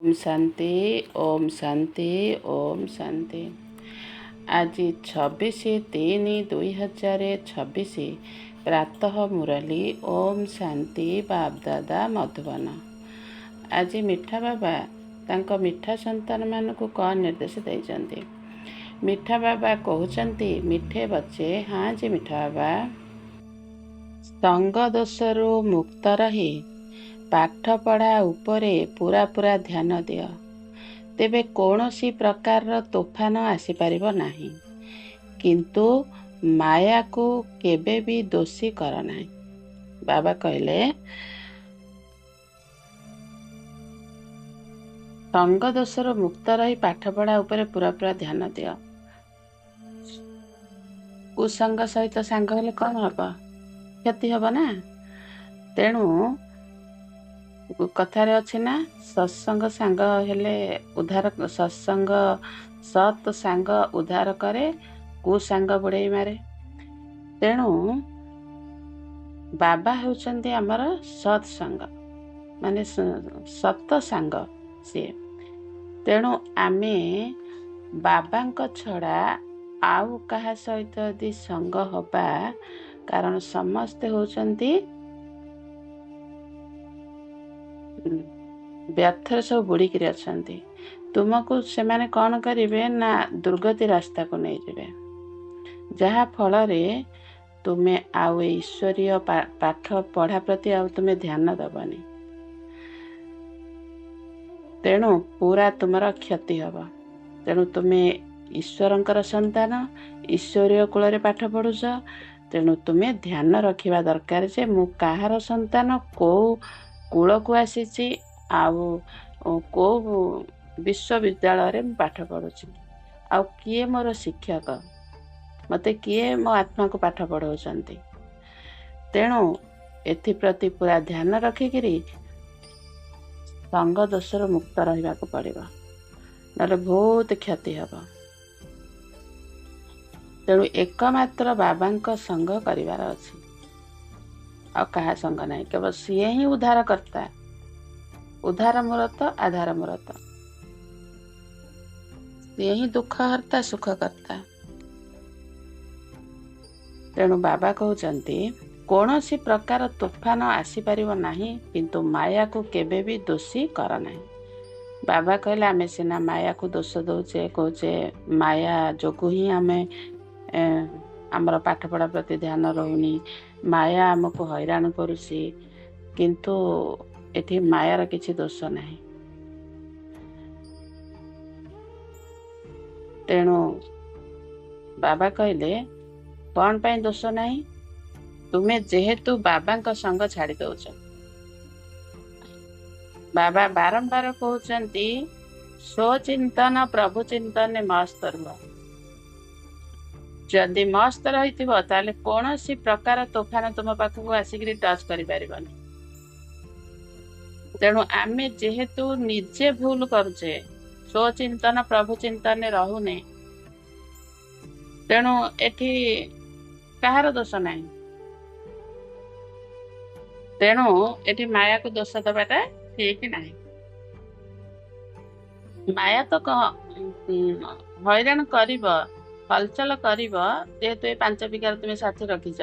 ओम शांति ओम शांति ओम शांति। आज 26/3/2026 प्रातः मुरली ओम शांति बापदादा मधुबन। आज मिठा बाबा तांको मिठा संतान मानकु कौन निर्देश देइचंती। मिठा बाबा कहउचंती, मिठे बच्चे, हाँ जी मिठा बाबा, संग दोषरु मुक्त रही पाठ पढ़ा उपरे पूरा पूरा ध्यान दियो, तेबे कौनसी प्रकार तोफान आसीपारिब नाही, किंतु माया को केबे भी दोषी कर नाही। बाबा कहले संग दोषर मुक्त रही पाठ पढ़ा उपरे पूरा पूरा ध्यान दियो। कुसंग सहित सांग हेले कौन हब, क्षति हब ना। तेणु कथारे अच्छी ना, सत्संग सांग हेले उद्धार, सत्संग सत सांग उद्धार करे, कुसांग बुड़े मारे। तेणु बाबा होउचंती आमर सत्संग माने सत सांग सी। तेणु आमे बाबांक छड़ा आउ कहा सहित यदि संग हबा, कारण समस्ते होउचंती व्यर्थर सब बुड़ीकि अच्छा। तुमको से माने कौन करेंगे ना, दुर्गति रास्ता को नहीं जावे, जहा फल रे तुम्हें आउ ईश्वरीय पाठ पढ़ा प्रति आउ तुम्हें ध्यान दबनी। तेणु पूरा तुमर क्षति हब। तेणु तुम्हें ईश्वरंकर संतान, ईश्वरीय कूल रे पाठ पढ़ुछ। तेणु तुम्हें ध्यान रखिबा दरकार जे मु काहार संतान, को कूल को आसीची, आउ को विश्वविद्यालय में पाठ पढ़ुची, आउ किए मोर शिक्षक, मते किए मो आत्मा को पाठ पढ़ाउछंती। तेणु एथिप्रति पूरा ध्यान रखिकिरी संग दोषर मुक्त रहिबा को पड़िबा, नले बहुत क्षति हब। तेणु एकमात्र बाबांक संग करिवार अछि, आ कहा संग नहीं। केवल सीए ही उद्धार करता, उद्धार मूरत आधार मूरत, सीए ही दुख हरता सुख करता। तेणु बाबा कहउचंती कौनसी प्रकार तूफान आसीपारिब नाही, किंतु माया को केबे भी दोषी कर नाही। बाबा कहले आमे सिना माया को दोष दौचे, कहचे माया जोगु ही आमे आमर पाठ पढ़ा प्रति ध्यान रहुनी, माया आमको हैरान करुसी, किंतु एठी मायार किछि दोष नाही। तेणु बाबा कहले कौन पाई दोष नाही, तुम्हें जेहेतु बाबांक संग छाड़ी दौच। बाबा बारंबार कहउचंती स्वचिंतन प्रभु चिंतन मस्त रुह। जदि मस्त रही ताले कौन सी प्रकार तोफान तुम पाखक आसिक टच कर पारिबनी। तेणु आमे जेहेतु निजे भूल करुचे, स्वचिंतन प्रभु चिंतन रहुने, तेणु एठी कहार दोष नहीं। तेणु एठी माया को दोष दबाटा ठीक नहीं। माया तो हैरान करिब, हलचल करिब, जेहेतु ये 5 बिघार तुम्हें साथी रखीच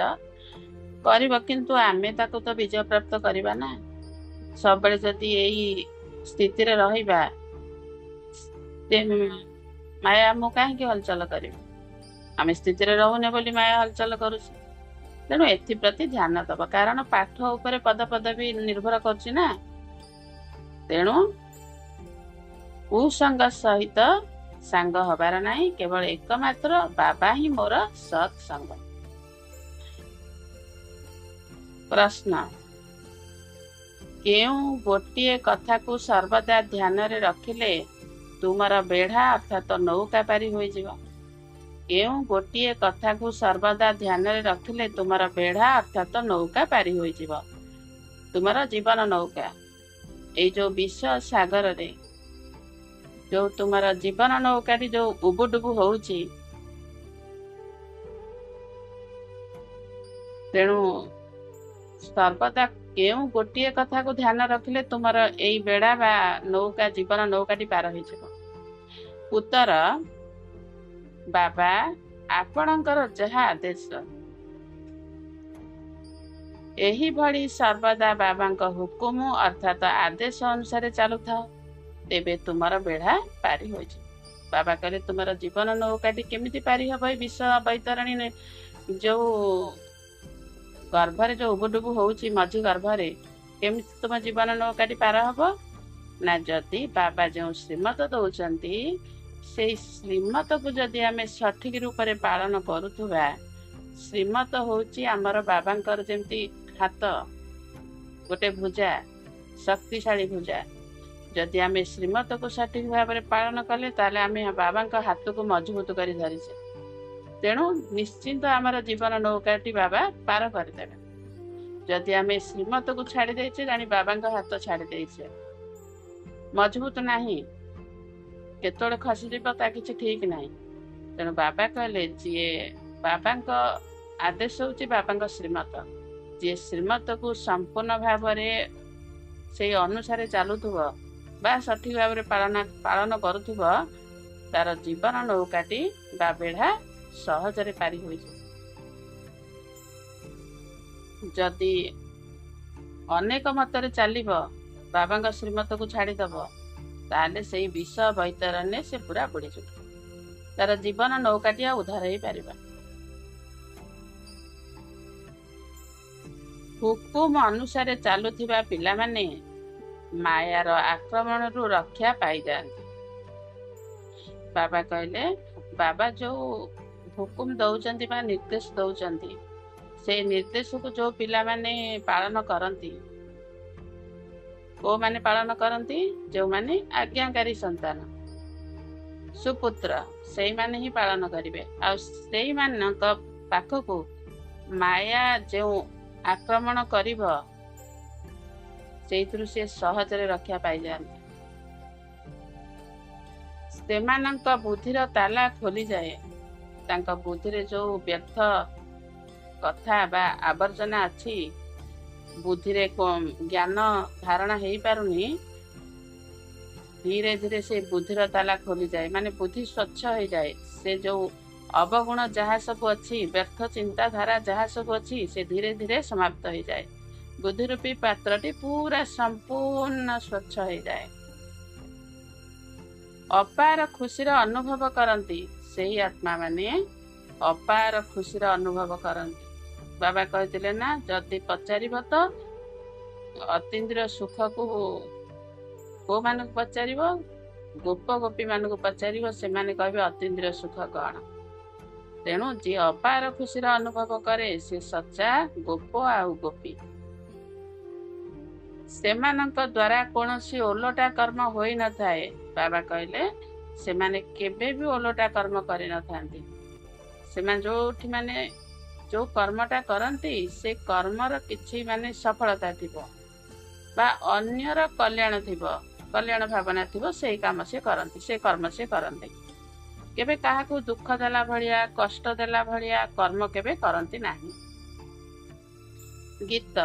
करिब, किंतु आमे ताको तो विजय प्राप्त करिबा ना। सब बेले जदि यही स्थिति रे रहिबा, माया आमको काहे हलचल करिब। आमे स्थिति रे रहुने बोली माया हलचल करुछि। तेणु एप्रति ध्यान दब, कारण पाठ उपरे पद पद भी निर्भर करछि ना। तेणु कुसंग सहित सांग हबार नाही, केवल एकमात्र बाबा ही मोर सत्संग। प्रश्न, केउ गोटे कथा को सर्वदा ध्यान रे रखिले तुमर बेढ़ा अर्थात नौका पारी होई जिवो। केउ गोटे कथा को सर्वदा ध्यान रे रखिले तुमर बेढ़ा अर्थात नौका पारी होई जिवो। तुमर जीवन नौका ए जो विश्व सागर रे जो तुमर जीवन नौकाटी जो उबुडुबु होउची, तेणु ସର୍ବଦା କେଉଁ ଗୋଟିଏ କଥାକୁ ଧ୍ୟାନ ରଖିଲେ ତୁମର ଏଇ ବେଡ଼ା ବା ନୌକା ଜୀବନ ନୌକାଟି ପାର ହେଇଯିବ? ଉତ୍ତର, ବାବା, ଆପଣଙ୍କର ଯାହା ଆଦେଶ। ଏହିଭଳି ସର୍ବଦା ବାବାଙ୍କ ହୁକୁମ ଅର୍ଥାତ୍ ଆଦେଶ ଅନୁସାରେ ଚାଲୁଥାଅ, ତେବେ ତୁମର ବେଢ଼ା ପାରି ହୋଇଯିବ। ବାବା କହିଲେ ତୁମର ଜୀବନ ନୌକାଟି କେମିତି ପାରି ହବ? ଏଇ ବିଶ୍ୱ ବୈତରଣୀ ଯୋଉ ଗର୍ଭରେ ଯୋଉ ଉବୁଟୁବୁ ହଉଛି ମଝି ଗର୍ଭରେ, କେମିତି ତୁମ ଜୀବନ ନୌକାଟି ପାର ହବ? ନା ଯଦି ବାବା ଯେଉଁ ଶ୍ରୀମତ ଦଉଛନ୍ତି ସେଇ ଶ୍ରୀମତକୁ ଯଦି ଆମେ ସଠିକ ରୂପରେ ପାଳନ କରୁଥିବା, ଶ୍ରୀମତ ହଉଛି ଆମର ବାବାଙ୍କର ଯେମିତି ହାତ, ଗୋଟେ ଭୁଜା, ଶକ୍ତିଶାଳୀ ଭୁଜା। ଯଦି ଆମେ ଶ୍ରୀମତକୁ ସଠିକ ଭାବରେ ପାଳନ କଲେ ତାହେଲେ ଆମେ ବାବାଙ୍କ ହାତକୁ ମଜବୁତ କରି ଧରିଛେ। ତେଣୁ ନିଶ୍ଚିନ୍ତ ଆମର ଜୀବନ ନୌକାଟି ବାବା ପାର କରିଦେବେ। ଯଦି ଆମେ ଶ୍ରୀମତକୁ ଛାଡ଼ି ଦେଇଛେ, ଜାଣି ବାବାଙ୍କ ହାତ ଛାଡ଼ି ଦେଇଛେ, ମଜବୁତ ନାହିଁ, କେତେବେଳେ ଖସିଯିବ ତା କିଛି ଠିକ ନାହିଁ। ତେଣୁ ବାବା କହିଲେ ଯିଏ ବାବାଙ୍କ ଆଦେଶ ହେଉଛି ବାବାଙ୍କ ଶ୍ରୀମତ, ଯିଏ ଶ୍ରୀମତକୁ ସମ୍ପୂର୍ଣ୍ଣ ଭାବରେ ସେଇ ଅନୁସାରେ ଚାଲୁଥିବ ବା ସଠିକ ଭାବରେ ପାଳନ କରୁଥିବ, ତାର ଜୀବନ ନୌକାଟି ବା ବେଢ଼ା ସହଜରେ ପାରି ହୋଇଯିବ। ଯଦି ଅନେକ ମତରେ ଚାଲିବ, ବାବାଙ୍କ ଶ୍ରୀମତକୁ ଛାଡ଼ିଦବ, ତାହେଲେ ସେଇ ବିଷ ବୈତରଣୀରେ ସେ ପୁରା ବୁଡ଼ିଯିବ, ତାର ଜୀବନ ନୌକାଟି ଆଉ ଉଦ୍ଧାର ହେଇପାରିବ। ହୁକୁମ ଅନୁସାରେ ଚାଲୁଥିବା ପିଲାମାନେ ମାୟାର ଆକ୍ରମଣରୁ ରକ୍ଷା ପାଇଯାଆନ୍ତି। ବାବା କହିଲେ ବାବା ଯୋଉ ହୁକୁମ ଦଉଛନ୍ତି ବା ନିର୍ଦ୍ଦେଶ ଦଉଛନ୍ତି, ସେଇ ନିର୍ଦ୍ଦେଶକୁ ଯୋଉ ପିଲାମାନେ ପାଳନ କରନ୍ତି, କୋଉମାନେ ପାଳନ କରନ୍ତି? ଯେଉଁମାନେ ଆଜ୍ଞାକାରୀ ସନ୍ତାନ, ସୁପୁତ୍ର, ସେଇମାନେ ହିଁ ପାଳନ କରିବେ। ଆଉ ସେଇମାନଙ୍କ ପାଖକୁ ମାୟା ଯେଉଁ ଆକ୍ରମଣ କରିବ, ସେଇଥିରୁ ସେ ସହଜରେ ରକ୍ଷା ପାଇଯାଆନ୍ତି। ସେମାନଙ୍କ ବୁଦ୍ଧିର ତାଲା ଖୋଲିଯାଏ। ତାଙ୍କ ବୁଦ୍ଧିରେ ଯୋଉ ବ୍ୟର୍ଥ କଥା ବା ଆବର୍ଜନା ଅଛି, ବୁଦ୍ଧିରେ ଜ୍ଞାନ ଧାରଣା ହେଇପାରୁନି, ଧୀରେ ଧୀରେ ସେ ବୁଦ୍ଧିର ତାଲା ଖୋଲିଯାଏ, ମାନେ ବୁଦ୍ଧି ସ୍ୱଚ୍ଛ ହେଇଯାଏ। ସେ ଯୋଉ ଅବଗୁଣ ଯାହା ସବୁ ଅଛି, ବ୍ୟର୍ଥ ଚିନ୍ତାଧାରା ଯାହା ସବୁ ଅଛି, ସେ ଧୀରେ ଧୀରେ ସମାପ୍ତ ହେଇଯାଏ। ବୁଦ୍ଧିରୂପୀ ପାତ୍ରଟି ପୁରା ସମ୍ପୂର୍ଣ୍ଣ ସ୍ୱଚ୍ଛ ହେଇଯାଏ। ଅପାର ଖୁସିର ଅନୁଭବ କରନ୍ତି, ସେହି ଆତ୍ମା ମାନେ ଅପାର ଖୁସିର ଅନୁଭବ କରନ୍ତି। ବାବା କହିଥିଲେ ନା, ଯଦି ପଚାରିବ ତ ଅତୀନ୍ଦ୍ରିୟ ସୁଖକୁ କୋଉମାନଙ୍କୁ ପଚାରିବ? ଗୋପ ଗୋପୀ ମାନଙ୍କୁ ପଚାରିବ, ସେମାନେ କହିବେ ଅତୀନ୍ଦ୍ରିୟ ସୁଖ କଣ। ତେଣୁ ଯିଏ ଅପାର ଖୁସିର ଅନୁଭବ କରେ, ସେ ସଚ୍ଚା ଗୋପ ଆଉ ଗୋପୀ। ସେମାନଙ୍କ ଦ୍ୱାରା କୌଣସି ଓଲଟା କର୍ମ ହୋଇନଥାଏ। ବାବା କହିଲେ ସେମାନେ କେବେ ବି ଓଲଟା କର୍ମ କରିନଥାନ୍ତି। ସେମାନେ ଯୋଉ କର୍ମଟା କରନ୍ତି, ସେ କର୍ମର କିଛି ସଫଳତା ଥିବ ବା ଅନ୍ୟର କଲ୍ୟାଣ ଥିବ, କଲ୍ୟାଣ ଭାବନା ଥିବ, ସେଇ କାମ ସେ କରନ୍ତି, ସେ କର୍ମ ସେ କରନ୍ତି। କେବେ କାହାକୁ ଦୁଃଖ ଦେଲା ଭଳିଆ, କଷ୍ଟ ଦେଲା ଭଳିଆ କର୍ମ କେବେ କରନ୍ତି ନାହିଁ। ଗୀତ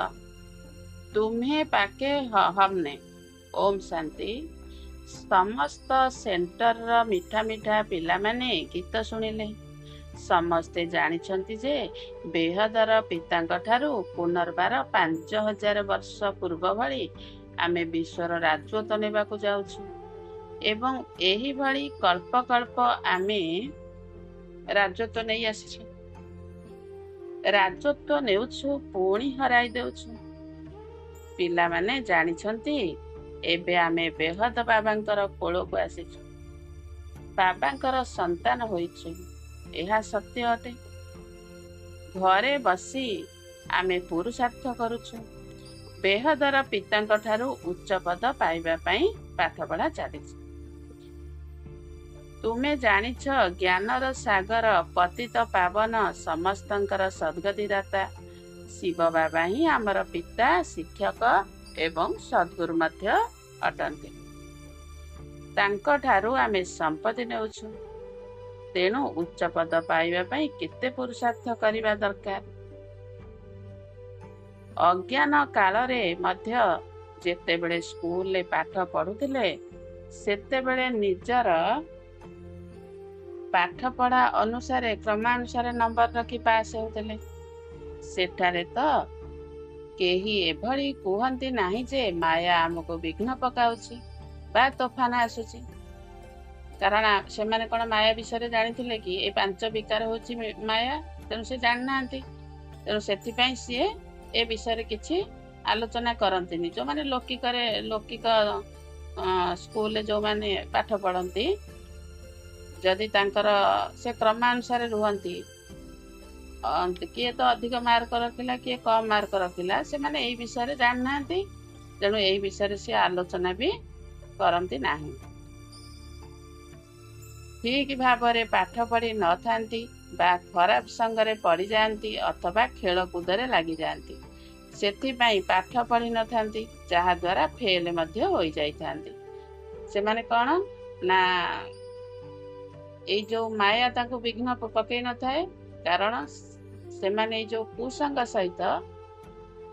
ତୁମ୍ହେ ପାକେ ହମନେ, ଓମ୍ ଶାନ୍ତି। ସମସ୍ତ ସେଣ୍ଟରର ମିଠା ମିଠା ପିଲାମାନେ ଗୀତ ଶୁଣିଲେ। ସମସ୍ତେ ଜାଣିଛନ୍ତି ଯେ ବେହଦର ପିତାଙ୍କ ଠାରୁ ପୁନର୍ବାର 5000 ବର୍ଷ ପୂର୍ବ ଭଳି ଆମେ ବିଶ୍ୱର ରାଜତ୍ୱ ନେବାକୁ ଯାଉଛୁ ଏବଂ ଏହିଭଳି କଳ୍ପ କଳ୍ପ ଆମେ ରାଜତ୍ୱ ନେଇ ଆସିଛୁ। ରାଜତ୍ୱ ନେଉଛୁ, ପୁଣି ହରାଇ ଦେଉଛୁ। ପିଲାମାନେ ଜାଣିଛନ୍ତି ଏବେ ଆମେ ବେହଦ ବାବାଙ୍କର କୋଳକୁ ଆସିଛୁ, ବାବାଙ୍କର ସନ୍ତାନ ହୋଇଛୁ, ଏହା ସତ୍ୟ ଅଟେ। ଘରେ ବସି ଆମେ ପୁରୁଷାର୍ଥ କରୁଛୁ, ବେହଦର ପିତାଙ୍କ ଠାରୁ ଉଚ୍ଚ ପଦ ପାଇବା ପାଇଁ ପାଠପଢ଼ା ଚାଲିଛି। ତୁମେ ଜାଣିଛ ଜ୍ଞାନର ସାଗର, ପତିତ ପାବନ, ସମସ୍ତଙ୍କର ସଦ୍ଗତିଦାତା ଶିବ ବାବା ହିଁ ଆମର ପିତା, ଶିକ୍ଷକ ଏବଂ ସଦ୍ଗୁରୁ ମଧ୍ୟ ଅଟନ୍ତି। ତାଙ୍କ ଠାରୁ ଆମେ ସମ୍ପତ୍ତି ନେଉଛୁ। ତେଣୁ ଉଚ୍ଚ ପଦ ପାଇବା ପାଇଁ କେତେ ପୁରୁଷାର୍ଥ କରିବା ଦରକାର। ଅଜ୍ଞାନ କାଳରେ ମଧ୍ୟ ଯେତେବେଳେ ସ୍କୁଲରେ ପାଠ ପଢୁଥିଲେ ସେତେବେଳେ ନିଜର ପାଠ ପଢା ଅନୁସାରେ କ୍ରମାନୁସାରେ ନମ୍ବର ରଖି ପାସ୍ ହେଉଥିଲେ। ସେଠାରେ ତ କେହି ଏଭଳି କୁହନ୍ତି ନାହିଁ ଯେ ମାୟା ଆମକୁ ବିଘ୍ନ ପକାଉଛି ବା ତୋଫାନ ଆସୁଛି। କାରଣ ସେମାନେ କ'ଣ ମାୟା ବିଷୟରେ ଜାଣିଥିଲେ କି? ଏ 5 ବିକାର ହେଉଛି ମାୟା, ତେଣୁ ସେ ଜାଣିନାହାନ୍ତି। ତେଣୁ ସେଥିପାଇଁ ସିଏ ଏ ବିଷୟରେ କିଛି ଆଲୋଚନା କରନ୍ତିନି। ଯେଉଁମାନେ ଲୌକିକ ସ୍କୁଲରେ ଯେଉଁମାନେ ପାଠ ପଢ଼ନ୍ତି, ଯଦି ତାଙ୍କର ସେ କ୍ରମାନୁସାରେ ରୁହନ୍ତି, କିଏ ତ ଅଧିକ ମାର୍କ ରଖିଲା, କିଏ କମ୍ ମାର୍କ ରଖିଲା, ସେମାନେ ଏଇ ବିଷୟରେ ଜାଣିନାହାନ୍ତି। ତେଣୁ ଏଇ ବିଷୟରେ ସିଏ ଆଲୋଚନା ବି କରନ୍ତି ନାହିଁ। ଠିକ୍ ଭାବରେ ପାଠ ପଢ଼ି ନଥାନ୍ତି ବା ଖରାପ ସଙ୍ଗରେ ପଡ଼ିଯାଆନ୍ତି ଅଥବା ଖେଳକୁଦରେ ଲାଗିଯାଆନ୍ତି। ସେଥିପାଇଁ ପାଠ ପଢ଼ି ନଥାନ୍ତି, ଯାହାଦ୍ୱାରା ଫେଲ୍ ମଧ୍ୟ ହୋଇଯାଇଥାନ୍ତି। ସେମାନେ କ'ଣ ନା ଏଇ ଯେଉଁ ମାୟା ତାଙ୍କୁ ବିଘ୍ନ ପକାଇ ନଥାଏ, କାରଣ ସେମାନେ ଏଇ ଯେଉଁ କୁସଙ୍ଗ ସହିତ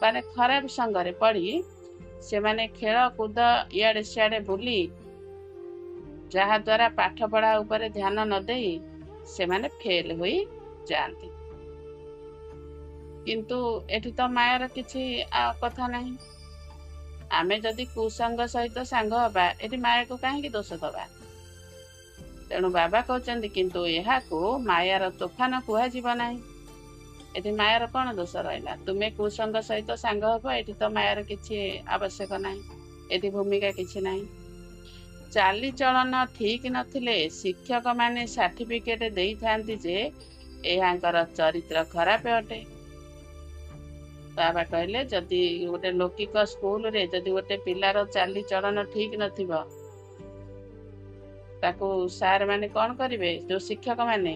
ମାନେ ଖରାପ ସଙ୍ଗରେ ପଡ଼ି ସେମାନେ ଖେଳକୁଦ ଇଆଡ଼େ ସିଆଡ଼େ ବୁଲି ଯାହାଦ୍ୱାରା ପାଠ ପଢ଼ା ଉପରେ ଧ୍ୟାନ ନ ଦେଇ ସେମାନେ ଫେଲ୍ ହୋଇଯାଆନ୍ତି। କିନ୍ତୁ ଏଠି ତ ମାୟାର କିଛି କଥା ନାହିଁ। ଆମେ ଯଦି କୁସଙ୍ଗ ସହିତ ସାଙ୍ଗ ହେବା, ଏଠି ମାୟାକୁ କାହିଁକି ଦୋଷ ଦେବା? ତେଣୁ ବାବା କହୁଛନ୍ତି କିନ୍ତୁ ଏହାକୁ ମାୟାର ତୋଫାନ କୁହାଯିବ ନାହିଁ। ଏଠି ମାୟାର କ'ଣ ଦୋଷ ରହିଲା? ତୁମେ କୁସଙ୍ଗ ସହିତ ସାଙ୍ଗ ହେବ, ଏଠି ତ ମାୟାର କିଛି ଆବଶ୍ୟକ ନାହିଁ, ଏଠି ଭୂମିକା କିଛି ନାହିଁ। ଚାଲିଚଳନ ଠିକ୍ ନଥିଲେ ଶିକ୍ଷକମାନେ ସାର୍ଟିଫିକେଟ୍ ଦେଇଥାନ୍ତି ଯେ ଏହାଙ୍କର ଚରିତ୍ର ଖରାପ ଅଟେ। ବାବା କହିଲେ ଯଦି ଗୋଟେ ଲୌକିକ ସ୍କୁଲରେ ଯଦି ଗୋଟେ ପିଲାର ଚାଲିଚଳନ ଠିକ୍ ନଥିବ, ତାକୁ ସାର୍ ମାନେ କ'ଣ କରିବେ? ଯେଉଁ ଶିକ୍ଷକମାନେ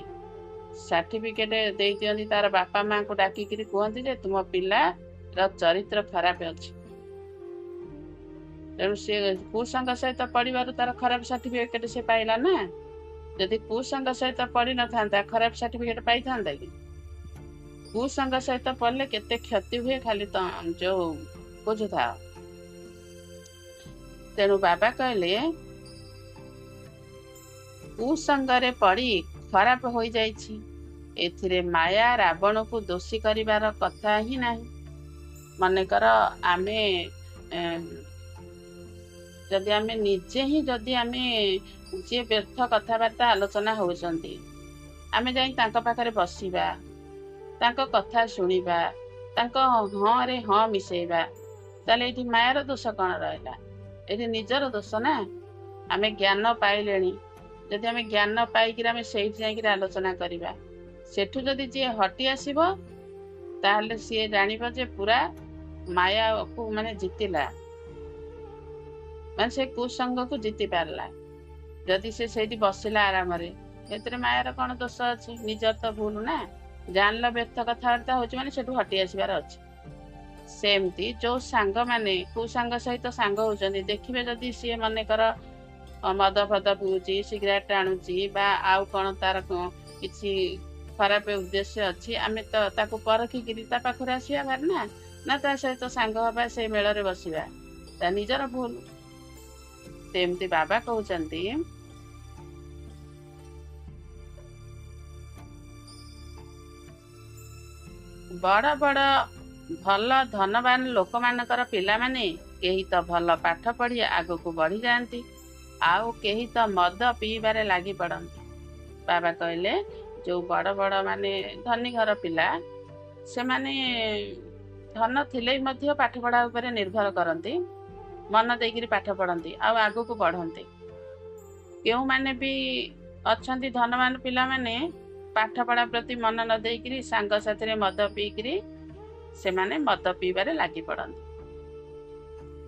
ସାର୍ଟିଫିକେଟ୍ ଦେଇ ଦିଅନ୍ତି, ତାର ବାପା ମାଆଙ୍କୁ ଡାକିକିରି କୁହନ୍ତି ଯେ ତୁମ ପିଲାର ଚରିତ୍ର ଖରାପ ଅଛି। ତେଣୁ ସେ କୁସଙ୍ଗ ସହିତ ପଢ଼ିବାରୁ ତାର ଖରାପ ସାର୍ଟିଫିକେଟ୍ ସେ ପାଇଲା ନା। ଯଦି କୁସଙ୍ଗ ସହିତ ପଢ଼ିନଥାନ୍ତା, ଖରାପ ସାର୍ଟିଫିକେଟ୍ ପାଇଥାନ୍ତା କି? କୁସଙ୍ଗ ସହିତ ପଢ଼ିଲେ କେତେ କ୍ଷତି ହୁଏ ଖାଲି ଯେଉଁ ବୁଝୁଥାଅ। ତେଣୁ ବାବା କହିଲେ କୁସଙ୍ଗରେ ପଡ଼ି ଖରାପ ହୋଇଯାଇଛି, ଏଥିରେ ମାୟା ରାବଣକୁ ଦୋଷୀ କରିବାର କଥା ହିଁ ନାହିଁ। ମନେକର ଆମେ ନିଜେ ହିଁ ଆମେ ଯିଏ ବ୍ୟର୍ଥ କଥାବାର୍ତ୍ତା ଆଲୋଚନା ହେଉଛନ୍ତି, ଆମେ ଯାଇ ତାଙ୍କ ପାଖରେ ବସିବା, ତାଙ୍କ କଥା ଶୁଣିବା, ତାଙ୍କ ହଁରେ ହଁ ମିଶେଇବା, ତାହେଲେ ଏଠି ମାୟାର ଦୋଷ କ'ଣ ରହିଲା? ଏଠି ନିଜର ଦୋଷ ନା। ଆମେ ଜ୍ଞାନ ପାଇଲେଣି, ଯଦି ଆମେ ଜ୍ଞାନ ପାଇକିରି ଆମେ ସେଇଠି ଯାଇକିରି ଆଲୋଚନା କରିବା, ସେଠୁ ଯଦି ଯିଏ ହଟି ଆସିବ ତାହେଲେ ସିଏ ଜାଣିବ ଯେ ପୁରା ମାୟାକୁ ଜିତିଲା, ସେ କୁସଙ୍ଗକୁ ଜିତି ପାରିଲା। ଯଦି ସେ ସେଇଠି ବସିଲା ଆରାମରେ, ଏଥିରେ ମାୟାର କ'ଣ ଦୋଷ ଅଛି? ନିଜର ତ ଭୁଲ ନା। ଜାଣିଲ ବ୍ୟର୍ଥ କଥାବାର୍ତ୍ତା ହେଉଛି ମାନେ ସେଠୁ ହଟି ଆସିବାର ଅଛି। ସେମିତି ଯେଉଁ ସାଙ୍ଗମାନେ କୁସାଙ୍ଗ ସହିତ ସାଙ୍ଗ ହେଉଛନ୍ତି, ଦେଖିବେ ଯଦି ସିଏ ମନେକର ମଦ ଫଦ ପିଉଛି, ସିଗାରେଟ୍ ଆଣୁଛି ବା ଆଉ କ'ଣ ତାର କିଛି ଖରାପ ଉଦ୍ଦେଶ୍ୟ ଅଛି, ଆମେ ତ ତାକୁ ପରଖିକିରି ତା ପାଖରେ ଆସିବା ଭାରି ନା ତା ସହିତ ସାଙ୍ଗ ହେବା, ସେଇ ମେଳରେ ବସିବା, ତା ନିଜର ଭୁଲ। ସେମିତି ବାବା କହୁଛନ୍ତି ବଡ଼ ବଡ଼ ଭଲ ଧନବାନ ଲୋକମାନଙ୍କର ପିଲାମାନେ କେହି ତ ଭଲ ପାଠ ପଢ଼ି ଆଗକୁ ବଢ଼ିଯାଆନ୍ତି, ଆଉ କେହି ତ ମଦ ପିଇବାରେ ଲାଗି ପଡ଼ନ୍ତି। ବାବା କହିଲେ ଯେଉଁ ବଡ଼ ବଡ଼ ଧନୀ ଘର ପିଲା, ସେମାନେ ଧନ ଥିଲେ ମଧ୍ୟ ପାଠ ପଢ଼ା ଉପରେ ନିର୍ଭର କରନ୍ତି, ମନ ଦେଇକିରି ପାଠ ପଢ଼ନ୍ତି ଆଉ ଆଗକୁ ବଢ଼ନ୍ତି। କେଉଁମାନେ ବି ଅଛନ୍ତି ଧନବାନ ପିଲାମାନେ ପାଠ ପଢ଼ା ପ୍ରତି ମନ ନ ଦେଇକିରି ସାଙ୍ଗସାଥିରେ ମଦ ପିଇକିରି ସେମାନେ ମଦ ପିଇବାରେ ଲାଗି ପଡ଼ନ୍ତି।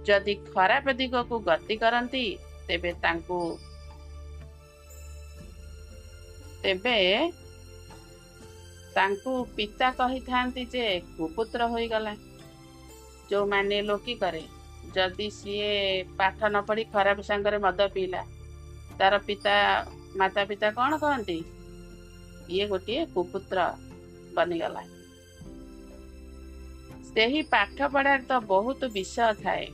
ଯଦି ଖରାପ ଦିଗକୁ ଗତି କରନ୍ତି ତେବେ ତାଙ୍କୁ ପିତା କହିଥାନ୍ତି ଯେ କୁପୁତ୍ର ହୋଇଗଲା। ଯେଉଁମାନେ ଲୌକିକରେ ଯଦି ସିଏ ପାଠ ନ ପଢ଼ି ଖରାପ ସାଙ୍ଗରେ ମଦ ପିଇଲା, ତାର ମାତା ପିତା କ'ଣ କହନ୍ତି? ଇଏ ଗୋଟିଏ କୁପୁତ୍ର ବନିଗଲା। ସେହି ପାଠ ପଢ଼ାରେ ତ ବହୁତ ବିଷୟ ଥାଏ।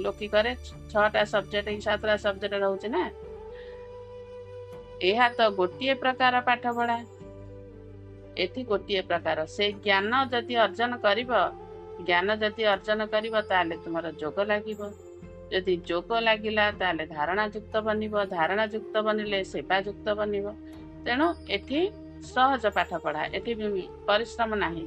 ଲୌକିକରେ 6ଟା ସବଜେକ୍ଟ କି 7ଟା ସବଜେକ୍ଟ ରହୁଛି ନା। ଏହା ତ ଗୋଟିଏ ପ୍ରକାର ପାଠ ପଢ଼ା। ଏଠି ଗୋଟିଏ ପ୍ରକାର। ସେ ଜ୍ଞାନ ଯଦି ଅର୍ଜନ କରିବ ତାହେଲେ ତୁମର ଯୋଗ ଲାଗିବ। ଯଦି ଯୋଗ ଲାଗିଲା ତାହେଲେ ଧାରଣା ଯୁକ୍ତ ବନିବ। ଧାରଣା ଯୁକ୍ତ ବନିଲେ ସେବା ଯୁକ୍ତ ବନିବ। ତେଣୁ ଏଠି ସହଜ ପାଠ ପଢ଼ା, ଏଠି ପରିଶ୍ରମ ନାହିଁ।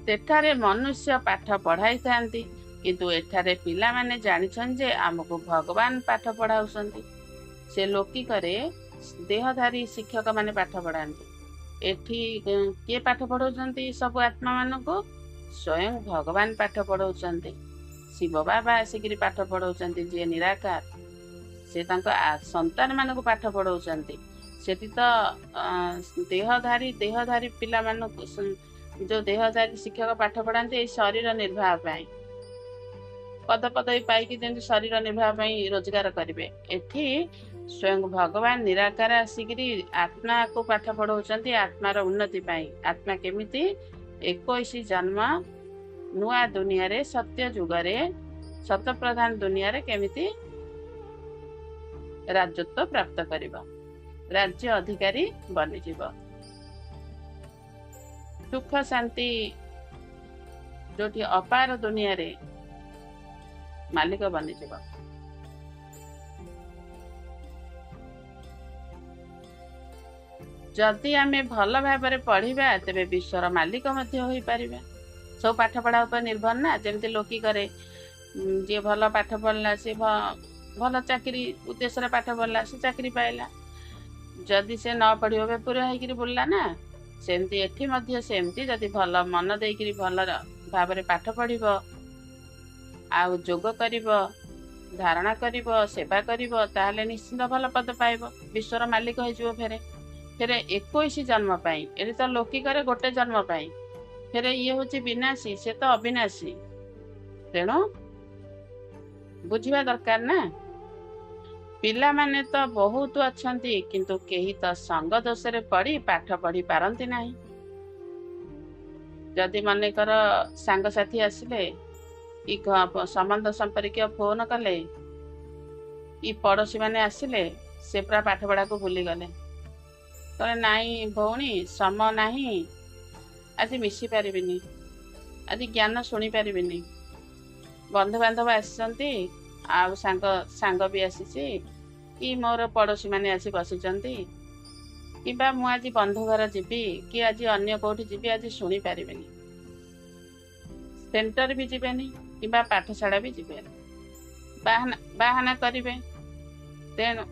ସେଠାରେ ମନୁଷ୍ୟ ପାଠ ପଢ଼ାଇଥାନ୍ତି, କିନ୍ତୁ ଏଠାରେ ପିଲାମାନେ ଜାଣିଛନ୍ତି ଯେ ଆମକୁ ଭଗବାନ ପାଠ ପଢ଼ାଉଛନ୍ତି। ସେ ଲୌକିକରେ ଦେହଧାରୀ ଶିକ୍ଷକ ମାନେ ପାଠ ପଢ଼ାନ୍ତି। ଏଠି କିଏ ପାଠ ପଢ଼ାଉଛନ୍ତି? ସବୁ ଆତ୍ମାମାନଙ୍କୁ ସ୍ୱୟଂ ଭଗବାନ ପାଠ ପଢ଼ାଉଛନ୍ତି। ଶିବ ବାବା ଆସିକିରି ପାଠ ପଢ଼ାଉଛନ୍ତି, ଯିଏ ନିରାକାର। ସେ ତାଙ୍କ ସନ୍ତାନ ମାନଙ୍କୁ ପାଠ ପଢ଼ାଉଛନ୍ତି। ସେଠି ତ ଦେହଧାରୀ ପିଲାମାନଙ୍କୁ ଯେଉଁ ଦେହଧାରୀ ଶିକ୍ଷକ ପାଠ ପଢ଼ାନ୍ତି ଏଇ ଶରୀର ନିର୍ବାହ ପାଇଁ, ପଦପଦବୀ ପାଇକି ଯେମିତି ଶରୀର ନିର୍ବାହ ପାଇଁ ରୋଜଗାର କରିବେ। ଏଠି ସ୍ୱୟଂ ଭଗବାନ ନିରାକାର ଆସିକିରି ଆତ୍ମାକୁ ପାଠ ପଢ଼ାଉଛନ୍ତି, ଆତ୍ମାର ଉନ୍ନତି ପାଇଁ। ଆତ୍ମା କେମିତି 21 ଜନ୍ମ ନୂଆ ଦୁନିଆରେ, ସତ୍ୟ ଯୁଗରେ, ଶତପ୍ରଧାନ ଦୁନିଆରେ କେମିତି ରାଜତ୍ୱ ପ୍ରାପ୍ତ କରିବ, ରାଜ୍ୟ ଅଧିକାରୀ ବନିଯିବ, ସୁଖ ଶାନ୍ତି ଯୋଉଠି ଅପାର ଦୁନିଆରେ ମାଲିକ ବନିଯିବ। ଯଦି ଆମେ ଭଲ ଭାବରେ ପଢ଼ିବା ତେବେ ବିଶ୍ୱର ମାଲିକ ମଧ୍ୟ ହୋଇପାରିବା। ସବୁ ପାଠ ପଢ଼ା ଉପରେ ନିର୍ଭର ନା। ଯେମିତି ଲୌକିକରେ ଯିଏ ଭଲ ପାଠ ପଢ଼ିଲା ସେ ଭଲ ଚାକିରି ଉଦ୍ଦେଶ୍ୟରେ ପାଠ ପଢ଼ିଲା, ସେ ଚାକିରି ପାଇଲା। ଯଦି ସେ ନ ପଢ଼ିବ ବେପୁର ହେଇକିରି ବୁଲିଲା ନା। ସେମିତି ଏଠି ମଧ୍ୟ ସେମିତି ଯଦି ଭଲ ମନ ଦେଇକିରି ଭଲ ଭାବରେ ପାଠ ପଢ଼ିବ, ଆଉ ଯୋଗ କରିବ, ଧାରଣା କରିବ, ସେବା କରିବ, ତାହେଲେ ନିଶ୍ଚିନ୍ତ ଭଲ ପଦ ପାଇବ, ବିଶ୍ୱର ମାଲିକ ହେଇଯିବ। ଫେରେ 21 ଜନ୍ମ ପାଇଁ। ଏଠି ତ ଲୌକିକରେ ଗୋଟେ ଜନ୍ମ ପାଇଁ। ଫେରେ ଇଏ ହେଉଛି ବିନାଶୀ, ସେ ତ ଅବିନାଶୀ। ତେଣୁ ବୁଝିବା ଦରକାର ନା। ପିଲାମାନେ ତ ବହୁତ ଅଛନ୍ତି, କିନ୍ତୁ କେହି ତ ସଙ୍ଗ ଦୋଷରେ ପଡ଼ି ପାଠ ପଢ଼ି ପାରନ୍ତି ନାହିଁ। ଯଦି ମନେକର ସାଙ୍ଗସାଥି ଆସିଲେ, କି ସମ୍ବନ୍ଧ ସମ୍ପର୍କୀୟ ଫୋନ କଲେ, କି ପଡ଼ୋଶୀ ମାନେ ଆସିଲେ, ସେ ପୁରା ପାଠ ପଢ଼ାକୁ ଭୁଲିଗଲେ। କହିଲେ ନାଇଁ ଭଉଣୀ, ସମୟ ନାହିଁ, ଆଜି ମିଶି ପାରିବିନି, ଆଜି ଜ୍ଞାନ ଶୁଣିପାରିବିନି। ବନ୍ଧୁବାନ୍ଧବ ଆସିଛନ୍ତି, ଆଉ ସାଙ୍ଗ ବି ଆସିଛି, କି ମୋର ପଡ଼ୋଶୀ ମାନେ ଆସି ବସିଛନ୍ତି, କିମ୍ବା ମୁଁ ଆଜି ବନ୍ଧୁ ଘର ଯିବି, କି ଆଜି ଅନ୍ୟ କୋଉଠି ଯିବି, ଆଜି ଶୁଣିପାରିବିନି। ସେଣ୍ଟର ବି ଯିବେନି, କିମ୍ବା ପାଠଶାଳା ବି ଯିବେନି, ବାହାନା କରିବେ। ତେଣୁ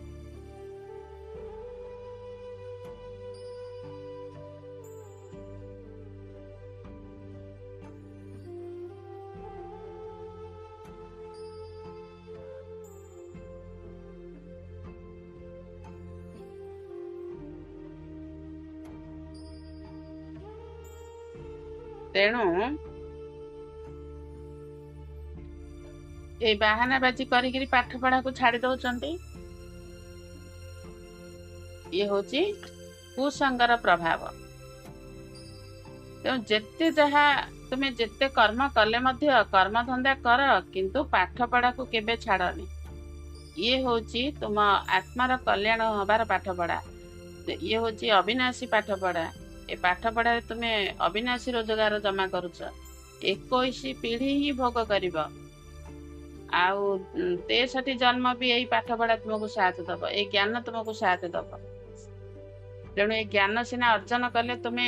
ଏଇ ବାହାନାବାଜି କରିକିରି ପାଠ ପଢ଼ାକୁ ଛାଡ଼ି ଦଉଛନ୍ତି। ଇଏ ହଉଛି କୁସଙ୍ଗର ପ୍ରଭାବ। ତେଣୁ ତୁମେ ଯେତେ କର୍ମ କଲେ ମଧ୍ୟ କର୍ମଧନ୍ଦା କର, କିନ୍ତୁ ପାଠ ପଢ଼ାକୁ କେବେ ଛାଡ଼ନି। ଇଏ ହଉଛି ତୁମ ଆତ୍ମାର କଲ୍ୟାଣ ହବାର ପାଠ ପଢ଼ା। ଇଏ ହଉଛି ଅବିନାଶୀ ପାଠ ପଢ଼ା। ଏ ପାଠ ପଢ଼ାରେ ତୁମେ ଅବିନାଶୀ ରୋଜଗାର ଜମା କରୁଛ। 21 ପିଢ଼ି ହିଁ ଭୋଗ କରିବ, ଆଉ 63 ଜନ୍ମ ବି ଏଇ ପାଠ ପଢ଼ା ତୁମକୁ ସାଥ ଦବ, ଏଇ ଜ୍ଞାନ ତୁମକୁ ସାଥ ଦବ। ତେଣୁ ଏ ଜ୍ଞାନ ସିନା ଅର୍ଜନ କଲେ ତୁମେ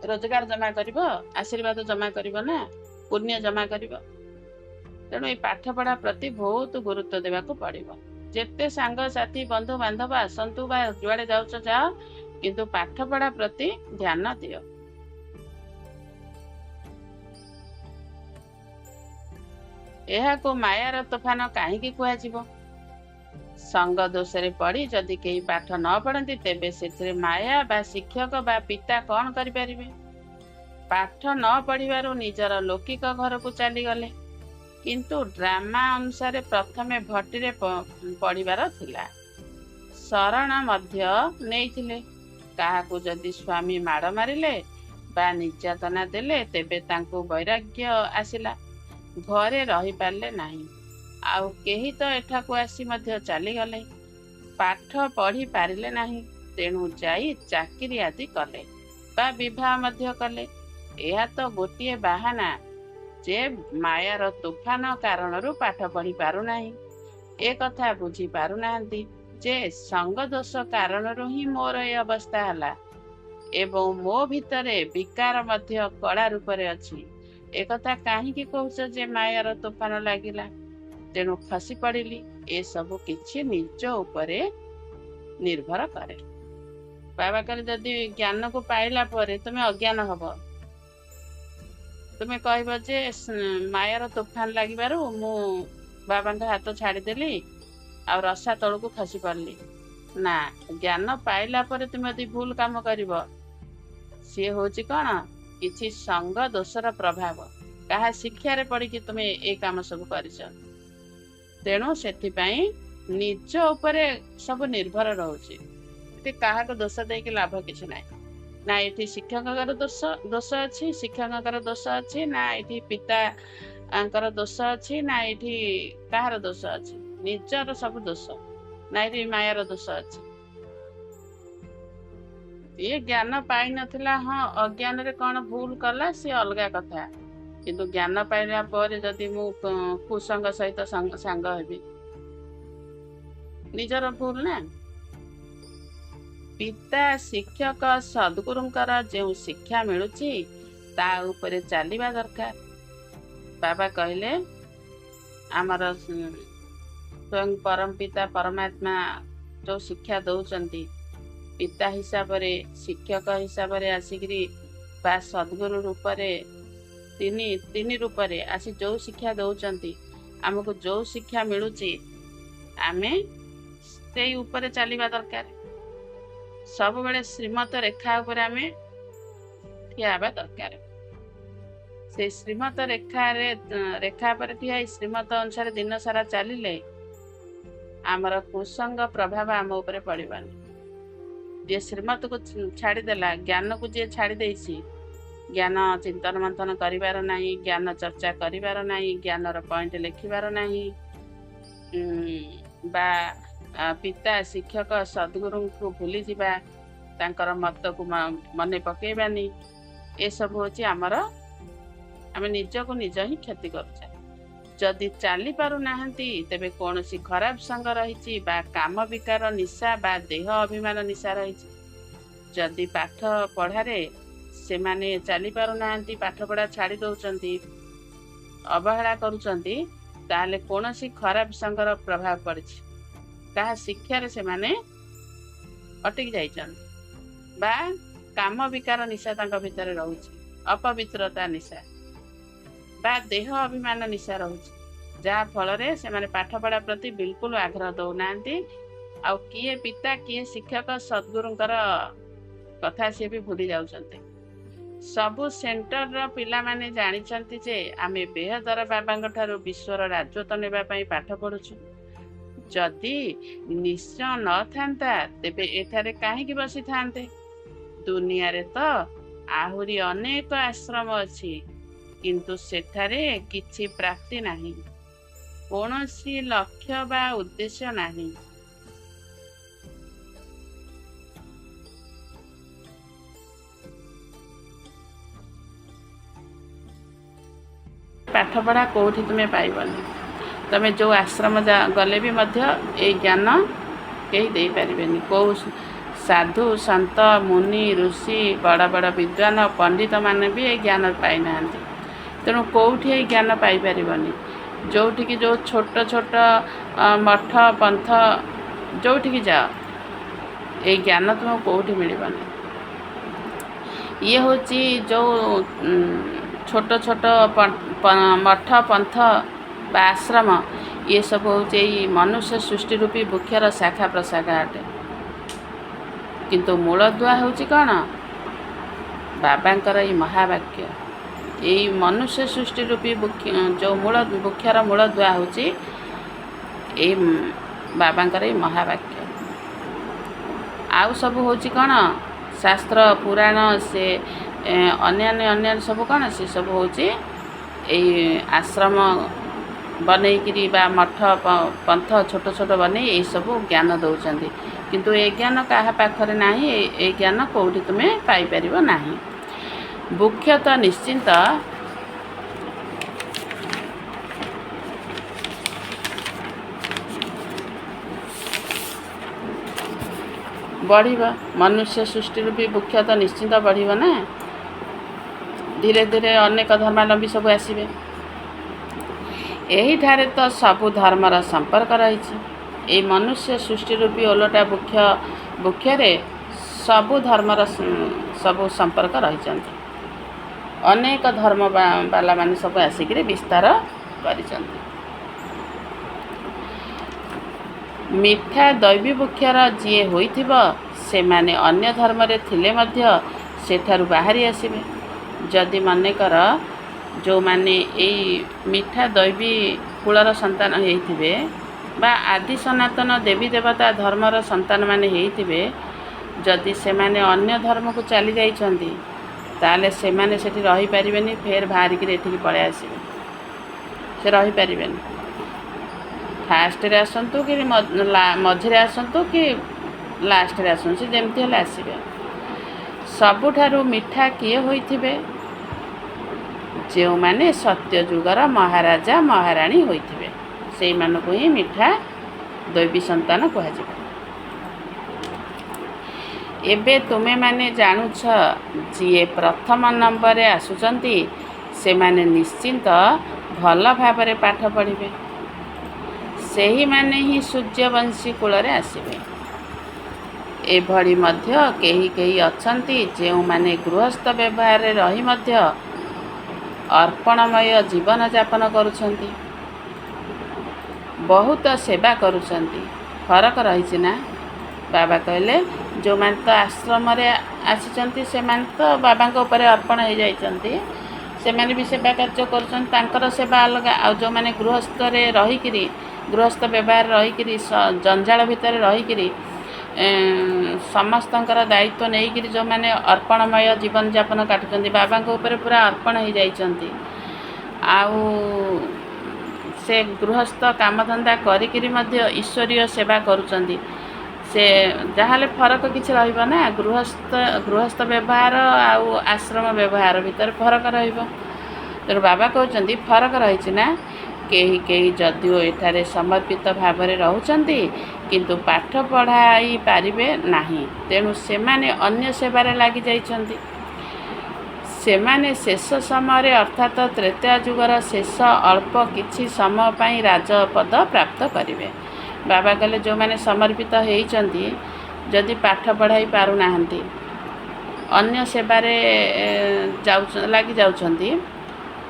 ରୋଜଗାର ଜମା କରିବ, ଆଶୀର୍ବାଦ ଜମା କରିବ ନା, ପୁଣ୍ୟ ଜମା କରିବ। ତେଣୁ ଏଇ ପାଠ ପଢ଼ା ପ୍ରତି ବହୁତ ଗୁରୁତ୍ୱ ଦେବାକୁ ପଡ଼ିବ। ଯେତେ ସାଙ୍ଗସାଥି ବନ୍ଧୁ ବାନ୍ଧବ ଆସନ୍ତୁ ବା ଯୁଆଡ଼େ ଯାଉଛ ଯାଅ, କିନ୍ତୁ ପାଠ ପଢ଼ା ପ୍ରତି ଧ୍ୟାନ ଦିଅ। ଏହାକୁ ମାୟାର ତୋଫାନ କାହିଁକି କୁହାଯିବ? ସଙ୍ଗ ଦୋଷରେ ପଡ଼ି ଯଦି କେହି ପାଠ ନ ପଢ଼ନ୍ତି, ତେବେ ସେଥିରେ ମାୟା ବା ଶିକ୍ଷକ ବା ପିତା କ'ଣ କରିପାରିବେ? ପାଠ ନ ପଢ଼ିବାରୁ ନିଜର ଲୌକିକ ଘରକୁ ଚାଲିଗଲେ, କିନ୍ତୁ ଡ୍ରାମା ଅନୁସାରେ ପ୍ରଥମେ ଭଟ୍ଟିରେ ପଢ଼ିବାର ଥିଲା। ଶରଣ ମଧ୍ୟ ନେଇଥିଲେ। କାହାକୁ ଯଦି ସ୍ୱାମୀ ମାଡ଼ ମାରିଲେ ବା ନିର୍ଯାତନା ଦେଲେ ତେବେ ତାଙ୍କୁ ବୈରାଗ୍ୟ ଆସିଲା। ଘରେ ରହିପାରିଲେ ନାହିଁ। ଆଉ କେହି ତ ଏଠାକୁ ଆସି ମଧ୍ୟ ଚାଲିଗଲେ। ପାଠ ପଢ଼ି ପାରିଲେ ନାହିଁ। ତେଣୁ ଯାଇ ଚାକିରି ଆଦି କଲେ ବା ବିବାହ ମଧ୍ୟ କଲେ। ଏହା ତ ଗୋଟିଏ ବାହାନା ଯେ ମାୟାର ତୁଫାନ କାରଣରୁ ପାଠ ପଢ଼ି ପାରୁନାହିଁ। ଏ କଥା ବୁଝି ପାରୁନାହାନ୍ତି ଯେ ସଙ୍ଗ ଦୋଷ କାରଣରୁ ହିଁ ମୋର ଏ ଅବସ୍ଥା ହେଲା ଏବଂ ମୋ ଭିତରେ ବିକାର ମଧ୍ୟ କଳା ରୂପରେ ଅଛି। ଏକଥା କାହିଁକି କହୁଛ ଯେ ମାୟାର ତୋଫାନ ଲାଗିଲା, ତେଣୁ ଖସି ପଡ଼ିଲି? ଏସବୁ କିଛି ନିଜ ଉପରେ ନିର୍ଭର କରେ। ବାବା କହିଲେ, ଯଦି ଜ୍ଞାନକୁ ପାଇଲା ପରେ ତୁମେ ଅଜ୍ଞାନ ହବ, ତୁମେ କହିବ ଯେ ମାୟାର ତୋଫାନ ଲାଗିବାରୁ ମୁଁ ବାବାଙ୍କ ହାତ ଛାଡ଼ିଦେଲି ଆଉ ରସା ତଳକୁ ଖସି ପଡ଼ିଲି। ନା, ଜ୍ଞାନ ପାଇଲା ପରେ ତୁମେ ଯଦି ଭୁଲ କାମ କରିବ, ସିଏ ହେଉଛି କ'ଣ? କିଛି ସଙ୍ଗ ଦୋଷର ପ୍ରଭାବ। କାହା ଶିକ୍ଷାରେ ପଡ଼ିକି ତୁମେ ଏ କାମ ସବୁ କରିଛ। ତେଣୁ ସେଥିପାଇଁ ନିଜ ଉପରେ ସବୁ ନିର୍ଭର ରହୁଛି। ଏଠି କାହାକୁ ଦୋଷ ଦେଇକି ଲାଭ କିଛି ନାହିଁ। ନା ଏଠି ଶିକ୍ଷକଙ୍କର ଦୋଷ ଅଛି, ଶିକ୍ଷକଙ୍କର ଦୋଷ ଅଛି, ନା ଏଠି ପିତାଙ୍କର ଦୋଷ ଅଛି, ନା ଏଠି କାହାର ଦୋଷ ଅଛି? ନିଜର ସବୁ ଦୋଷ। ନା ଏଠି ମାୟାର ଦୋଷ ଅଛି? ଇଏ ଜ୍ଞାନ ପାଇନଥିଲା, ହଁ ଅଜ୍ଞାନରେ କ'ଣ ଭୁଲ କଲା ସିଏ ଅଲଗା କଥା। କିନ୍ତୁ ଜ୍ଞାନ ପାଇଲା ପରେ ଯଦି ମୁଁ କୁସଙ୍ଗ ସହିତ ସାଙ୍ଗ ହେବି, ନିଜର ଭୁଲ ନା। ପିତା, ଶିକ୍ଷକ, ସଦ୍ଗୁରୁଙ୍କର ଯେଉଁ ଶିକ୍ଷା ମିଳୁଛି ତା ଉପରେ ଚାଲିବା ଦରକାର। ବାବା କହିଲେ, ଆମର ସ୍ୱୟଂ ପରମ ପିତା ପରମାତ୍ମା ଯେଉଁ ଶିକ୍ଷା ଦଉଛନ୍ତି, ପିତା ହିସାବରେ, ଶିକ୍ଷକ ହିସାବରେ ଆସିକିରି ବା ସଦ୍ଗୁରୁ ରୂପରେ ତିନି ରୂପରେ ଆସି ଯେଉଁ ଶିକ୍ଷା ଦଉଛନ୍ତି, ଆମକୁ ଯେଉଁ ଶିକ୍ଷା ମିଳୁଛି ଆମେ ସେଇ ଉପରେ ଚାଲିବା ଦରକାର। ସବୁବେଳେ ଶ୍ରୀମତ ରେଖା ଉପରେ ଆମେ ଠିଆ ହେବା ଦରକାର। ସେଇ ଶ୍ରୀମତ ରେଖା ଉପରେ ଠିଆ ହେଇ ଶ୍ରୀମତ ଅନୁସାରେ ଦିନ ସାରା ଚାଲିଲେ ଆମର କୁସଙ୍ଗ ପ୍ରଭାବ ଆମ ଉପରେ ପଡ଼ିବନି। ଯିଏ ଶ୍ରୀମତକୁ ଛାଡ଼ିଦେଲା, ଜ୍ଞାନକୁ ଯିଏ ଛାଡ଼ି ଦେଇଛି, ଜ୍ଞାନ ଚିନ୍ତନ ମନ୍ଥନ କରିବାର ନାହିଁ, ଜ୍ଞାନ ଚର୍ଚ୍ଚା କରିବାର ନାହିଁ, ଜ୍ଞାନର ପଏଣ୍ଟ ଲେଖିବାର ନାହିଁ, ବା ପିତା, ଶିକ୍ଷକ, ସଦ୍ଗୁରୁଙ୍କୁ ଭୁଲିଯିବା, ତାଙ୍କର ମତକୁ ମନେ ପକେଇବାନି, ଏସବୁ ହେଉଛି ଆମେ ନିଜକୁ ନିଜ ହିଁ କ୍ଷତି କରୁଛେ। ଯଦି ଚାଲି ପାରୁନାହାନ୍ତି ତେବେ କୌଣସି ଖରାପ ସଙ୍ଗ ରହିଛି ବା କାମ ବିକାର ନିଶା ବା ଦେହ ଅଭିମାନ ନିଶା ରହିଛି। ଯଦି ପାଠ ପଢ଼ାରେ ସେମାନେ ଚାଲି ପାରୁନାହାନ୍ତି, ପାଠପଢ଼ା ଛାଡ଼ି ଦେଉଛନ୍ତି, ଅବହେଳା କରୁଛନ୍ତି, ତାହେଲେ କୌଣସି ଖରାପ ସଙ୍ଗର ପ୍ରଭାବ ପଡ଼ିଛି। କାହା ଶିକ୍ଷାରେ ସେମାନେ ଅଟକି ଯାଇଛନ୍ତି ବା କାମ ବିକାର ନିଶା ତାଙ୍କ ଭିତରେ ରହୁଛି, ଅପବିତ୍ରତା ନିଶା ବା ଦେହ ଅଭିମାନ ନିଶା ରହୁଛି, ଯାହା ଫଳରେ ସେମାନେ ପାଠପଢ଼ା ପ୍ରତି ବିଲକୁଲ ଆଗ୍ରହ ଦେଉନାହାନ୍ତି। ଆଉ କିଏ ପିତା, କିଏ ଶିକ୍ଷକ, ସଦ୍ଗୁରୁଙ୍କର କଥା ସିଏ ବି ଭୁଲି ଯାଉଛନ୍ତି। ସବୁ ସେଣ୍ଟରର ପିଲାମାନେ ଜାଣିଛନ୍ତି ଯେ ଆମେ ବେହଦର ବାବାଙ୍କ ଠାରୁ ବିଶ୍ୱର ରାଜତ୍ୱ ନେବା ପାଇଁ ପାଠ ପଢ଼ୁଛୁ। ଯଦି ନିଶ୍ଚୟ ନଥାନ୍ତା ତେବେ ଏଠାରେ କାହିଁକି ବସିଥାନ୍ତେ? ଦୁନିଆରେ ତ ଆହୁରି ଅନେକ ଆଶ୍ରମ ଅଛି, କିନ୍ତୁ ସେଠାରେ କିଛି ପ୍ରାପ୍ତି ନାହିଁ, କୌଣସି ଲକ୍ଷ୍ୟ ବା ଉଦ୍ଦେଶ୍ୟ ନାହିଁ। ପାଠପଢ଼ା କେଉଁଠି ତୁମେ ପାଇବନି। ତୁମେ ଯେଉଁ ଆଶ୍ରମ ଗଲେ ବି ମଧ୍ୟ ଏଇ ଜ୍ଞାନ କେହି ଦେଇପାରିବେନି। କେଉଁ ସାଧୁ, ସନ୍ଥ, ମୁନି, ଋଷି, ବଡ଼ ବଡ଼ ବିଦ୍ୱାନ, ପଣ୍ଡିତମାନେ ବି ଏଇ ଜ୍ଞାନ ପାଇନାହାନ୍ତି। ତେଣୁ କେଉଁଠି ଏଇ ଜ୍ଞାନ ପାଇପାରିବନି। ଯେଉଁଠିକି ଯେଉଁ ଛୋଟ ଛୋଟ ମଠ, ପନ୍ଥ, ଯେଉଁଠିକି ଯାଅ, ଏଇ ଜ୍ଞାନ ତୁମକୁ କେଉଁଠି ମିଳିବନି। ଇଏ ହେଉଛି ଯେଉଁ ଛୋଟ ଛୋଟ ମଠ, ପନ୍ଥ ବା ଆଶ୍ରମ, ଇଏ ସବୁ ହେଉଛି ଏଇ ମନୁଷ୍ୟ ସୃଷ୍ଟି ରୂପୀ ବୃକ୍ଷର ଶାଖା ପ୍ରଶାଖା ଅଟେ। କିନ୍ତୁ ମୂଳଦୁଆ ହେଉଛି କ'ଣ? ବାବାଙ୍କର ଏଇ ମହାବାକ୍ୟ। ଏଇ ମନୁଷ୍ୟ ସୃଷ୍ଟି ରୂପୀ ଯେଉଁ ବୃକ୍ଷର ମୂଳଦୁଆ ହେଉଛି ଏଇ ବାବାଙ୍କର ଏଇ ମହାବାକ୍ୟ। ଆଉ ସବୁ ହେଉଛି କ'ଣ? ଶାସ୍ତ୍ର, ପୁରାଣ, ସେ ଅନ୍ୟାନ୍ୟ ସବୁ କ'ଣ ସେ ସବୁ ହେଉଛି ଏଇ ଆଶ୍ରମ ବନେଇକିରି ବା ମଠ ପନ୍ଥ ଛୋଟ ଛୋଟ ବନେଇ ଏଇସବୁ ଜ୍ଞାନ ଦେଉଛନ୍ତି। କିନ୍ତୁ ଏ ଜ୍ଞାନ କାହା ପାଖରେ ନାହିଁ। ଏ ଜ୍ଞାନ କେଉଁଠି ତୁମେ ପାଇପାରିବ ନାହିଁ। ବୃକ୍ଷ ତ ନିଶ୍ଚିନ୍ତ ବଢ଼ିବ। ମନୁଷ୍ୟ ସୃଷ୍ଟିରୁ ବି ବୃକ୍ଷ ତ ନିଶ୍ଚିନ୍ତ ବଢ଼ିବ ନା। ଧୀରେ ଧୀରେ ଅନେକ ଧର୍ମାବଲମ୍ବୀ ସବୁ ଆସିବେ। ଏହିଠାରେ ତ ସବୁ ଧର୍ମର ସମ୍ପର୍କ ରହିଛି। ଏଇ ମନୁଷ୍ୟ ସୃଷ୍ଟି ରୂପୀ ଓଲଟା ବୃକ୍ଷରେ ସବୁ ଧର୍ମର ସବୁ ସମ୍ପର୍କ ରହିଛନ୍ତି। ଅନେକ ଧର୍ମବାଲାମାନେ ସବୁ ଆସିକିରି ବିସ୍ତାର କରିଛନ୍ତି। ମିଠା ଦୈବୀ ବୃକ୍ଷର ଯିଏ ହୋଇଥିବ ସେମାନେ ଅନ୍ୟ ଧର୍ମରେ ଥିଲେ ମଧ୍ୟ ସେଠାରୁ ବାହାରି ଆସିବେ। ଯଦି ମନେକର ଯେଉଁମାନେ ଏଇ ମିଠା ଦୈବୀ କୂଳର ସନ୍ତାନ ହେଇଥିବେ ବା ଆଦି ସନାତନ ଦେବୀ ଦେବତା ଧର୍ମର ସନ୍ତାନମାନେ ହେଇଥିବେ, ଯଦି ସେମାନେ ଅନ୍ୟ ଧର୍ମକୁ ଚାଲି ଯାଇଛନ୍ତି ତାହେଲେ ସେମାନେ ସେଠି ରହିପାରିବେନି। ଫେର ବାହାରିକିରି ଏଠିକି ପଳେଇ ଆସିବେ। ସେ ରହିପାରିବେନି। ଫାଷ୍ଟରେ ଆସନ୍ତୁ କି ମଝିରେ ଆସନ୍ତୁ କି ଲାଷ୍ଟରେ ଆସନ୍ତୁ, ସେ ଯେମିତି ହେଲେ ଆସିବେ। ସବୁଠାରୁ ମିଠା କିଏ ହୋଇଥିବେ? ଯେଉଁମାନେ ସତ୍ୟଯୁଗର ମହାରାଜା ମହାରାଣୀ ହୋଇଥିବେ ସେଇମାନଙ୍କୁ ହିଁ ମିଠା ଦୈବୀ ସନ୍ତାନ କୁହାଯିବ। ଏବେ ତୁମେମାନେ ଜାଣୁଛ ଯିଏ ପ୍ରଥମ ନମ୍ବରରେ ଆସୁଛନ୍ତି ସେମାନେ ନିଶ୍ଚିନ୍ତ ଭଲ ଭାବରେ ପାଠ ପଢ଼ିବେ। ସେହିମାନେ ହିଁ ସୂର୍ଯ୍ୟବଂଶୀ କୂଳରେ ଆସିବେ। ଏଭଳି ମଧ୍ୟ କେହି କେହି ଅଛନ୍ତି ଯେଉଁମାନେ ଗୃହସ୍ଥ ବ୍ୟବହାରରେ ରହି ମଧ୍ୟ ଅର୍ପଣମୟ ଜୀବନଯାପନ କରୁଛନ୍ତି, ବହୁତ ସେବା କରୁଛନ୍ତି। ଫରକ ରହିଛି ନା। ବାବା କହିଲେ ଯେଉଁମାନେ ତ ଆଶ୍ରମରେ ଆସିଛନ୍ତି ସେମାନେ ତ ବାବାଙ୍କ ଉପରେ ଅର୍ପଣ ହେଇଯାଇଛନ୍ତି, ସେମାନେ ବି ସେବା କାର୍ଯ୍ୟ କରୁଛନ୍ତି, ତାଙ୍କର ସେବା ଅଲଗା। ଆଉ ଯେଉଁମାନେ ଗୃହସ୍ଥରେ ରହିକିରି ଗୃହସ୍ଥ ବ୍ୟବହାର ରହିକିରି ଜଞ୍ଜାଳ ଭିତରେ ରହିକିରି ସମସ୍ତଙ୍କର ଦାୟିତ୍ୱ ନେଇକିରି ଯେଉଁମାନେ ଅର୍ପଣମୟ ଜୀବନଯାପନ କାଟୁଛନ୍ତି, ବାବାଙ୍କ ଉପରେ ପୁରା ଅର୍ପଣ ହେଇଯାଇଛନ୍ତି, ଆଉ ସେ ଗୃହସ୍ଥ କାମଧନ୍ଦା କରିକିରି ମଧ୍ୟ ଈଶ୍ୱରୀୟ ସେବା କରୁଛନ୍ତି, ସେ ଯାହାହେଲେ ଫରକ କିଛି ରହିବ ନା। ଗୃହସ୍ଥ ବ୍ୟବହାର ଆଉ ଆଶ୍ରମ ବ୍ୟବହାର ଭିତରେ ଫରକ ରହିବ। ତେଣୁ ବାବା କହୁଛନ୍ତି ଫରକ ରହିଛି ନା। କେହି କେହି ଯଦିଓ ଏଠାରେ ସମର୍ପିତ ଭାବରେ ରହୁଛନ୍ତି କିନ୍ତୁ ପାଠ ପଢ଼ାଇ ପାରିବେ ନାହିଁ, ତେଣୁ ସେମାନେ ଅନ୍ୟ ସେବାରେ ଲାଗିଯାଇଛନ୍ତି। ସେମାନେ ଶେଷ ସମୟରେ ଅର୍ଥାତ୍ ତ୍ରେତୟା ଯୁଗର ଶେଷ ଅଳ୍ପ କିଛି ସମୟ ପାଇଁ ରାଜପଦ ପ୍ରାପ୍ତ କରିବେ। ବାବା କହିଲେ ଯେଉଁମାନେ ସମର୍ପିତ ହେଇଛନ୍ତି ଯଦି ପାଠ ପଢ଼ାଇ ପାରୁନାହାନ୍ତି, ଅନ୍ୟ ସେବାରେ ଲାଗିଯାଉଛନ୍ତି,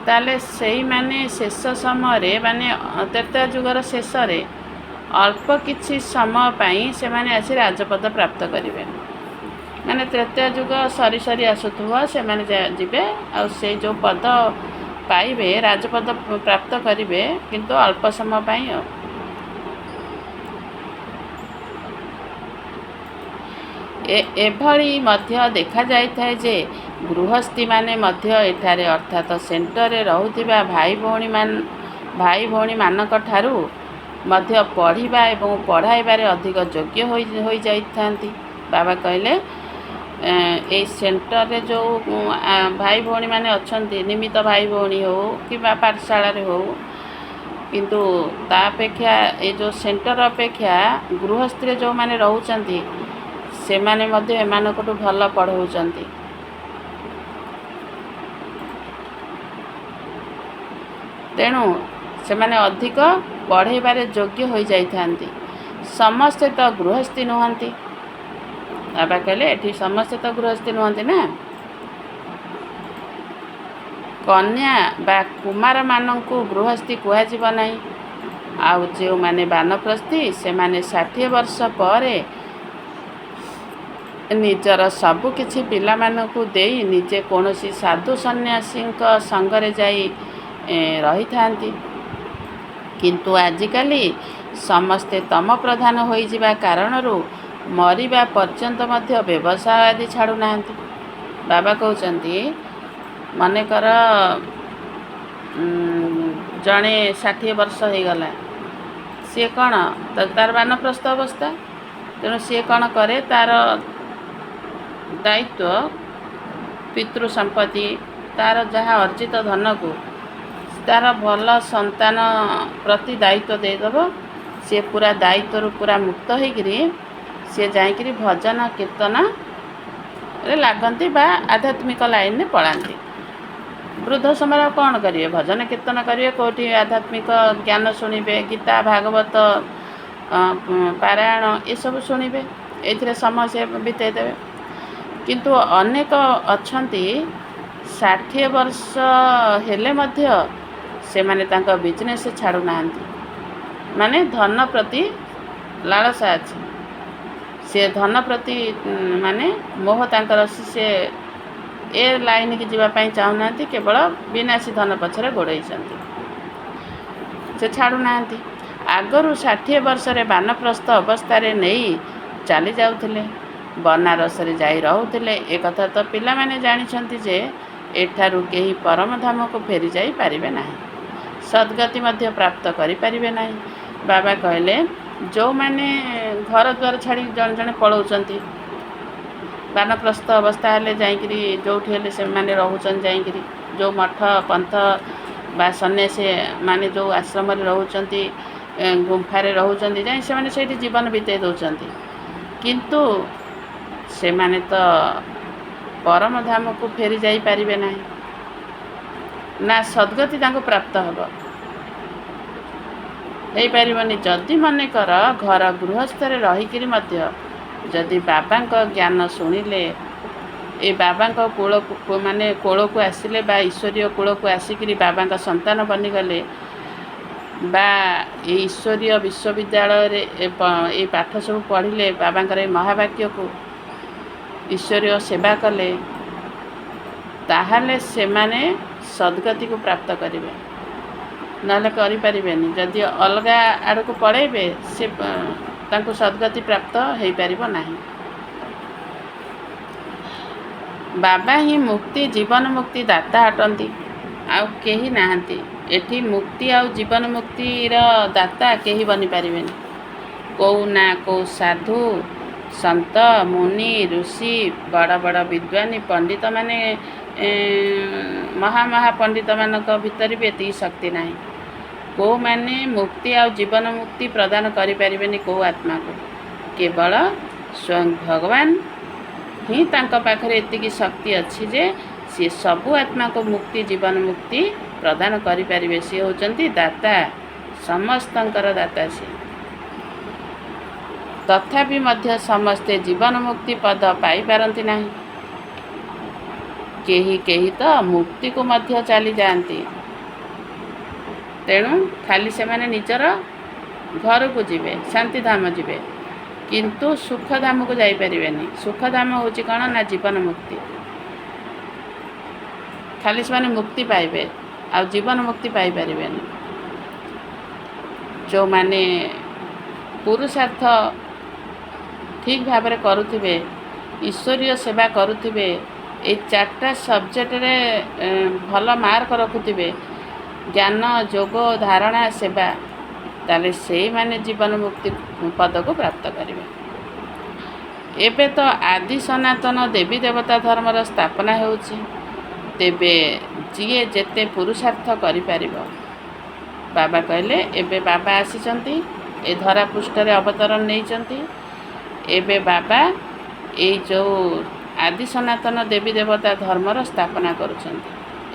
ତାହେଲେ ସେଇମାନେ ଶେଷ ସମୟରେ ମାନେ ତ୍ରେତୟା ଯୁଗର ଶେଷରେ ଅଳ୍ପ କିଛି ସମୟ ପାଇଁ ସେମାନେ ଆସି ରାଜପଦ ପ୍ରାପ୍ତ କରିବେ। ମାନେ ତ୍ରେତୟା ଯୁଗ ସରି ସରି ଆସୁଥିବ, ସେମାନେ ଯିବେ ଆଉ ସେଇ ଯେଉଁ ପଦ ପାଇବେ ରାଜପଦ ପ୍ରାପ୍ତ କରିବେ, କିନ୍ତୁ ଅଳ୍ପ ସମୟ ପାଇଁ। ଆଉ ଏଭଳି ମଧ୍ୟ ଦେଖାଯାଇଥାଏ ଯେ ଗୃହସ୍ଥୀମାନେ ମଧ୍ୟ ଏଠାରେ ଅର୍ଥାତ୍ ସେଣ୍ଟରରେ ରହୁଥିବା ଭାଇ ଭଉଣୀମାନଙ୍କ ଠାରୁ ମଧ୍ୟ ପଢ଼ିବା ଏବଂ ପଢ଼ାଇବାରେ ଅଧିକ ଯୋଗ୍ୟ ହୋଇଯାଇଥାନ୍ତି। ବାବା କହିଲେ ଏଇ ସେଣ୍ଟରରେ ଯେଉଁ ଭାଇ ଭଉଣୀମାନେ ଅଛନ୍ତି, ନିମିତ୍ତ ଭାଇ ଭଉଣୀ ହେଉ କିମ୍ବା ପାଠଶାଳାରେ ହେଉ, କିନ୍ତୁ ତା ଅପେକ୍ଷା ଏଇ ଯେଉଁ ସେଣ୍ଟର ଅପେକ୍ଷା ଗୃହସ୍ଥୀରେ ଯେଉଁମାନେ ରହୁଛନ୍ତି ସେମାନେ ମଧ୍ୟ ଏମାନଙ୍କଠୁ ଭଲ ପଢ଼ଉଛନ୍ତି। ତେଣୁ ସେମାନେ ଅଧିକ ପଢ଼େଇବାରେ ଯୋଗ୍ୟ ହୋଇଯାଇଥାନ୍ତି। ସମସ୍ତେ ତ ଗୃହସ୍ଥୀ ନୁହନ୍ତି। ବାବା କହିଲେ ଏଠି ସମସ୍ତେ ତ ଗୃହସ୍ଥୀ ନୁହନ୍ତି ନା। କନ୍ୟା ବା କୁମାରମାନଙ୍କୁ ଗୃହସ୍ଥୀ କୁହାଯିବ ନାହିଁ। ଆଉ ଯେଉଁମାନେ ବାନପ୍ରସ୍ଥୀ ସେମାନେ 60 ବର୍ଷ ପରେ ନିଜର ସବୁ କିଛି ପିଲାମାନଙ୍କୁ ଦେଇ ନିଜେ କୌଣସି ସାଧୁ ସନ୍ନ୍ୟାସୀଙ୍କ ସଙ୍ଗରେ ଯାଇ ରହିଥାନ୍ତି। କିନ୍ତୁ ଆଜିକାଲି ସମସ୍ତେ ତମ ପ୍ରଧାନ ହୋଇଯିବା କାରଣରୁ ମରିବା ପର୍ଯ୍ୟନ୍ତ ମଧ୍ୟ ବ୍ୟବସାୟ ଆଦି ଛାଡ଼ୁନାହାନ୍ତି। ବାବା କହୁଛନ୍ତି ମନେକର ଜଣେ 60 ବର୍ଷ ହେଇଗଲା, ସିଏ କ'ଣ ତାର ବାନପ୍ରସ୍ଥ ଅବସ୍ଥା। ତେଣୁ ସିଏ କ'ଣ କରେ, ତାର ଦାୟିତ୍ୱ ପିତୃ ସମ୍ପତ୍ତି, ତାର ଯାହା ଅର୍ଜିତ ଧନକୁ ତାର ଭଲ ସନ୍ତାନ ପ୍ରତି ଦାୟିତ୍ୱ ଦେଇଦେବ। ସିଏ ପୁରା ଦାୟିତ୍ୱରୁ ପୁରା ମୁକ୍ତ ହେଇକିରି ସିଏ ଯାଇକିରି ଭଜନ କୀର୍ତ୍ତନରେ ଲାଗନ୍ତି ବା ଆଧ୍ୟାତ୍ମିକ ଲାଇନରେ ପଳାନ୍ତି। ବୃଦ୍ଧ ସମୟରେ ଆଉ କ'ଣ କରିବେ? ଭଜନ କୀର୍ତ୍ତନ କରିବେ, କେଉଁଠି ଆଧ୍ୟାତ୍ମିକ ଜ୍ଞାନ ଶୁଣିବେ, ଗୀତା ଭାଗବତ ପାରାୟଣ ଏସବୁ ଶୁଣିବେ, ଏଇଥିରେ ସମୟ ସେ ବିତେଇ ଦେବେ। କିନ୍ତୁ ଅନେକ ଅଛନ୍ତି 60 ବର୍ଷ ହେଲେ ମଧ୍ୟ ସେମାନେ ତାଙ୍କ ବିଜନେସ୍ ଛାଡ଼ୁନାହାନ୍ତି। ମାନେ ଧନ ପ୍ରତି ଲାଳସା ଅଛି, ସେ ଧନ ପ୍ରତି ମାନେ ମୋହ ତାଙ୍କର ଅଛି, ସେ ଏ ଲାଇନ୍କି ଯିବା ପାଇଁ ଚାହୁଁନାହାନ୍ତି, କେବଳ ବିନାଶୀ ଧନ ପଛରେ ଗୋଡ଼େଇଛନ୍ତି, ସେ ଛାଡ଼ୁନାହାନ୍ତି। ଆଗରୁ 60 ବର୍ଷରେ ବାନପ୍ରସ୍ଥ ଅବସ୍ଥାରେ ନେଇ ଚାଲି ଯାଉଥିଲେ, ବନାରସରେ ଯାଇ ରହୁଥିଲେ। ଏକଥା ତ ପିଲାମାନେ ଜାଣିଛନ୍ତି ଯେ ଏଠାରୁ କେହି ପରମଧାମକୁ ଫେରି ଯାଇପାରିବେ ନାହିଁ, ସଦ୍ଗତି ମଧ୍ୟ ପ୍ରାପ୍ତ କରିପାରିବେ ନାହିଁ। ବାବା କହିଲେ ଯେଉଁମାନେ ଘର ଦ୍ୱାର ଛାଡ଼ି ଜଣେ ଜଣେ ପଳାଉଛନ୍ତି, ବାନପ୍ରସ୍ଥ ଅବସ୍ଥା ହେଲେ ଯାଇକିରି ଯେଉଁଠି ହେଲେ ସେମାନେ ରହୁଛନ୍ତି, ଯାଇକିରି ଯେଉଁ ମଠ ପନ୍ଥ ବା ସନ୍ନ୍ୟାସୀ ମାନେ ଯେଉଁ ଆଶ୍ରମରେ ରହୁଛନ୍ତି, ଗୁମ୍ଫାରେ ରହୁଛନ୍ତି, ଯାଇ ସେମାନେ ସେଇଠି ଜୀବନ ବିତେଇ ଦେଉଛନ୍ତି। କିନ୍ତୁ ସେମାନେ ତ ପରମଧାମକୁ ଫେରି ଯାଇପାରିବେ ନାହିଁ, ନା ସଦ୍ଗତି ତାଙ୍କୁ ପ୍ରାପ୍ତ ହେବ, ହେଇପାରିବନି। ଯଦି ମନେକର ଘର ଗୃହସ୍ଥରେ ରହିକିରି ମଧ୍ୟ ଯଦି ବାବାଙ୍କ ଜ୍ଞାନ ଶୁଣିଲେ, ଏ ବାବାଙ୍କ କୋଳକୁ ଆସିଲେ ବା ଈଶ୍ୱରୀୟ କୂଳକୁ ଆସିକିରି ବାବାଙ୍କ ସନ୍ତାନ ବନିଗଲେ, ବା ଏ ଈଶ୍ୱରୀୟ ବିଶ୍ୱବିଦ୍ୟାଳୟରେ ଏ ପାଠ ସବୁ ପଢ଼ିଲେ, ବାବାଙ୍କର ଏ ମହାବାକ୍ୟକୁ ଈଶ୍ୱରୀୟ ସେବା କଲେ, ତାହେଲେ ସେମାନେ ସଦ୍ଗତିକୁ ପ୍ରାପ୍ତ କରିବେ, ନହେଲେ କରିପାରିବେନି। ଯଦି ଅଲଗା ଆଡ଼କୁ ପଳେଇବେ, ସେ ତାଙ୍କୁ ସଦ୍ଗତି ପ୍ରାପ୍ତ ହେଇପାରିବ ନାହିଁ। ବାବା ହିଁ ମୁକ୍ତି ଜୀବନ ମୁକ୍ତି ଦାତା ଅଟନ୍ତି, ଆଉ କେହି ନାହାନ୍ତି। ଏଠି ମୁକ୍ତି ଆଉ ଜୀବନ ମୁକ୍ତିର ଦାତା କେହି ବନିପାରିବେନି। କେଉଁ ସାଧୁ ସନ୍ଥ ମୁନି ଋଷି ବଡ଼ ବଡ଼ ବିଦ୍ୱାନୀ ପଣ୍ଡିତମାନେ, ମହାପଣ୍ଡିତମାନଙ୍କ ଭିତରେ ବି ଏତିକି ଶକ୍ତି ନାହିଁ। କେଉଁମାନେ ମୁକ୍ତି ଆଉ ଜୀବନ ମୁକ୍ତି ପ୍ରଦାନ କରିପାରିବେନି କେଉଁ ଆତ୍ମାକୁ, କେବଳ ସ୍ୱୟଂ ଭଗବାନ ହିଁ ତାଙ୍କ ପାଖରେ ଏତିକି ଶକ୍ତି ଅଛି ଯେ ସିଏ ସବୁ ଆତ୍ମାକୁ ମୁକ୍ତି ଜୀବନ ମୁକ୍ତି ପ୍ରଦାନ କରିପାରିବେ। ସିଏ ହେଉଛନ୍ତି ଦାତା, ସମସ୍ତଙ୍କର ଦାତା ସିଏ। ତଥାପି ମଧ୍ୟ ସମସ୍ତେ ଜୀବନ ମୁକ୍ତି ପଦ ପାଇପାରନ୍ତି ନାହିଁ। କେହି ତ ମୁକ୍ତିକୁ ମଧ୍ୟ ଚାଲିଯାଆନ୍ତି। ତେଣୁ ଖାଲି ସେମାନେ ନିଜର ଘରକୁ ଯିବେ, ଶାନ୍ତିଧାମ ଯିବେ, କିନ୍ତୁ ସୁଖଧାମକୁ ଯାଇପାରିବେନି। ସୁଖଧାମ ହେଉଛି କ'ଣ ନା ଜୀବନ ମୁକ୍ତି। ଖାଲି ସେମାନେ ମୁକ୍ତି ପାଇବେ, ଆଉ ଜୀବନ ମୁକ୍ତି ପାଇପାରିବେନି। ଯେଉଁମାନେ ପୁରୁଷାର୍ଥ ଠିକ୍ ଭାବରେ କରୁଥିବେ, ଈଶ୍ୱରୀୟ ସେବା କରୁଥିବେ, ଏଇ 4ଟା ସବଜେକ୍ଟରେ ଭଲ ମାର୍କ ରଖୁଥିବେ, ଜ୍ଞାନ ଯୋଗ ଧାରଣା ସେବା, ତାହେଲେ ସେଇମାନେ ଜୀବନ ମୁକ୍ତି ପଦକୁ ପ୍ରାପ୍ତ କରିବେ। ଏବେ ତ ଆଦି ସନାତନ ଦେବୀ ଦେବତା ଧର୍ମର ସ୍ଥାପନା ହେଉଛି, ତେବେ ଯିଏ ଯେତେ ପୁରୁଷାର୍ଥ କରିପାରିବ। ବାବା କହିଲେ ଏବେ ବାବା ଆସିଛନ୍ତି, ଏ ଧରା ପୃଷ୍ଠରେ ଅବତରଣ ନେଇଛନ୍ତି। ଏବେ ବାବା ଏଇ ଯେଉଁ ଆଦି ସନାତନ ଦେବୀ ଦେବତା ଧର୍ମର ସ୍ଥାପନା କରୁଛନ୍ତି।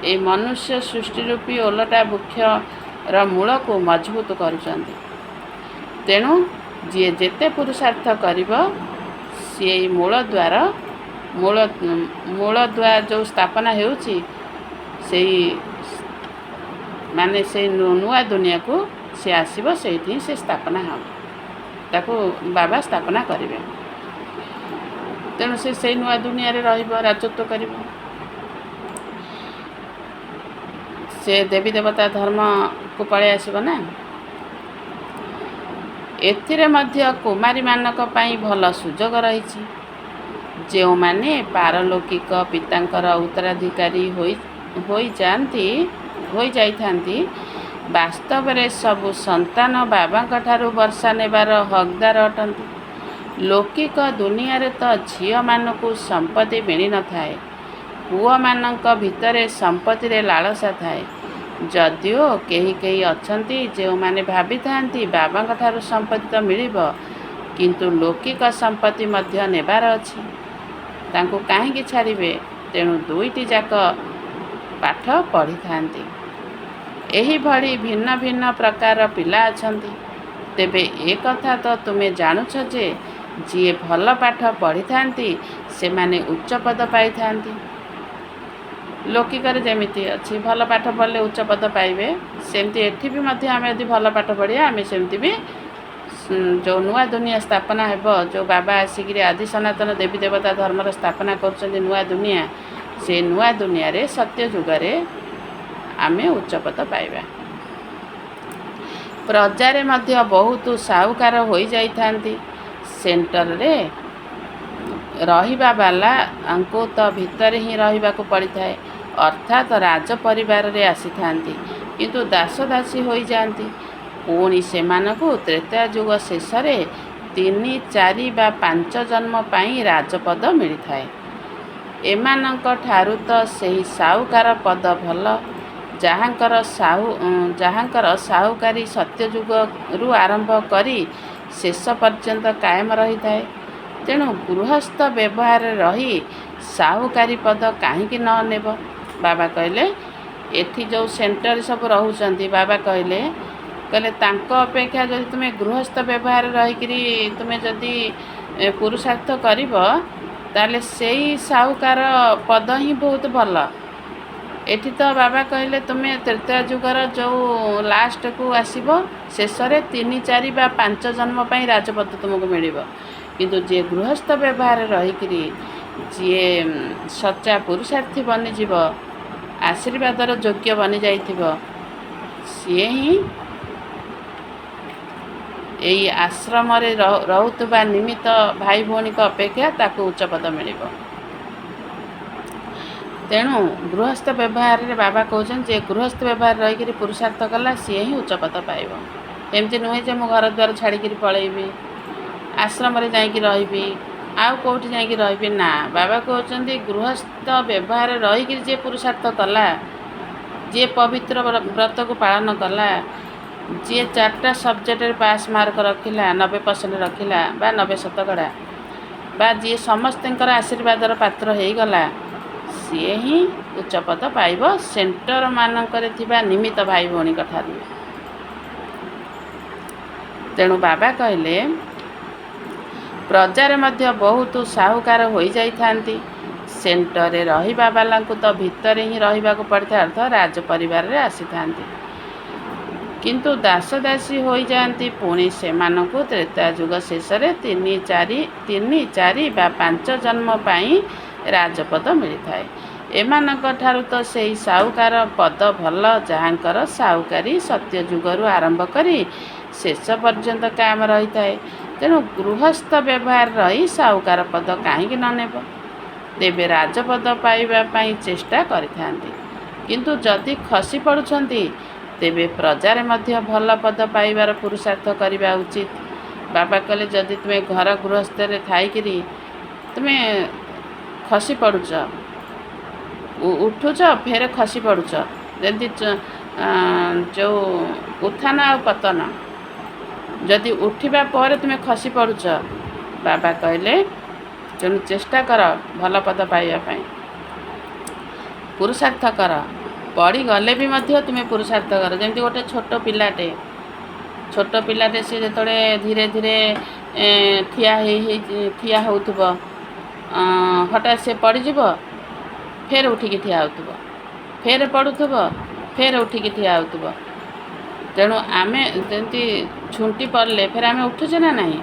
এই ମନୁଷ୍ୟ ସୃଷ୍ଟି ରୂପୀ ଓଲଟା ବୃକ୍ଷର ମୂଳକୁ ମଜବୁତ କରୁଛନ୍ତି। ତେଣୁ ଯିଏ ଯେତେ ପୁରୁଷାର୍ଥ କରିବ, ସିଏ ଏଇ ମୂଳଦୁଆ ଯେଉଁ ସ୍ଥାପନା ହେଉଛି, ସେଇ ନୂଆ ଦୁନିଆକୁ ସେ ଆସିବ, ସେଇଠି ସେ ସ୍ଥାପନା ହେବ, ତାକୁ ବାବା ସ୍ଥାପନା କରିବେ। ତେଣୁ ସେ ସେଇ ନୂଆ ଦୁନିଆରେ ରହିବ, ରାଜତ୍ୱ କରିବ। ସେ ଦେବୀ ଦେବତା ଧର୍ମକୁ ପଳେଇ ଆସିବ ନା। ଏଥିରେ ମଧ୍ୟ କୁମାରୀମାନଙ୍କ ପାଇଁ ଭଲ ସୁଯୋଗ ରହିଛି। ଯେଉଁମାନେ ପାରଲୌକିକ ପିତାଙ୍କର ଉତ୍ତରାଧିକାରୀ ହୋଇଯାଇଥାନ୍ତି ବାସ୍ତବରେ ସବୁ ସନ୍ତାନ ବାବାଙ୍କ ଠାରୁ ବର୍ଷା ନେବାର ହକଦାର ଅଟନ୍ତି। ଲୌକିକ ଦୁନିଆରେ ତ ଝିଅମାନଙ୍କୁ ସମ୍ପତ୍ତି ମିଳିନଥାଏ, ପୁଅମାନଙ୍କ ଭିତରେ ସମ୍ପତ୍ତିରେ ଲାଳସା ଥାଏ। ଯଦିଓ କେହି କେହି ଅଛନ୍ତି ଯେଉଁମାନେ ଭାବିଥାନ୍ତି ବାବାଙ୍କ ଠାରୁ ସମ୍ପତ୍ତି ତ ମିଳିବ, କିନ୍ତୁ ଲୌକିକ ସମ୍ପତ୍ତି ମଧ୍ୟ ନେବାର ଅଛି, ତାଙ୍କୁ କାହିଁକି ଛାଡ଼ିବେ? ତେଣୁ ଦୁଇଟି ଯାକ ପାଠ ପଢ଼ିଥାନ୍ତି। ଏହିଭଳି ଭିନ୍ନ ଭିନ୍ନ ପ୍ରକାରର ପିଲା ଅଛନ୍ତି। ତେବେ ଏ କଥା ତ ତୁମେ ଜାଣୁଛ ଯେ ଯିଏ ଭଲ ପାଠ ପଢ଼ିଥାନ୍ତି ସେମାନେ ଉଚ୍ଚ ପଦ ପାଇଥାନ୍ତି। ଲୌକିକରେ ଯେମିତି ଅଛି ଭଲ ପାଠ ପଢ଼ିଲେ ଉଚ୍ଚ ପଦ ପାଇବେ, ସେମିତି ଏଠି ବି ମଧ୍ୟ ଆମେ ଯଦି ଭଲ ପାଠ ପଢ଼ିବା ଆମେ ସେମିତି ବି ଯେଉଁ ନୂଆ ଦୁନିଆ ସ୍ଥାପନା ହେବ, ଯେଉଁ ବାବା ଆସିକିରି ଆଦି ସନାତନ ଦେବୀ ଦେବତା ଧର୍ମର ସ୍ଥାପନା କରୁଛନ୍ତି ନୂଆ ଦୁନିଆ, ସେ ନୂଆ ଦୁନିଆରେ ସତ୍ୟ ଯୁଗରେ ଆମେ ଉଚ୍ଚପଦ ପାଇବା। ପ୍ରଜାରେ ମଧ୍ୟ ବହୁତ ସାହୁକାର ହୋଇଯାଇଥାନ୍ତି। ସେଣ୍ଟରରେ ରହିବା ବାଲାଙ୍କୁ ତ ଭିତରେ ହିଁ ରହିବାକୁ ପଡ଼ିଥାଏ, ଅର୍ଥାତ୍ ରାଜ ପରିବାରରେ ଆସିଥାନ୍ତି କିନ୍ତୁ ଦାସ ଦାସୀ ହୋଇଯାଆନ୍ତି। ପୁଣି ସେମାନଙ୍କୁ ତ୍ରେତୟା ଯୁଗ ଶେଷରେ 3, 4 ବା 5 ଜନ୍ମ ପାଇଁ ରାଜପଦ ମିଳିଥାଏ। ଏମାନଙ୍କ ଠାରୁ ତ ସେହି ସାହୁକାର ପଦ ଭଲ, ଯାହାଙ୍କର ସାହୁକାରୀ ସତ୍ୟଯୁଗରୁ ଆରମ୍ଭ କରି ଶେଷ ପର୍ଯ୍ୟନ୍ତ କାୟମ ରହିଥାଏ। ତେଣୁ ଗୃହସ୍ଥ ବ୍ୟବହାରରେ ରହି ସାହୁକାରୀ ପଦ କାହିଁକି ନ ନେବ? ବାବା କହିଲେ ଏଠି ଯେଉଁ ସେଣ୍ଟରରେ ସବୁ ରହୁଛନ୍ତି, ବାବା କହିଲେ ତାଙ୍କ ଅପେକ୍ଷା ଯଦି ତୁମେ ଗୃହସ୍ଥ ବ୍ୟବହାରରେ ରହିକିରି ତୁମେ ଯଦି ପୁରୁଷାର୍ଥ କରିବ, ତାହେଲେ ସେଇ ସାହୁକାର ପଦ ହିଁ ବହୁତ ଭଲ। ଏଠି ତ ବାବା କହିଲେ ତୁମେ ତ୍ରେତୟା ଯୁଗର ଯେଉଁ ଲାଷ୍ଟକୁ ଆସିବ, ଶେଷରେ 3, 4 ବା 5 ଜନ୍ମ ପାଇଁ ରାଜପଦ ତୁମକୁ ମିଳିବ। କିନ୍ତୁ ଯିଏ ଗୃହସ୍ଥ ବ୍ୟବହାରରେ ରହିକିରି ଯିଏ ସଚ୍ଚା ପୁରୁଷାର୍ଥୀ ବନିଯିବ, ଆଶୀର୍ବାଦର ଯୋଗ୍ୟ ବନିଯାଇଥିବ, ସିଏ ହିଁ ଏଇ ଆଶ୍ରମରେ ରହୁଥିବା ନିମିତ୍ତ ଭାଇ ଭଉଣୀଙ୍କ ଅପେକ୍ଷା ତାକୁ ଉଚ୍ଚପଦ ମିଳିବ। ତେଣୁ ଗୃହସ୍ଥ ବ୍ୟବହାରରେ ବାବା କହୁଛନ୍ତି ଯେ ଗୃହସ୍ଥ ବ୍ୟବହାରରେ ରହିକିରି ପୁରୁଷାର୍ଥ କଲା ସିଏ ହିଁ ଉଚ୍ଚପଦ ପାଇବ। ଏମିତି ନୁହେଁ ଯେ ମୁଁ ଘର ଦ୍ୱାର ଛାଡ଼ିକିରି ପଳେଇବି, ଆଶ୍ରମରେ ଯାଇକି ରହିବି, ଆଉ କେଉଁଠି ଯାଇକି ରହିବି, ନା। ବାବା କହୁଛନ୍ତି ଗୃହସ୍ଥ ବ୍ୟବହାରରେ ରହିକିରି ଯିଏ ପୁରୁଷାର୍ଥ କଲା, ଯିଏ ପବିତ୍ର ବ୍ରତକୁ ପାଳନ କଲା, ଯିଏ 4ଟା ସବଜେକ୍ଟରେ ପାସ୍ ମାର୍କ ରଖିଲା, 90% ରଖିଲା ବା 90% ବା ଯିଏ ସମସ୍ତଙ୍କର ଆଶୀର୍ବାଦର ପାତ୍ର ହେଇଗଲା, ସିଏ ହିଁ ଉଚ୍ଚପଦ ପାଇବ ସେଣ୍ଟର ମାନଙ୍କରେ ଥିବା ନିମିତ୍ତ ଭାଇ ଭଉଣୀଙ୍କ ଠାରୁ। ତେଣୁ ବାବା କହିଲେ ପ୍ରଜାରେ ମଧ୍ୟ ବହୁତ ସାହୁକାର ହୋଇଯାଇଥାନ୍ତି। ସେଣ୍ଟରରେ ରହିବା ବାଲାଙ୍କୁ ତ ଭିତରେ ହିଁ ରହିବାକୁ ପଡ଼ିଥାଏ, ଅର୍ଥାତ୍ ରାଜ ପରିବାରରେ ଆସିଥାନ୍ତି କିନ୍ତୁ ଦାସ ଦାସୀ ହୋଇଯାଆନ୍ତି। ପୁଣି ସେମାନଙ୍କୁ ତ୍ରେତୟା ଯୁଗ ଶେଷରେ 3, 4 ବା 5 ଜନ୍ମ ପାଇଁ ରାଜପଦ ମିଳିଥାଏ। ଏମାନଙ୍କ ଠାରୁ ତ ସେହି ସାହୁକାର ପଦ ଭଲ, ଯାହାଙ୍କର ସାହୁକାରୀ ସତ୍ୟଯୁଗରୁ ଆରମ୍ଭ କରି ଶେଷ ପର୍ଯ୍ୟନ୍ତ କାମ ରହିଥାଏ। ତେଣୁ ଗୃହସ୍ଥ ବ୍ୟବହାର ରହି ସାହୁକାର ପଦ କାହିଁକି ନ ନେବ? ତେବେ ରାଜପଦ ପାଇବା ପାଇଁ ଚେଷ୍ଟା କରିଥାନ୍ତି, କିନ୍ତୁ ଯଦି ଖସି ପଡ଼ୁଛନ୍ତି ତେବେ ପ୍ରଜାରେ ମଧ୍ୟ ଭଲ ପଦ ପାଇବାର ପୁରୁଷାର୍ଥ କରିବା ଉଚିତ। ବାବା କହିଲେ ଯଦି ତୁମେ ଘର ଗୃହସ୍ଥରେ ଥାଇକିରି ତୁମେ ଖସି ପଡ଼ୁଛ, ଉଠୁଛ ଫେର ଖସି ପଡ଼ୁଛ, ଯେମିତି ଯେଉଁ ଉତ୍ଥାନ ଆଉ ପତନ, ଯଦି ଉଠିବା ପରେ ତୁମେ ଖସି ପଡ଼ୁଛ, ବାବା କହିଲେ ତେଣୁ ଚେଷ୍ଟା କର ଭଲ ପଦ ପାଇବା ପାଇଁ, ପୁରୁଷାର୍ଥ କର। ପଡ଼ିଗଲେ ବି ମଧ୍ୟ ତୁମେ ପୁରୁଷାର୍ଥ କର। ଯେମିତି ଗୋଟେ ଛୋଟ ପିଲାଟେ ସେ ଯେତେବେଳେ ଧୀରେ ଧୀରେ ଠିଆ ହେଉଥିବ, ହଠାତ୍ ସେ ପଡ଼ିଯିବ, ଫେର ଉଠିକି ଠିଆ ହେଉଥିବ, ଫେର ପଡ଼ୁଥିବ, ଫେର ଉଠିକି ଠିଆ ହେଉଥିବ। ତେଣୁ ଆମେ ଯେମିତି ଝୁଣ୍ଟି ପଡ଼ିଲେ ଫେର ଆମେ ଉଠୁଛେ ନା ନାହିଁ,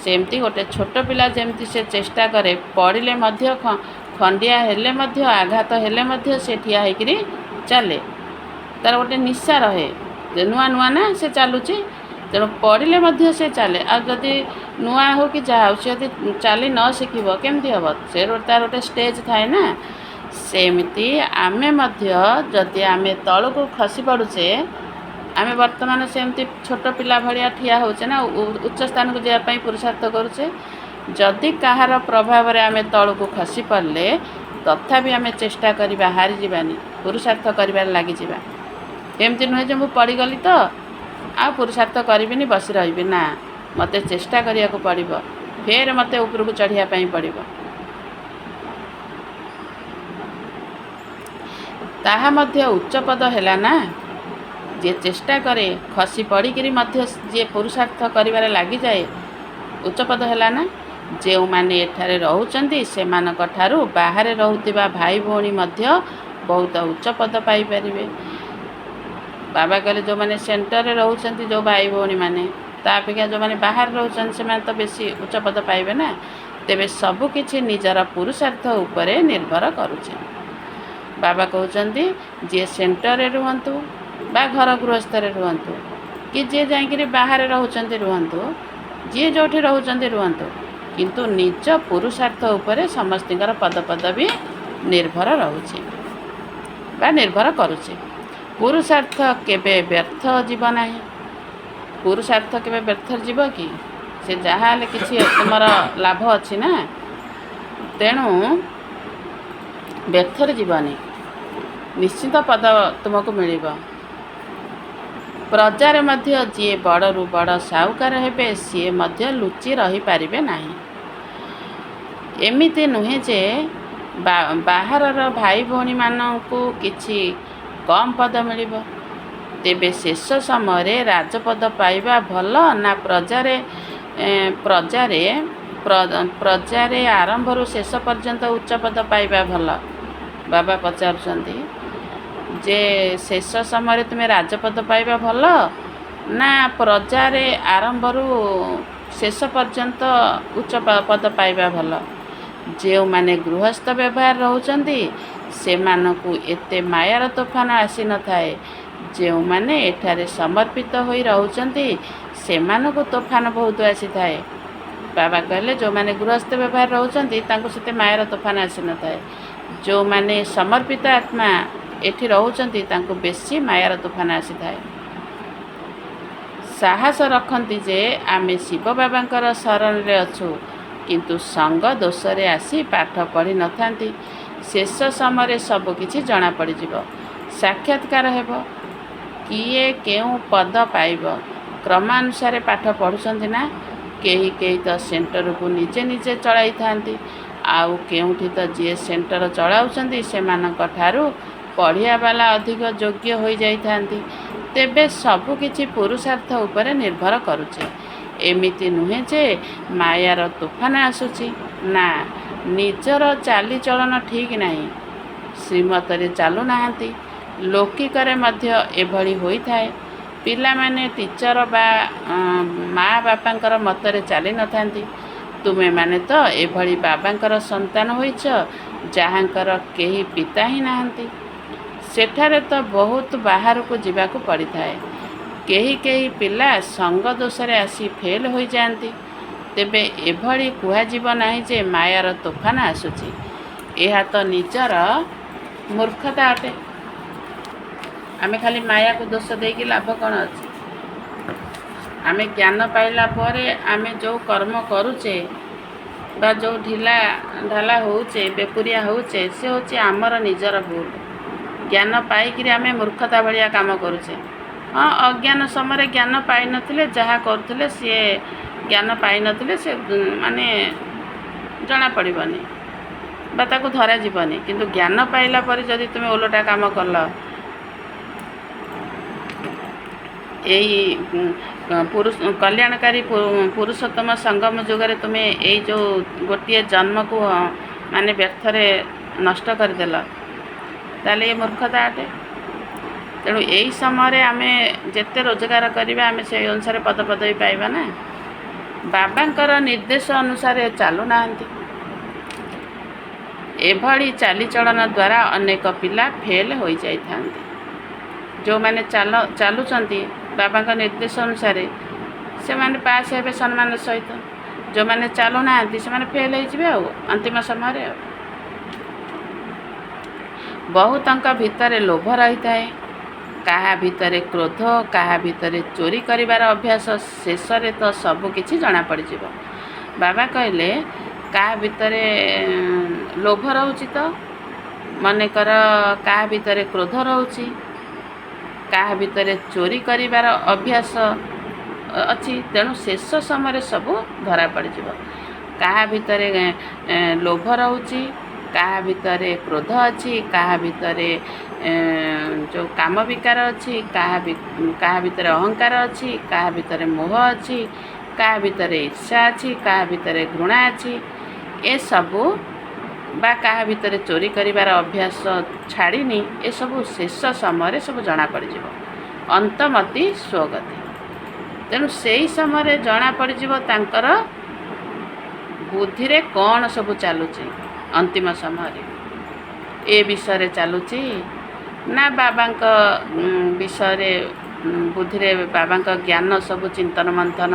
ସେମିତି ଗୋଟେ ଛୋଟ ପିଲା ଯେମିତି ସେ ଚେଷ୍ଟା କରେ, ପଡ଼ିଲେ ମଧ୍ୟ ଖଣ୍ଡିଆ ହେଲେ ମଧ୍ୟ, ଆଘାତ ହେଲେ ମଧ୍ୟ ସେ ଠିଆ ହେଇକିରି ଚାଲେ, ତା'ର ଗୋଟେ ନିଶା ରହେ ଯେ ନୂଆ ନା ସେ ଚାଲୁଛି, ତେଣୁ ପଡ଼ିଲେ ମଧ୍ୟ ସେ ଚାଲେ। ଆଉ ଯଦି ନୂଆ ହଉ କି ଯାହା ହଉ, ସେ ଯଦି ଚାଲି ନ ଶିଖିବ କେମିତି ହେବ? ସେ ତାର ଗୋଟେ ଷ୍ଟେଜ୍ ଥାଏ ନା। ସେମିତି ଆମେ ମଧ୍ୟ ଯଦି ଆମେ ତଳକୁ ଖସି ପଡ଼ୁଛେ, ଆମେ ବର୍ତ୍ତମାନ ସେମିତି ଛୋଟ ପିଲା ଭଳିଆ ଠିଆ ହେଉଛେ ନା, ଉଚ୍ଚ ସ୍ଥାନକୁ ଯିବା ପାଇଁ ପୁରୁଷାର୍ଥ କରୁଛେ। ଯଦି କାହାର ପ୍ରଭାବରେ ଆମେ ତଳକୁ ଖସି ପଡ଼ିଲେ, ତଥାପି ଆମେ ଚେଷ୍ଟା କରିବା, ହାରିଯିବାନି, ପୁରୁଷାର୍ଥ କରିବାରେ ଲାଗିଯିବା। ଏମିତି ନୁହେଁ ଯେ ମୁଁ ପଡ଼ିଗଲି ତ ଆଉ ପୁରୁଷାର୍ଥ କରିବିନି, ବସି ରହିବି। ନା, ମୋତେ ଚେଷ୍ଟା କରିବାକୁ ପଡ଼ିବ, ଫେର ମୋତେ ଉପରକୁ ଚଢ଼ିବା ପାଇଁ ପଡ଼ିବ। ତାହା ମଧ୍ୟ ଉଚ୍ଚପଦ ହେଲା ନା। ଯିଏ ଚେଷ୍ଟା କରେ, ଖସି ପଡ଼ିକିରି ମଧ୍ୟ ଯିଏ ପୁରୁଷାର୍ଥ କରିବାରେ ଲାଗିଯାଏ, ଉଚ୍ଚପଦ ହେଲା ନା। ଯେଉଁମାନେ ଏଠାରେ ରହୁଛନ୍ତି ସେମାନଙ୍କ ଠାରୁ ବାହାରେ ରହୁଥିବା ଭାଇ ଭଉଣୀ ମଧ୍ୟ ବହୁତ ଉଚ୍ଚପଦ ପାଇପାରିବେ। ବାବା କହିଲେ ଯେଉଁମାନେ ସେଣ୍ଟରରେ ରହୁଛନ୍ତି, ଯେଉଁ ଭାଇ ଭଉଣୀମାନେ, ତା ଅପେକ୍ଷା ଯେଉଁମାନେ ବାହାରେ ରହୁଛନ୍ତି ସେମାନେ ତ ବେଶୀ ଉଚ୍ଚପଦ ପାଇବେ ନା। ତେବେ ସବୁକିଛି ନିଜର ପୁରୁଷାର୍ଥ ଉପରେ ନିର୍ଭର କରୁଛି। ବାବା କହୁଛନ୍ତି ଯିଏ ସେଣ୍ଟରରେ ରୁହନ୍ତୁ ବା ଘର ଗୃହସ୍ଥରେ ରୁହନ୍ତୁ, କି ଯିଏ ଯାଇକିରି ବାହାରେ ରହୁଛନ୍ତି ରୁହନ୍ତୁ, ଯିଏ ଯେଉଁଠି ରହୁଛନ୍ତି ରୁହନ୍ତୁ, କିନ୍ତୁ ନିଜ ପୁରୁଷାର୍ଥ ଉପରେ ସମସ୍ତଙ୍କର ପଦପଦବୀ ନିର୍ଭର ରହୁଛି ବା ନିର୍ଭର କରୁଛି। ପୁରୁଷାର୍ଥ କେବେ ବ୍ୟର୍ଥ ଯିବ ନାହିଁ। ପୁରୁଷାର୍ଥ କେବେ ବ୍ୟର୍ଥ ଯିବ କି? ସେ ଯାହା ହେଲେ କିଛି ତୁମର ଲାଭ ଅଛି ନା। ତେଣୁ ବ୍ୟର୍ଥରେ ଯିବନି, ନିଶ୍ଚିତ ପଦ ତୁମକୁ ମିଳିବ। ପ୍ରଜାରେ ମଧ୍ୟ ଯିଏ ବଡ଼ରୁ ବଡ଼ ସାହୁକାର ହେବେ, ସିଏ ମଧ୍ୟ ଲୁଚି ରହିପାରିବେ ନାହିଁ। ଏମିତି ନୁହେଁ ଯେ ବାହାରର ଭାଇ ଭଉଣୀମାନଙ୍କୁ କିଛି କମ୍ ପଦ ମିଳିବ। ତେବେ ଶେଷ ସମୟରେ ରାଜପଦ ପାଇବା ଭଲ ନା ପ୍ରଜାରେ ଆରମ୍ଭରୁ ଶେଷ ପର୍ଯ୍ୟନ୍ତ ଉଚ୍ଚପଦ ପାଇବା ଭଲ? ବାବା ପଚାରୁଛନ୍ତି ଯେ ଶେଷ ସମୟରେ ତୁମେ ରାଜପଦ ପାଇବା ଭଲ ନା ପ୍ରଜାରେ ଆରମ୍ଭରୁ ଶେଷ ପର୍ଯ୍ୟନ୍ତ ଉଚ୍ଚ ପଦ ପାଇବା ଭଲ? ଯେଉଁମାନେ ଗୃହସ୍ଥ ବ୍ୟବହାର ରହୁଛନ୍ତି ସେମାନଙ୍କୁ ଏତେ ମାୟାର ତୋଫାନ ଆସିନଥାଏ। ଯେଉଁମାନେ ଏଠାରେ ସମର୍ପିତ ହୋଇ ରହୁଛନ୍ତି ସେମାନଙ୍କୁ ତୋଫାନ ବହୁତ ଆସିଥାଏ। ବାବା କହିଲେ ଯେଉଁମାନେ ଗୃହସ୍ଥ ବ୍ୟବହାର ରହୁଛନ୍ତି ତାଙ୍କୁ ସେତେ ମାୟାର ତୋଫାନ ଆସିନଥାଏ। ଯେଉଁମାନେ ସମର୍ପିତ ଆତ୍ମା ଏଠି ରହୁଛନ୍ତି ତାଙ୍କୁ ବେଶୀ ମାୟାର ତୋଫାନ ଆସିଥାଏ। ସାହସ ରଖନ୍ତି ଯେ ଆମେ ଶିବ ବାବାଙ୍କର ଶରଣରେ ଅଛୁ, କିନ୍ତୁ ସଙ୍ଗ ଦୋଷରେ ଆସି ପାଠ ପଢ଼ିନଥାନ୍ତି। ଶେଷ ସମୟରେ ସବୁକିଛି ଜଣାପଡ଼ିଯିବ। ସାକ୍ଷାତକାର ହେବ, କିଏ କେଉଁ ପଦ ପାଇବ। କ୍ରମାନୁସାରେ ପାଠ ପଢ଼ୁଛନ୍ତି ନା। କେହି କେହି ତ ସେଣ୍ଟରକୁ ନିଜେ ନିଜେ ଚଳାଇଥାନ୍ତି, ଆଉ କେଉଁଠି ତ ଯିଏ ସେଣ୍ଟର ଚଳାଉଛନ୍ତି ସେମାନଙ୍କ ଠାରୁ ପଢ଼ିବାବାଲା ଅଧିକ ଯୋଗ୍ୟ ହୋଇଯାଇଥାନ୍ତି। ତେବେ ସବୁକିଛି ପୁରୁଷାର୍ଥ ଉପରେ ନିର୍ଭର କରୁଛି। ଏମିତି ନୁହେଁ ଯେ ମାୟାର ତୋଫାନ ଆସୁଛି। ନା, ନିଜର ଚାଲିଚଳନ ଠିକ୍ ନାହିଁ, ଶ୍ରୀମତରେ ଚାଲୁନାହାନ୍ତି। ଲୌକିକରେ ମଧ୍ୟ ଏଭଳି ହୋଇଥାଏ। ପିଲାମାନେ ଟିଚର ବା ମା ବାପାଙ୍କର ମତରେ ଚାଲିନଥାନ୍ତି। ତୁମେମାନେ ତ ଏଭଳି ବାବାଙ୍କର ସନ୍ତାନ ହୋଇଛ ଯାହାଙ୍କର କେହି ପିତା ହିଁ ନାହାନ୍ତି। ସେଠାରେ ତ ବହୁତ ବାହାରକୁ ଯିବାକୁ ପଡ଼ିଥାଏ। କେହି କେହି ପିଲା ସଙ୍ଗ ଦୋଷରେ ଆସି ଫେଲ୍ ହୋଇଯାଆନ୍ତି। ତେବେ ଏଭଳି କୁହାଯିବ ନାହିଁ ଯେ ମାୟାର ତୋଫାନ ଆସୁଛି। ଏହା ତ ନିଜର ମୂର୍ଖତା ଅଟେ। ଆମେ ଖାଲି ମାୟାକୁ ଦୋଷ ଦେଇକି ଲାଭ କ'ଣ ଅଛି? ଆମେ ଜ୍ଞାନ ପାଇଲା ପରେ ଆମେ ଯେଉଁ କର୍ମ କରୁଛେ ବା ଯେଉଁ ଢାଲା ହେଉଛେ, ବେପୁରିଆ ହେଉଛେ, ସେ ହେଉଛି ଆମର ନିଜର ଭୁଲ। ଜ୍ଞାନ ପାଇକିରି ଆମେ ମୂର୍ଖତା ଭଳିଆ କାମ କରୁଛେ। ହଁ, ଅଜ୍ଞାନ ସମୟରେ ଜ୍ଞାନ ପାଇନଥିଲେ ଯାହା କରୁଥିଲେ ସିଏ ଜ୍ଞାନ ପାଇନଥିଲେ, ସେ ମାନେ ଜଣାପଡ଼ିବନି ବା ତାକୁ ଧରାଯିବନି। କିନ୍ତୁ ଜ୍ଞାନ ପାଇଲା ପରେ ଯଦି ତୁମେ ଓଲଟା କାମ କଲ, ଏଇ କଲ୍ୟାଣକାରୀ ପୁରୁଷୋତ୍ତମ ସଙ୍ଗମ ଯୁଗରେ ତୁମେ ଏଇ ଯେଉଁ ଗୋଟିଏ ଜନ୍ମକୁ ମାନେ ବ୍ୟର୍ଥରେ ନଷ୍ଟ କରିଦେଲ, ତାହେଲେ ଏ ମୂର୍ଖତା ଅଟେ। ତେଣୁ ଏଇ ସମୟରେ ଆମେ ଯେତେ ରୋଜଗାର କରିବା ଆମେ ସେଇ ଅନୁସାରେ ପଦପଦବୀ ପାଇବା ନା। ବାବାଙ୍କର ନିର୍ଦ୍ଦେଶ ଅନୁସାରେ ଚାଲୁନାହାନ୍ତି। ଏଭଳି ଚାଲିଚଳନ ଦ୍ୱାରା ଅନେକ ପିଲା ଫେଲ୍ ହୋଇଯାଇଥାନ୍ତି। ଯେଉଁମାନେ ଚାଲୁଛନ୍ତି ବାବାଙ୍କ ନିର୍ଦ୍ଦେଶ ଅନୁସାରେ ସେମାନେ ପାସ୍ ହେବେ ସମ୍ମାନର ସହିତ। ଯେଉଁମାନେ ଚାଲୁନାହାନ୍ତି ସେମାନେ ଫେଲ୍ ହେଇଯିବେ ଆଉ ଅନ୍ତିମ ସମୟରେ ଆଉ। ବହୁତଙ୍କ ଭିତରେ ଲୋଭ ରହିଥାଏ, କାହା ଭିତରେ କ୍ରୋଧ, କାହା ଭିତରେ ଚୋରି କରିବାର ଅଭ୍ୟାସ, ଶେଷରେ ତ ସବୁ କିଛି ଜଣାପଡ଼ିଯିବ। ବାବା କହିଲେ କାହା ଭିତରେ ଲୋଭ ରହୁଛି, ତ ମନେକର କାହା ଭିତରେ କ୍ରୋଧ ରହୁଛି, କାହା ଭିତରେ ଚୋରି କରିବାର ଅଭ୍ୟାସ ଅଛି, ତେଣୁ ଶେଷ ସମୟରେ ସବୁ ଧରା ପଡ଼ିଯିବ। କାହା ଭିତରେ ଲୋଭ ରହୁଛି, କାହା ଭିତରେ କ୍ରୋଧ ଅଛି, କାହା ଭିତରେ ଯେଉଁ କାମ ବିକାର ଅଛି, କାହା ଭିତରେ ଅହଙ୍କାର ଅଛି, କାହା ଭିତରେ ମୋହ ଅଛି, କାହା ଭିତରେ ଇର୍ଷା ଅଛି, କାହା ଭିତରେ ଘୃଣା ଅଛି, ଏସବୁ ବା କାହା ଭିତରେ ଚୋରି କରିବାର ଅଭ୍ୟାସ ଛାଡ଼ିନି, ଏସବୁ ଶେଷ ସମୟରେ ସବୁ ଜଣାପଡ଼ିଯିବ। ଅନ୍ତମତି ସ୍ୱଗତି। ତେଣୁ ସେହି ସମୟରେ ଜଣାପଡ଼ିଯିବ ତାଙ୍କର ବୁଦ୍ଧିରେ କ'ଣ ସବୁ ଚାଲୁଛି। ଅନ୍ତିମ ସମୟରେ ଏ ବିଷୟରେ ଚାଲୁଛି ନା ବାବାଙ୍କ ବିଷୟରେ ବୁଦ୍ଧିରେ ବାବାଙ୍କ ଜ୍ଞାନ ସବୁ ଚିନ୍ତନ ମନ୍ଥନ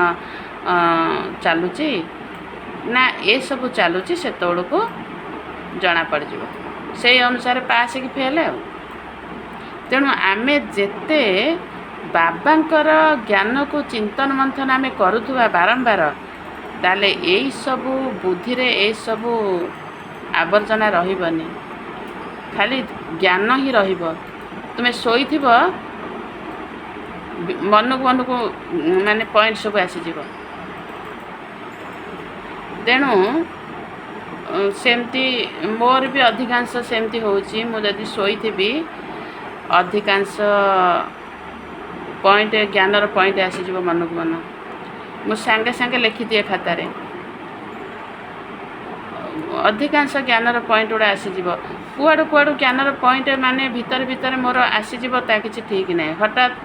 ଚାଲୁଛି, ନା ଏସବୁ ଚାଲୁଛି, ସେତେବେଳକୁ ଜଣାପଡ଼ିଯିବ। ସେଇ ଅନୁସାରେ ପାସ୍ କି ଫେଲ୍ ଆଉ। ତେଣୁ ଆମେ ଯେତେ ବାବାଙ୍କର ଜ୍ଞାନକୁ ଚିନ୍ତନ ମନ୍ଥନ ଆମେ କରୁଥିବା ବାରମ୍ବାର, ତାହେଲେ ଏଇସବୁ ବୁଦ୍ଧିରେ ଏଇସବୁ ଆବର୍ଜନା ରହିବନି, ଖାଲି ଜ୍ଞାନ ହିଁ ରହିବ। ତୁମେ ଶୋଇଥିବ, ମନକୁ ମାନେ ପଏଣ୍ଟ ସବୁ ଆସିଯିବ। ତେଣୁ ସେମିତି ମୋର ବି ଅଧିକାଂଶ ସେମିତି ହେଉଛି। ମୁଁ ଯଦି ଶୋଇଥିବି, ଅଧିକାଂଶ ପଏଣ୍ଟ, ଜ୍ଞାନର ପଏଣ୍ଟ ଆସିଯିବ ମନକୁ ମନ। ମୁଁ ସାଙ୍ଗେ ସାଙ୍ଗେ ଲେଖିଦିଏ ଖାତାରେ, ଅଧିକାଂଶ ଜ୍ଞାନର ପଏଣ୍ଟ ଗୁଡ଼ା ଆସିଯିବ। କୁଆଡ଼ୁ ଜ୍ଞାନର ପଏଣ୍ଟ ମାନେ ଭିତରେ ମୋର ଆସିଯିବ, ତା କିଛି ଠିକ୍ ନାହିଁ। ହଠାତ୍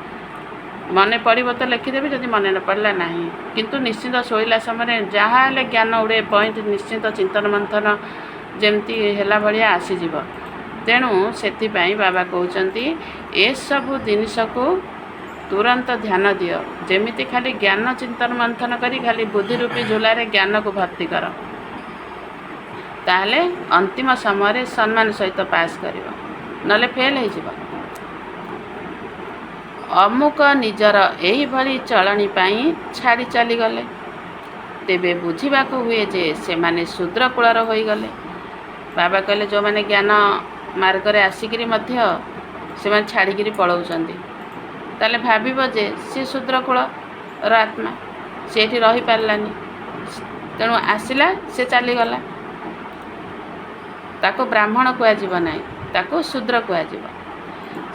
ମନେ ପଡ଼ିବ ତ ଲେଖିଦେବି, ଯଦି ମନେ ନ ପଡ଼ିଲା ନାହିଁ। କିନ୍ତୁ ନିଶ୍ଚିନ୍ତ ଶୋଇଲା ସମୟରେ ଯାହା ହେଲେ ଜ୍ଞାନ ଗୁଡ଼େ ପଏଣ୍ଟ ନିଶ୍ଚିନ୍ତ ଚିନ୍ତନ ମନ୍ଥନ ଯେମିତି ହେଲା ଭଳିଆ ଆସିଯିବ। ତେଣୁ ସେଥିପାଇଁ ବାବା କହୁଛନ୍ତି ଏସବୁ ଜିନିଷକୁ ତୁରନ୍ତ ଧ୍ୟାନ ଦିଅ। ଯେମିତି ଖାଲି ଜ୍ଞାନ ଚିନ୍ତନ ମନ୍ଥନ କରି ଖାଲି ବୁଦ୍ଧିରୂପୀ ଝୋଲାରେ ଜ୍ଞାନକୁ ଭର୍ତ୍ତି କର, ତାହେଲେ ଅନ୍ତିମ ସମୟରେ ସମ୍ମାନ ସହିତ ପାସ୍ କରିବ, ନହେଲେ ଫେଲ୍ ହେଇଯିବ। ଅମୁକ ନିଜର ଏହିଭଳି ଚଳଣି ପାଇଁ ଛାଡ଼ି ଚାଲିଗଲେ, ତେବେ ବୁଝିବାକୁ ହୁଏ ଯେ ସେମାନେ ଶୂଦ୍ର କୂଳର ହୋଇଗଲେ। ବାବା କହିଲେ ଯେଉଁମାନେ ଜ୍ଞାନ ମାର୍ଗରେ ଆସିକିରି ମଧ୍ୟ ସେମାନେ ଛାଡ଼ିକିରି ପଳାଉଛନ୍ତି, ତାହେଲେ ଭାବିବ ଯେ ସେ ଶୂଦ୍ର କୂଳର ଆତ୍ମା, ସେ ଏଠି ରହିପାରିଲାନି, ତେଣୁ ଆସିଲା, ସେ ଚାଲିଗଲା। ତାକୁ ବ୍ରାହ୍ମଣ କୁହାଯିବ ନାହିଁ, ତାକୁ ଶୂଦ୍ର କୁହାଯିବ।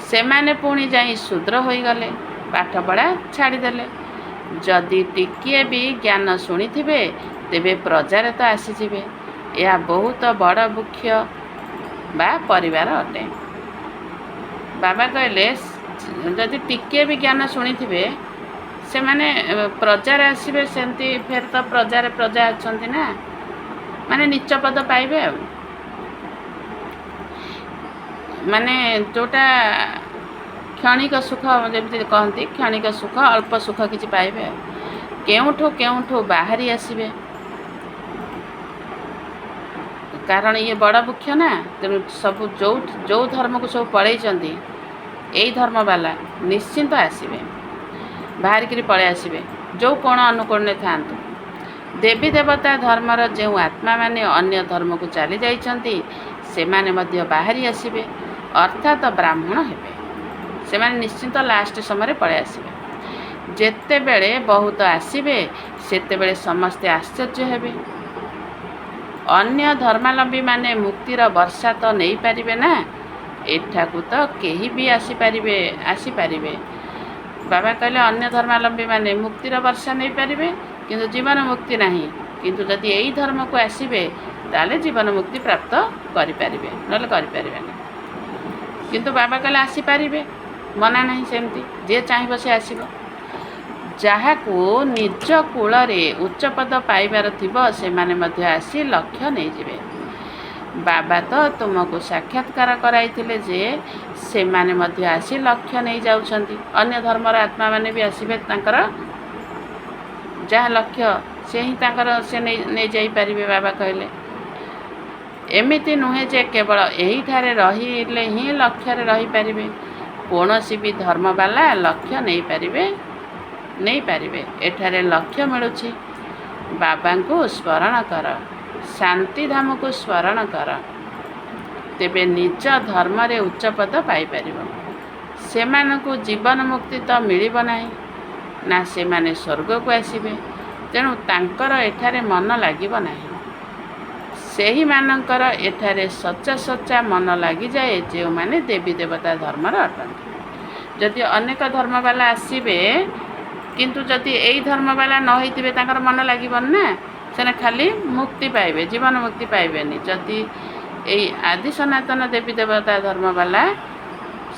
ସେମାନେ ପୁଣି ଯାଇ ଶୂଦ୍ର ହୋଇଗଲେ, ପାଠପଢ଼ା ଛାଡ଼ିଦେଲେ। ଯଦି ଟିକିଏ ବି ଜ୍ଞାନ ଶୁଣିଥିବେ, ତେବେ ପ୍ରଜାରେ ତ ଆସିଯିବେ। ଏହା ବହୁତ ବଡ଼ ବୃକ୍ଷ ବା ପରିବାର ଅଟେ। ବାବା କହିଲେ ଯଦି ଟିକିଏ ବି ଜ୍ଞାନ ଶୁଣିଥିବେ, ସେମାନେ ପ୍ରଜାରେ ଆସିବେ। ସେମିତି ଫେର ତ ପ୍ରଜାରେ ପ୍ରଜା ଅଛନ୍ତି ନା, ମାନେ ନିଚ ପଦ ପାଇବେ ଆଉ। ମାନେ ଯେଉଁଟା କ୍ଷଣିକ ସୁଖ, ଯେମିତି କହନ୍ତି କ୍ଷଣିକ ସୁଖ, ଅଳ୍ପ ସୁଖ କିଛି ପାଇବେ ଆଉ। କେଉଁଠୁ ବାହାରି ଆସିବେ, କାରଣ ଇଏ ବଡ଼ ବୃକ୍ଷ ନା। ତେଣୁ ସବୁ ଯେଉଁ ଧର୍ମକୁ ସବୁ ପଳେଇଛନ୍ତି, ଏଇ ଧର୍ମବାଲା ନିଶ୍ଚିନ୍ତ ଆସିବେ, ବାହାରିକିରି ପଳେଇ ଆସିବେ, ଯେଉଁ କୋଣ ଅନୁକୋଣରେ ଥାଆନ୍ତୁ। ଦେବୀ ଦେବତା ଧର୍ମର ଯେଉଁ ଆତ୍ମାମାନେ ଅନ୍ୟ ଧର୍ମକୁ ଚାଲି ଯାଇଛନ୍ତି, ସେମାନେ ମଧ୍ୟ ବାହାରି ଆସିବେ, ଅର୍ଥାତ୍ ବ୍ରାହ୍ମଣ ହେବେ। ସେମାନେ ନିଶ୍ଚିନ୍ତ ଲାଷ୍ଟ ସମୟରେ ପଳେଇ ଆସିବେ। ଯେତେବେଳେ ବହୁତ ଆସିବେ, ସେତେବେଳେ ସମସ୍ତେ ଆଶ୍ଚର୍ଯ୍ୟ ହେବେ। ଅନ୍ୟ ଧର୍ମାବଲମ୍ବୀମାନେ ମୁକ୍ତିର ବର୍ଷା ତ ନେଇପାରିବେ ନା, ଏଠାକୁ ତ କେହି ବି ଆସିପାରିବେ। ବାବା କହିଲେ ଅନ୍ୟ ଧର୍ମାବଲମ୍ବୀମାନେ ମୁକ୍ତିର ବର୍ଷା ନେଇପାରିବେ, କିନ୍ତୁ ଜୀବନ ମୁକ୍ତି ନାହିଁ। କିନ୍ତୁ ଯଦି ଏଇ ଧର୍ମକୁ ଆସିବେ, ତାହେଲେ ଜୀବନ ମୁକ୍ତି ପ୍ରାପ୍ତ କରିପାରିବେ, ନହେଲେ କରିପାରିବେନି। କିନ୍ତୁ ବାବା କହିଲେ ଆସିପାରିବେ, ମନା ନାହିଁ। ସେମିତି ଯିଏ ଚାହିଁବ ସେ ଆସିବ। ଯାହାକୁ ନିଜ କୂଳରେ ଉଚ୍ଚପଦ ପାଇବାର ଥିବ, ସେମାନେ ମଧ୍ୟ ଆସି ଲକ୍ଷ୍ୟ ନେଇଯିବେ। ବାବା ତ ତୁମକୁ ସାକ୍ଷାତକାର କରାଇଥିଲେ ଯେ ସେମାନେ ମଧ୍ୟ ଆସି ଲକ୍ଷ୍ୟ ନେଇଯାଉଛନ୍ତି। ଅନ୍ୟ ଧର୍ମର ଆତ୍ମାମାନେ ବି ଆସିବେ, ତାଙ୍କର ଯାହା ଲକ୍ଷ୍ୟ से ही तांकर से नहीं जाई परिबे। बाबा कहले एमिति नुहे जे केवल एहिठारे रहिले ही लक्ष्य रही पारिबे। कौनसी भी धर्मवाला लक्ष्य नहीं पारिबे। एठारे लक्ष्य मिलुछि बाबा को स्मरण कर, शांति धाम को स्मरण कर, तेबे निज धर्म रे उच्च पद पाई पारिबो। सेमानकु जीवन मुक्ति तो मिलिबो नाही ना सेमाने स्वर्ग को आसीबे। तेणु तांकर एठारे मन लागिबो नाही। सेही मानकर एठारे सच्चा सच्चा मन लगी जाए जो माने देवी देवता धर्मर अटंती। जदि अनेक धर्मवाला आसीबे किंतु जदि एई धर्मवाला न होइतिबे तांकर मन लागिबन ना, सेने खाली मुक्ति पाइबे, जीवन मुक्ति पाइबेनी। जदि एई आदि सनातन देवी देवता धर्मवाला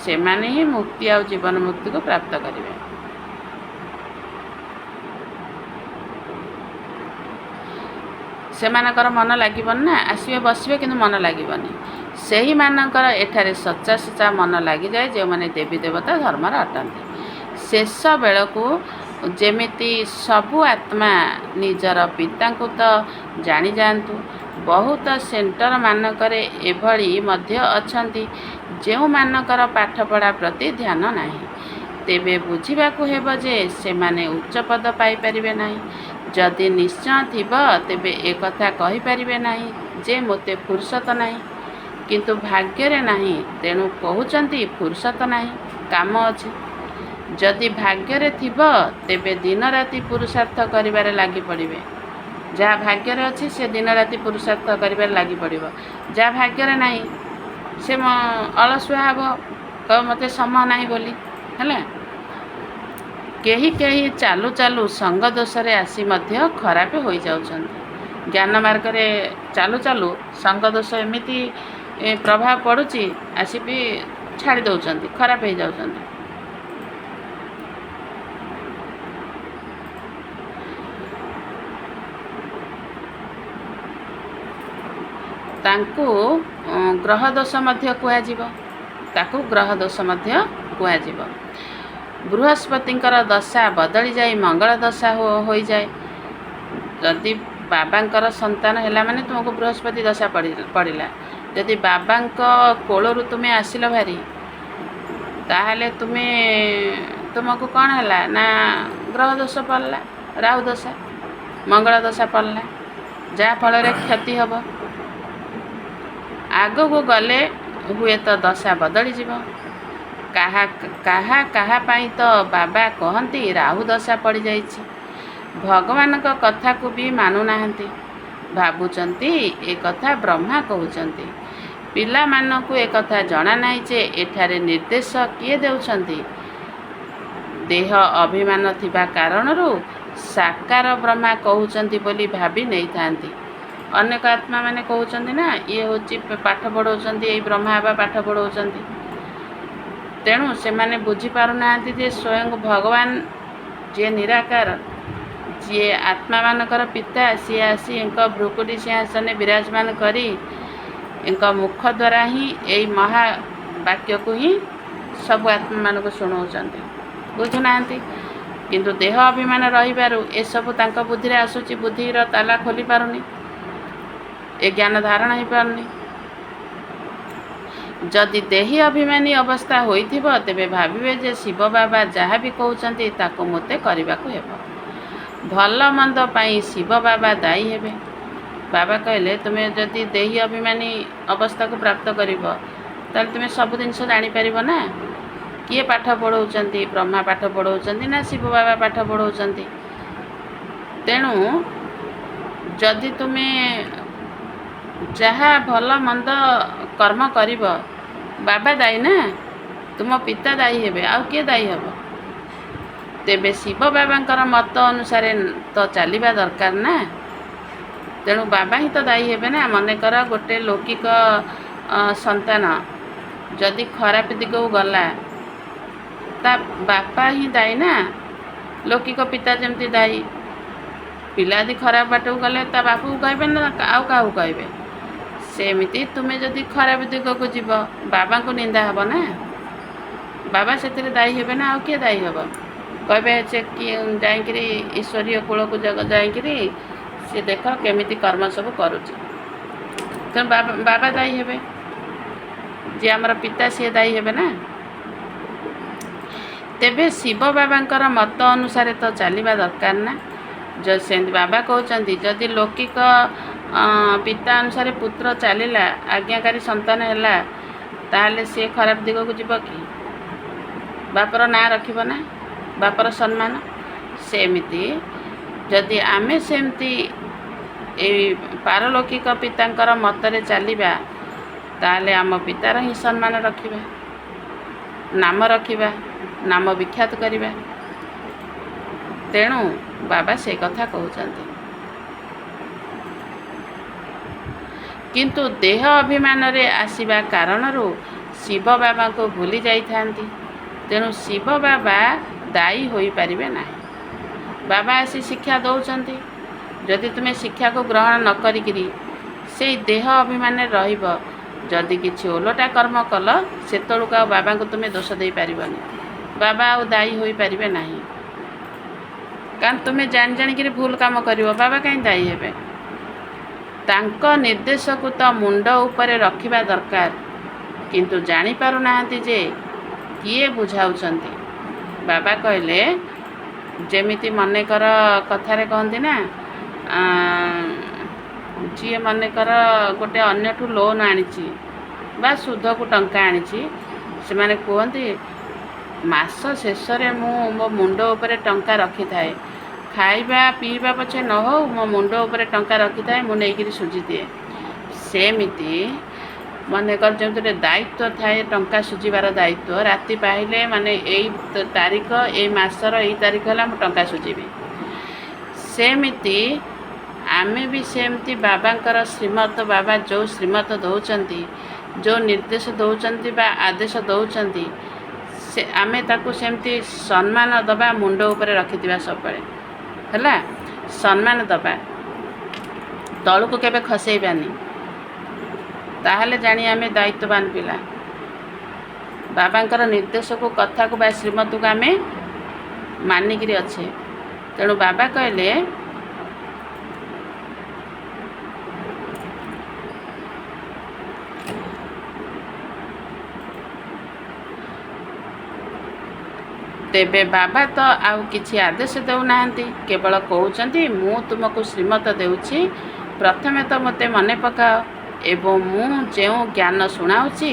से माने ही मुक्ति आ जीवन मुक्ति को प्राप्त करिवे। सेमानकर मन लागिबन ना, आसबे बसबे किंतु मन लागिबनी। सेही मानकर एठारे सच्चा सच्चा मन लगी जाए जो माने देवी देवता धर्मर अटंती। शेष बेलू जेमिति सबु आत्मा निजर पिता को तो जानी जातु। बहुत सेंटर मानकर एभली मध्य अछंती जो मानकर पाठपढ़ा प्रति ध्यान नाही। तेबे बुझिबाकु हेबो जे सेमाने उच्च पद पाई परिबे नाही। जदि निश्चय थिब तेबे एक कथा कहि परिबे नाही जे मोते फुर्सत नाही, किंतु भाग्य रे नाही। तेणु कहउचंती फुर्सत नाही, काम अछि। जदि भाग्य रे थिब तेबे दिन राति पुरुषार्थ करिबारे लागि पड़िबे। जहाँ भाग्य रे अछि से दिन राति पुरुषार्थ करिबारे लागि पड़िबो। जहाँ भाग्य रे नाही से अलसुआ हबो, कह मते समय नाही बोली हैला। केही केही चालू चालू संग दोष रे आसी मध्य खराब हो जाउछंती। ज्ञान मार्ग रे चालू चालू संग दोष एमिति प्रभाव पड़ुची, आसी भी छाड़ी दउछंती, खराब हो जाउछंती। तांकु ग्रह दोष मध्य कुहाजिबो, ताकु ग्रह दोष मध्य कुहाजिबो। बृहस्पतिंकर दशा बदली जाए मंगल दशा हो जाए। जदि बाबांकर संतान हैला माने तुमको बृहस्पति दशा पड़िला। जदि बाबांक कोलरु तुमे आसिल भारी ताहले तुमको कौन हैला ना ग्रह दोष पड़ला, राहु दशा मंगल दशा पड़ला, जहाँ फल क्षति हब। आग को गले हुए तो दशा बदली जीव। कहा पाई तो बाबा कहती राहु दशा पड़ जाइछि। भगवान का कथा को भी मानु नाहंती, भाबुचंती ए कथा ब्रह्मा कहउचंती। पिला मानकु ए कथा जना नाही जे एठारे निर्देश किए देउछंती। देह अभिमान थिबा कारणरू साकार ब्रह्मा कहउचंती बोली भाबी नहीं थांती। अनेक आत्मा माने कहउचंती ना ये होची पाठ पढ़ाउचंती, ए ब्रह्मा बाबा पाठ पढ़ाउचंती। तेणु से माने बुझी पारु नाहंती जे स्वयं भगवान जे निराकार, जे आत्मा मानकर पिता, सी आसी इनका भ्रुकुटी सिंहासन विराजमान करी इनका मुख द्वारा ही यही महावाक्य को ही सब आत्मा मान को शुणाउचंती, बुझुनाहांती। किंतु देह अभिमान रहिबारु ए सब तांका बुद्धि रे आसुची, बुद्धिर ताला खोली पारुनी, ए ज्ञान धारण हो पारुनी। जदि देही अभिमानी अवस्था होइथिबो तेबे भाबिबे जे शिव बाबा जहाँ भी कहउचंती ताको मोते करिबाकु हेबो। भल मंद पाई शिव बाबा दायी हेबे। बाबा कहले तुमे जदि देही अभिमानी अवस्था को प्राप्त करिबो ताले तुमे सब जिनिस जानि परिबो ना। किए पाठ पढ़ाउचंती, ब्रह्मा पाठ पढ़ाउचंती ना शिव बाबा पाठ पढ़ाउचंती। तेणु जदि तुमे जहाँ भल मंद कर्म करिबो बाबा दायी ना, तुम पिता दायी हेबे, आउ किए दायी हेबो। तेबे शिव बाबांकर मत अनुसार तो चलिबा दरकार ना। तेणु बाबा ही तो दायी हेबे ना। मनेकर गोटे लौकिक संतान जदि खराब दिग को गला ता बापा ही दायी ना। लौकिक पिता जमती दायी, पिला यदि खराब बाट को गले ता बापू को कहबे ना आउ का कहबे। सेमिति तुमे जदि खराब दिग को जीव बाबा को निंदा हब ना, बाबा से दायी हेबे ना, आउ किए दायी हब। କହିବେ ଯେ କି ଯାଇକିରି ଈଶ୍ୱରୀୟ କୂଳକୁ ଯାଇକିରି ସେ ଦେଖ କେମିତି କର୍ମ ସବୁ କରୁଛି। ତେଣୁ ବାବା ଦାୟୀ ହେବେ, ଯିଏ ଆମର ପିତା ସିଏ ଦାୟୀ ହେବେ ନା। ତେବେ ଶିବ ବାବାଙ୍କର ମତ ଅନୁସାରେ ତ ଚାଲିବା ଦରକାର ନା। ସେମିତି ବାବା କହୁଛନ୍ତି ଯଦି ଲୌକିକ ପିତା ଅନୁସାରେ ପୁତ୍ର ଚାଲିଲା, ଆଜ୍ଞାକାରୀ ସନ୍ତାନ ହେଲା, ତାହେଲେ ସିଏ ଖରାପ ଦିଗକୁ ଯିବ କି? ବାପର ନାଁ ରଖିବ ନା, ବାପର ସମ୍ମାନ। ସେମିତି ଯଦି ଆମେ ସେମିତି ଏଇ ପାରଲୌକିକ ପିତାଙ୍କର ମତରେ ଚାଲିବା, ତାହେଲେ ଆମ ପିତାର ହିଁ ସମ୍ମାନ ରଖିବା, ନାମ ରଖିବା, ନାମ ବିଖ୍ୟାତ କରିବା। ତେଣୁ ବାବା ସେ କଥା କହୁଛନ୍ତି। କିନ୍ତୁ ଦେହ ଅଭିମାନରେ ଆସିବା କାରଣରୁ ଶିବ ବାବାଙ୍କୁ ଭୁଲି ଯାଇଥାନ୍ତି। ତେଣୁ ଶିବ ବାବା ଦାୟୀ ହୋଇପାରିବେ ନାହିଁ। ବାବା ଆସି ଶିକ୍ଷା ଦେଉଛନ୍ତି, ଯଦି ତୁମେ ଶିକ୍ଷାକୁ ଗ୍ରହଣ ନ କରିକିରି ସେଇ ଦେହ ଅଭିମାନରେ ରହିବ, ଯଦି କିଛି ଓଲଟା କର୍ମ କଲ, ସେତେବେଳକୁ ଆଉ ବାବାଙ୍କୁ ତୁମେ ଦୋଷ ଦେଇପାରିବନି। ବାବା ଆଉ ଦାୟୀ ହୋଇପାରିବେ ନାହିଁ। କାରଣ ତୁମେ ଜାଣିକିରି ଭୁଲ କାମ କରିବ, ବାବା କାହିଁ ଦାୟୀ ହେବେ? ତାଙ୍କ ନିର୍ଦ୍ଦେଶକୁ ତ ମୁଣ୍ଡ ଉପରେ ରଖିବା ଦରକାର, କିନ୍ତୁ ଜାଣିପାରୁନାହାନ୍ତି ଯେ କିଏ ବୁଝାଉଛନ୍ତି। ବାବା କହିଲେ, ଯେମିତି ମନେକର କଥାରେ କହନ୍ତି ନା, ଯିଏ ମନେକର ଗୋଟେ ଅନ୍ୟଠୁ ଲୋନ୍ ଆଣିଛି ବା ସୁଧକୁ ଟଙ୍କା ଆଣିଛି, ସେମାନେ କୁହନ୍ତି ମାସ ଶେଷରେ ମୁଁ ମୋ ମୁଣ୍ଡ ଉପରେ ଟଙ୍କା ରଖିଥାଏ, ଖାଇବା ପିଇବା ପଛେ ନ ହଉ ମୋ ମୁଣ୍ଡ ଉପରେ ଟଙ୍କା ରଖିଥାଏ, ମୁଁ ନେଇକିରି ସୁଝିଦିଏ। ସେମିତି ମନେକର ଯେମିତି ଗୋଟେ ଦାୟିତ୍ୱ ଥାଏ, ଟଙ୍କା ସୁଝିବାର ଦାୟିତ୍ୱ, ରାତି ପାହିଲେ ମାନେ ଏଇ ତାରିଖ, ଏଇ ମାସର ଏଇ ତାରିଖ ହେଲା ମୁଁ ଟଙ୍କା ସୁଝିବି। ସେମିତି ଆମେ ବି ସେମିତି ବାବାଙ୍କର ଶ୍ରୀମତ, ବାବା ଯେଉଁ ଶ୍ରୀମତ ଦେଉଛନ୍ତି, ଯେଉଁ ନିର୍ଦ୍ଦେଶ ଦେଉଛନ୍ତି ବା ଆଦେଶ ଦେଉଛନ୍ତି, ସେ ଆମେ ତାକୁ ସେମିତି ସମ୍ମାନ ଦେବା, ମୁଣ୍ଡ ଉପରେ ରଖିଥିବା ସବୁବେଳେ ହେଲା। ସମ୍ମାନ ଦେବା, ତଳକୁ କେବେ ଖସେଇବାନି, ତାହେଲେ ଜାଣି ଆମେ ଦାୟିତ୍ୱବାନ ପିଲା। ବାବାଙ୍କର ନିର୍ଦ୍ଦେଶକୁ, କଥାକୁ ବା ଶ୍ରୀମତକୁ ଆମେ ମାନିକିରି ଅଛେ। ତେଣୁ ବାବା କହିଲେ ତେବେ ବାବା ତ ଆଉ କିଛି ଆଦେଶ ଦେଉନାହାନ୍ତି, କେବଳ କହୁଛନ୍ତି ମୁଁ ତୁମକୁ ଶ୍ରୀମତ ଦେଉଛି, ପ୍ରଥମେ ତ ମୋତେ ମନେ ପକାଅ ଏବଂ ମୁଁ ଯେଉଁ ଜ୍ଞାନ ଶୁଣାଉଛି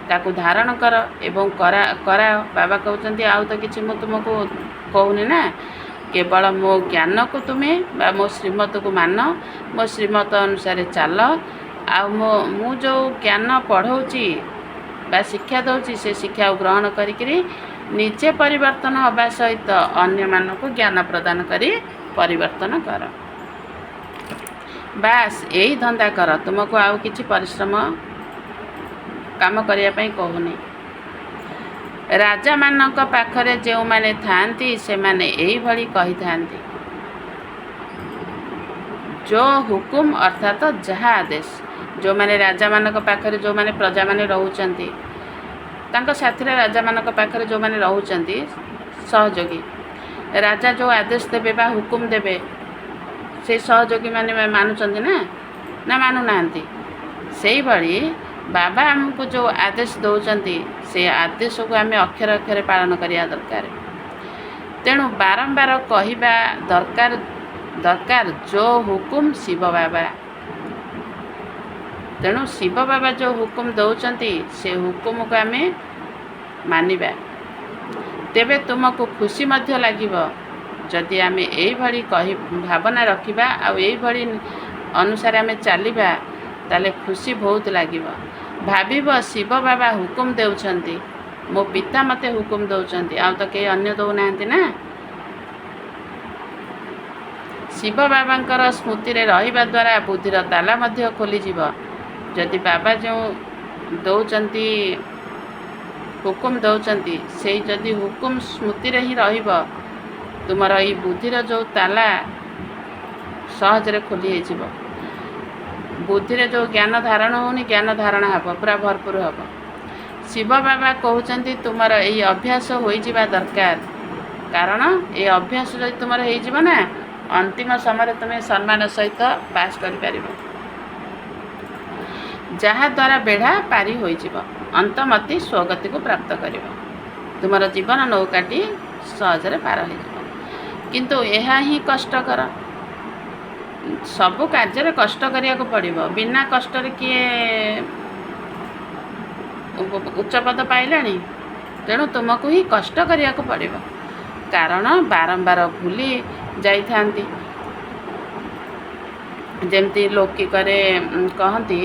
ତାକୁ ଧାରଣ କର ଏବଂ କରାଅ। ବାବା କହୁଛନ୍ତି ଆଉ ତ କିଛି ମୁଁ ତୁମକୁ କହୁନି ନା, କେବଳ ମୋ ଜ୍ଞାନକୁ ତୁମେ ବା ମୋ ଶ୍ରୀମତକୁ ମାନ, ମୋ ଶ୍ରୀମତ ଅନୁସାରେ ଚାଲ। ଆଉ ମୁଁ ଯେଉଁ ଜ୍ଞାନ ପଢ଼ଉଛି ବା ଶିକ୍ଷା ଦେଉଛି, ସେ ଶିକ୍ଷାକୁ ଗ୍ରହଣ କରିକିରି ନିଜେ ପରିବର୍ତ୍ତନ ହେବା ସହିତ ଅନ୍ୟମାନଙ୍କୁ ଜ୍ଞାନ ପ୍ରଦାନ କରି ପରିବର୍ତ୍ତନ କର। ବାସ୍ ଏଇ ଧନ୍ଦା କର, ତୁମକୁ ଆଉ କିଛି ପରିଶ୍ରମ କାମ କରିବା ପାଇଁ କହୁନି। ରାଜାମାନଙ୍କ ପାଖରେ ଯେଉଁମାନେ ଥାଆନ୍ତି ସେମାନେ ଏଇଭଳି କହିଥାନ୍ତି, ଯେଉଁ ହୁକୁମ ଅର୍ଥାତ ଯାହା ଆଦେଶ। ଯେଉଁମାନେ ରାଜାମାନଙ୍କ ପାଖରେ, ଯେଉଁମାନେ ପ୍ରଜାମାନେ ରହୁଛନ୍ତି, ତାଙ୍କ ସାଥିରେ ରାଜାମାନଙ୍କ ପାଖରେ ଯେଉଁମାନେ ରହୁଛନ୍ତି ସହଯୋଗୀ, ରାଜା ଯେଉଁ ଆଦେଶ ଦେବେ ବା ହୁକୁମ ଦେବେ, ସେଇ ସହଯୋଗୀମାନେ ମାନୁଛନ୍ତି ନା ମାନୁନାହାନ୍ତି? ସେଇଭଳି ବାବା ଆମକୁ ଯେଉଁ ଆଦେଶ ଦେଉଛନ୍ତି, ସେ ଆଦେଶକୁ ଆମେ ଅକ୍ଷର ଅକ୍ଷରେ ପାଳନ କରିବା ଦରକାର। ତେଣୁ ବାରମ୍ବାର କହିବା ଦରକାର ଯେଉଁ ହୁକୁମ ଶିବ ବାବା। ତେଣୁ ଶିବ ବାବା ଯେଉଁ ହୁକୁମ ଦେଉଛନ୍ତି, ସେ ହୁକୁମକୁ ଆମେ ମାନିବା। ତେବେ ତୁମକୁ ଖୁସି ମଧ୍ୟ ଲାଗିବ ଯଦି ଆମେ ଏଇଭଳି ଭାବନା ରଖିବା ଆଉ ଏଇଭଳି ଅନୁସାରେ ଆମେ ଚାଲିବା, ତାହେଲେ ଖୁସି ବହୁତ ଲାଗିବ। ଭାବିବ ଶିବ ବାବା ହୁକୁମ ଦେଉଛନ୍ତି, ମୋ ପିତା ମୋତେ ହୁକୁମ ଦେଉଛନ୍ତି, ଆଉ ତ କେହି ଅନ୍ୟ ଦେଉନାହାନ୍ତି ନା। ଶିବ ବାବାଙ୍କର ସ୍ମୃତିରେ ରହିବା ଦ୍ୱାରା ବୁଦ୍ଧିର ତାଲା ମଧ୍ୟ ଖୋଲିଯିବ। ଯଦି ବାବା ଯେଉଁ ଦେଉଛନ୍ତି, ହୁକୁମ ଦେଉଛନ୍ତି, ସେଇ ଯଦି ହୁକୁମ ସ୍ମୃତିରେ ହିଁ ରହିବ, ତୁମର ଏଇ ବୁଦ୍ଧିର ଯେଉଁ ତାଲା ସହଜରେ ଖୋଲି ହେଇଯିବ। ବୁଦ୍ଧିରେ ଯେଉଁ ଜ୍ଞାନ ଧାରଣ ହେଉନି, ଜ୍ଞାନ ଧାରଣ ହେବ, ପୁରା ଭରପୁର ହେବ। ଶିବ ବାବା କହୁଛନ୍ତି ତୁମର ଏଇ ଅଭ୍ୟାସ ହୋଇଯିବା ଦରକାର। କାରଣ ଏ ଅଭ୍ୟାସ ଯଦି ତୁମର ହେଇଯିବ ନା, ଅନ୍ତିମ ସମୟରେ ତୁମେ ସମ୍ମାନ ସହିତ ପାସ୍ କରିପାରିବ, ଯାହାଦ୍ୱାରା ବେଢ଼ା ପାରି ହୋଇଯିବ, ଅନ୍ତମତି ସ୍ୱଗତିକୁ ପ୍ରାପ୍ତ କରିବ, ତୁମର ଜୀବନ ନୌକାଟି ସହଜରେ ପାର ହୋଇଯିବ। କିନ୍ତୁ ଏହା ହିଁ କଷ୍ଟକର। ସବୁ କାର୍ଯ୍ୟରେ କଷ୍ଟ କରିବାକୁ ପଡ଼ିବ। ବିନା କଷ୍ଟରେ କିଏ ଉଚ୍ଚପଦ ପାଇଲାଣି? ତେଣୁ ତୁମକୁ ହିଁ କଷ୍ଟ କରିବାକୁ ପଡ଼ିବ, କାରଣ ବାରମ୍ବାର ଭୁଲି ଯାଇଥାନ୍ତି। ଯେମିତି ଲୌକିକରେ କହନ୍ତି,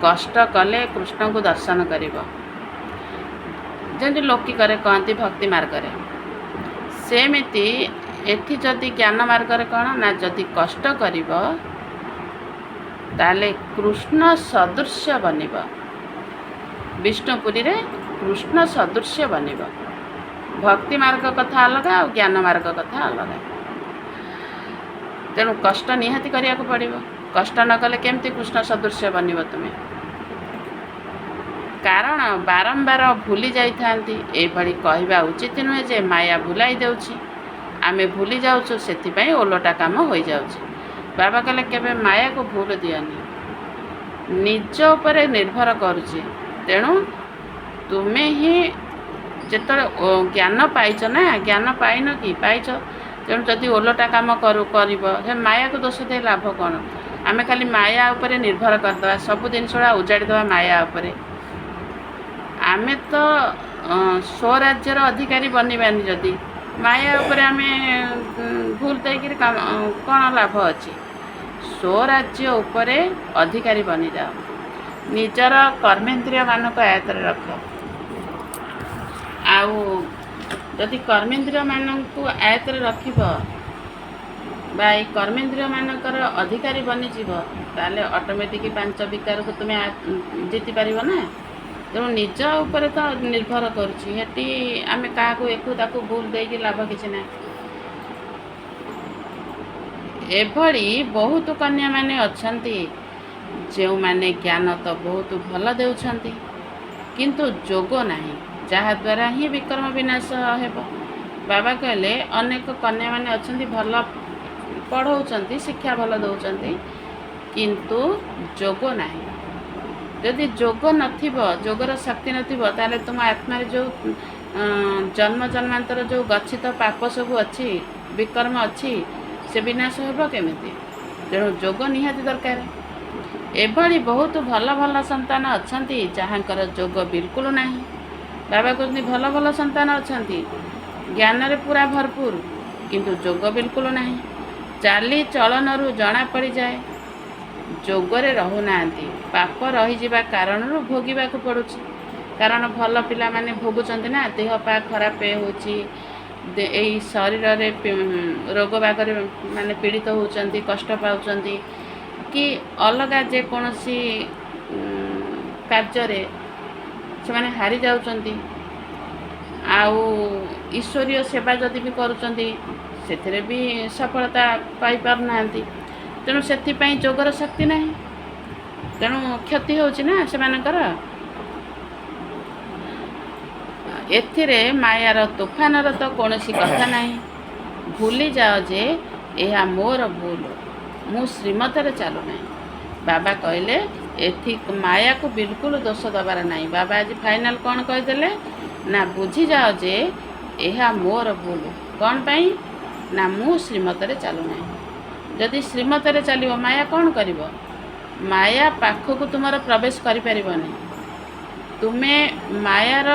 କଷ୍ଟ କଲେ କୃଷ୍ଣଙ୍କୁ ଦର୍ଶନ କରିବ। ଯେମିତି ଲୌକିକରେ କହନ୍ତି ଭକ୍ତି ମାର୍ଗରେ, ସେମିତି ଏଠି ଯଦି ଜ୍ଞାନ ମାର୍ଗରେ କ'ଣ ନା, ଯଦି କଷ୍ଟ କରିବ ତାହେଲେ କୃଷ୍ଣ ସଦୃଶ୍ୟ ବନିବ। ବିଷ୍ଣୁପୁରୀରେ କୃଷ୍ଣ ସଦୃଶ୍ୟ ବନିବ। ଭକ୍ତି ମାର୍ଗ କଥା ଅଲଗା ଆଉ ଜ୍ଞାନ ମାର୍ଗ କଥା ଅଲଗା। ତେଣୁ କଷ୍ଟ ନିହାତି କରିବାକୁ ପଡ଼ିବ। କଷ୍ଟ ନ କଲେ କେମିତି କୃଷ୍ଣ ସଦୃଶ୍ୟ ବନିବ ତୁମେ? କାରଣ ବାରମ୍ବାର ଭୁଲି ଯାଇଥାନ୍ତି। ଏଭଳି କହିବା ଉଚିତ ନୁହେଁ ଯେ ମାୟା ଭୁଲାଇ ଦେଉଛି, ଆମେ ଭୁଲି ଯାଉଛୁ, ସେଥିପାଇଁ ଓଲଟା କାମ ହୋଇଯାଉଛି। ବାବା କହିଲେ କେବେ ମାୟାକୁ ଭୁଲ ଦିଅନି, ନିଜ ଉପରେ ନିର୍ଭର କରୁଛି। ତେଣୁ ତୁମେ ହିଁ ଯେତେବେଳେ ଜ୍ଞାନ ପାଇଛ ନା, ଜ୍ଞାନ ପାଇନ କି ପାଇଛ, ତେଣୁ ଯଦି ଓଲଟା କାମ କରିବ, ସେ ମାୟାକୁ ଦୋଷ ଦେଇ ଲାଭ କ'ଣ? ଆମେ ଖାଲି ମାୟା ଉପରେ ନିର୍ଭର କରିଦେବା, ସବୁ ଜିନିଷଟା ଉଜାଡ଼ି ଦେବା ମାୟା ଉପରେ। ଆମେ ତ ସ୍ୱରାଜ୍ୟର ଅଧିକାରୀ ବନିବାନି। ଯଦି ମାୟା ଉପରେ ଆମେ ଭୁଲ ଦେଇକିରି କ'ଣ ଲାଭ ଅଛି? ସ୍ୱରାଜ୍ୟ ଉପରେ ଅଧିକାରୀ ବନିଯାଅ। ନିଜର କର୍ମେନ୍ଦ୍ରିୟମାନଙ୍କୁ ଆୟତ୍ତରେ ରଖ। ଆଉ ଯଦି କର୍ମେନ୍ଦ୍ରିୟମାନଙ୍କୁ ଆୟତ୍ତରେ ରଖିବ ବା ଏଇ କର୍ମେନ୍ଦ୍ରିୟମାନଙ୍କର ଅଧିକାରୀ ବନିଯିବ, ତାହେଲେ ଅଟୋମେଟିକ୍ ପାଞ୍ଚ ବିକାରକୁ ତୁମେ ଜିତି ପାରିବ ନା। ତେଣୁ ନିଜ ଉପରେ ତ ନିର୍ଭର କରୁଛି। ସେଠି ଆମେ କାହାକୁ ଏକୁ ତାକୁ ଭୁଲ ଦେଇକି ଲାଭ କିଛି ନାହିଁ। ଏଭଳି ବହୁତ କନ୍ୟାମାନେ ଅଛନ୍ତି ଯେଉଁମାନେ ଜ୍ଞାନ ତ ବହୁତ ଭଲ ଦେଉଛନ୍ତି, କିନ୍ତୁ ଯୋଗ ନାହିଁ, ଯାହାଦ୍ୱାରା ହିଁ ବିକ୍ରମ ବିନାଶ ହେବ। ବାବା କହିଲେ ଅନେକ କନ୍ୟାମାନେ ଅଛନ୍ତି ଭଲ ପଢ଼ଉଛନ୍ତି, ଶିକ୍ଷା ଭଲ ଦେଉଛନ୍ତି, କିନ୍ତୁ ଯୋଗ ନାହିଁ। ଯଦି ଯୋଗ ନଥିବ, ଯୋଗର ଶକ୍ତି ନଥିବ, ତାହେଲେ ତୁମ ଆତ୍ମାରେ ଯେଉଁ ଜନ୍ମ ଜନ୍ମାନ୍ତର ଯେଉଁ ଗଚ୍ଛିତ ପାପ ସବୁ ଅଛି, ବିକର୍ମ ଅଛି, ସେ ବିନାଶ ହେବ କେମିତି? ତେଣୁ ଯୋଗ ନିହାତି ଦରକାର। ଏଭଳି ବହୁତ ଭଲ ଭଲ ସନ୍ତାନ ଅଛନ୍ତି ଯାହାଙ୍କର ଯୋଗ ବିଲକୁଲ ନାହିଁ। ବାବା କହୁଛନ୍ତି ଭଲ ଭଲ ସନ୍ତାନ ଅଛନ୍ତି, ଜ୍ଞାନରେ ପୁରା ଭରପୁର, କିନ୍ତୁ ଯୋଗ ବିଲକୁଲ ନାହିଁ। ଚାଲିଚଳନରୁ ଜଣାପଡ଼ିଯାଏ ଯୋଗରେ ରହୁନାହାନ୍ତି। ପାପ ରହିଯିବା କାରଣରୁ ଭୋଗିବାକୁ ପଡ଼ୁଛି। କାରଣ ଭଲ ପିଲାମାନେ ଭୋଗୁଛନ୍ତି ନା, ଦେହ ପା ଖରାପ ହେଉଛି, ଏଇ ଶରୀରରେ ରୋଗ ବାଗରେ ମାନେ ପୀଡ଼ିତ ହେଉଛନ୍ତି, କଷ୍ଟ ପାଉଛନ୍ତି, କି ଅଲଗା ଯେକୌଣସି କାର୍ଯ୍ୟରେ ସେମାନେ ହାରି ଯାଉଛନ୍ତି। ଆଉ ଈଶ୍ୱରୀୟ ସେବା ଯଦି ବି କରୁଛନ୍ତି, ସେଥିରେ ବି ସଫଳତା ପାଇପାରୁନାହାନ୍ତି। ତେଣୁ ସେଥିପାଇଁ ଯୋଗର ଶକ୍ତି ନାହିଁ, ତେଣୁ କ୍ଷତି ହେଉଛି ନା ସେମାନଙ୍କର। ଏଥିରେ ମାୟାର ତୋଫାନର ତ କୌଣସି କଥା ନାହିଁ। ଭୁଲି ଯାଅ ଯେ ଏହା ମୋର ଭୁଲ, ମୁଁ ଶ୍ରୀମତରେ ଚାଲୁନାହିଁ। ବାବା କହିଲେ ଏଥି ମାୟାକୁ ବିଲକୁଲ ଦୋଷ ଦେବାର ନାହିଁ। ବାବା ଆଜି ଫାଇନାଲ କ'ଣ କହିଦେଲେ ନା, ବୁଝିଯାଅ ଯେ ଏହା ମୋର ଭୁଲ। କ'ଣ ପାଇଁ ନା, ମୁଁ ଶ୍ରୀମତରେ ଚାଲୁନାହିଁ। ଯଦି ଶ୍ରୀମତରେ ଚାଲିବ, ମାୟା କ'ଣ କରିବ? ମାୟା ପାଖକୁ ତୁମର ପ୍ରବେଶ କରିପାରିବନି। ତୁମେ ମାୟାର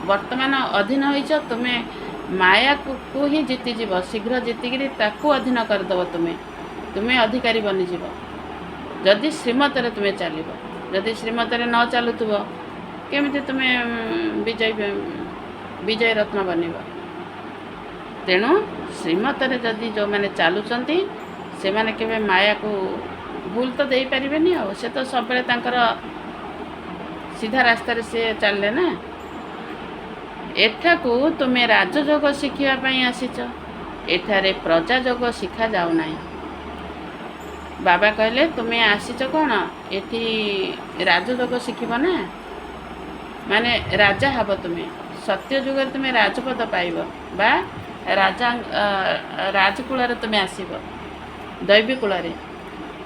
ବର୍ତ୍ତମାନ ଅଧୀନ ହୋଇଛ, ତୁମେ ମାୟାକୁ ହିଁ ଜିତିଯିବ। ଶୀଘ୍ର ଜିତିକିରି ତାକୁ ଅଧୀନ କରିଦେବ। ତୁମେ ଅଧିକାରୀ ବନିଯିବ ଯଦି ଶ୍ରୀମତରେ ତୁମେ ଚାଲିବ। ଯଦି ଶ୍ରୀମତରେ ନ ଚାଲୁଥିବ, କେମିତି ତୁମେ ବିଜୟ ରତ୍ନ ବନିବ? ତେଣୁ ଶ୍ରୀମତରେ ଯଦି ଯେଉଁମାନେ ଚାଲୁଛନ୍ତି, ସେମାନେ କେବେ ମାୟାକୁ ଭୁଲ ତ ଦେଇପାରିବେନି। ଆଉ ସେ ତ ସବୁବେଳେ ତାଙ୍କର ସିଧା ରାସ୍ତାରେ ସେ ଚାଲିଲେ ନା। ଏଠାକୁ ତୁମେ ରାଜଯୋଗ ଶିଖିବା ପାଇଁ ଆସିଛ, ଏଠାରେ ପ୍ରଜାଯୋଗ ଶିଖାଯାଉନାହିଁ। ବାବା କହିଲେ ତୁମେ ଆସିଛ କ'ଣ? ଏଠି ରାଜଯୋଗ ଶିଖିବ ନା, ମାନେ ରାଜା ହେବ ତୁମେ। ସତ୍ୟ ଯୁଗରେ ତୁମେ ରାଜପଦ ପାଇବ ବା ରାଜା ରାଜକୂଳରେ ତୁମେ ଆସିବ, ଦୈବୀ କୂଳରେ।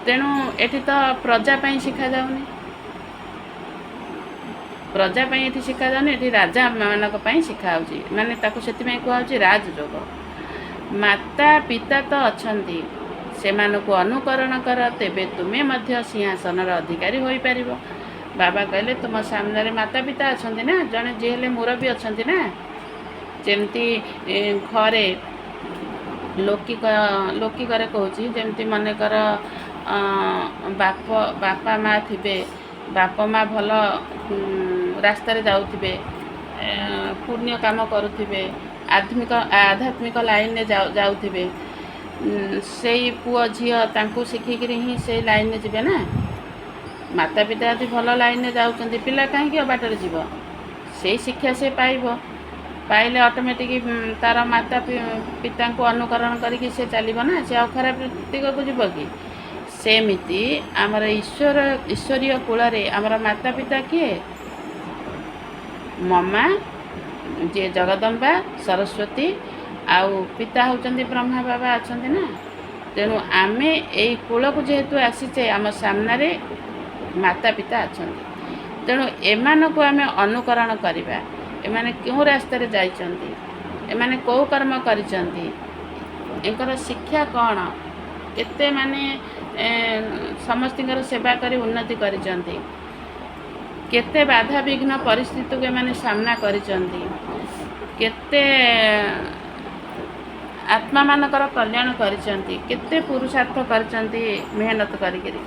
ତେଣୁ ଏଠି ତ ପ୍ରଜା ପାଇଁ ଶିଖାଯାଉନି, ପ୍ରଜା ପାଇଁ ଏଠି ଶିଖାଯାଉନି, ଏଠି ରାଜାମାନଙ୍କ ପାଇଁ ଶିଖାହେଉଛି। ମାନେ ତାକୁ ସେଥିପାଇଁ କୁହାହେଉଛି ରାଜଯୋଗ। ମାତା ପିତା ତ ଅଛନ୍ତି, ସେମାନଙ୍କୁ ଅନୁକରଣ କର, ତେବେ ତୁମେ ମଧ୍ୟ ସିଂହାସନର ଅଧିକାରୀ ହୋଇପାରିବ। ବାବା କହିଲେ ତୁମ ସାମ୍ନାରେ ମାତା ପିତା ଅଛନ୍ତି ନା, ଜଣେ ଯିଏ ହେଲେ ମୁରବୀ ଅଛନ୍ତି ନା। ଯେମିତି ଘରେ ଲୌକିକରେ କହୁଛି, ଯେମିତି ମନେକର ବାପା ମା ଥିବେ, ବାପା ମା ଭଲ ରାସ୍ତାରେ ଯାଉଥିବେ, ପୁଣ୍ୟ କାମ କରୁଥିବେ, ଆଧ୍ୟାତ୍ମିକ ଲାଇନରେ ଯାଉଥିବେ, ସେଇ ପୁଅ ଝିଅ ତାଙ୍କୁ ଶିଖିକିରି ହିଁ ସେଇ ଲାଇନରେ ଯିବେ ନା। ମାତା ପିତା ଯଦି ଭଲ ଲାଇନରେ ଯାଉଛନ୍ତି, ପିଲା କାହିଁକି ଅବାଟରେ ଯିବ? ସେଇ ଶିକ୍ଷା ସେ ପାଇବ, ପାଇଲେ ଅଟୋମେଟିକ୍ ତା'ର ମାତା ପିତାଙ୍କୁ ଅନୁକରଣ କରିକି ସେ ଚାଲିବ ନା, ସେ ଆଉ ଖରାପ ଦିଗକୁ ଯିବ କି? ସେମିତି ଆମର ଈଶ୍ୱରୀୟ କୂଳରେ ଆମର ମାତା ପିତା କିଏ? ମମା ଯିଏ ଜଗଦମ୍ବା ସରସ୍ୱତୀ, ଆଉ ପିତା ହେଉଛନ୍ତି ବ୍ରହ୍ମା ବାବା ଅଛନ୍ତି ନା। ତେଣୁ ଆମେ ଏଇ କୂଳକୁ ଯେହେତୁ ଆସିଛେ, ଆମ ସାମ୍ନାରେ ମାତା ପିତା ଅଛନ୍ତି। ତେଣୁ ଏମାନଙ୍କୁ ଆମେ ଅନୁକରଣ କରିବା। ଏମାନେ କେଉଁ ରାସ୍ତାରେ ଯାଇଛନ୍ତି, ଏମାନେ କେଉଁ କର୍ମ କରିଛନ୍ତି, ଏଙ୍କର ଶିକ୍ଷା କ'ଣ, କେତେ ମାନେ ସମସ୍ତଙ୍କର ସେବା କରି ଉନ୍ନତି କରିଛନ୍ତି, କେତେ ବାଧାବିଘ୍ନ ପରିସ୍ଥିତିକୁ ଏମାନେ ସାମ୍ନା କରିଛନ୍ତି, କେତେ ଆତ୍ମାମାନଙ୍କର କଲ୍ୟାଣ କରିଛନ୍ତି, କେତେ ପୁରୁଷାର୍ଥ କରିଛନ୍ତି ମେହନତ କରିକିରି।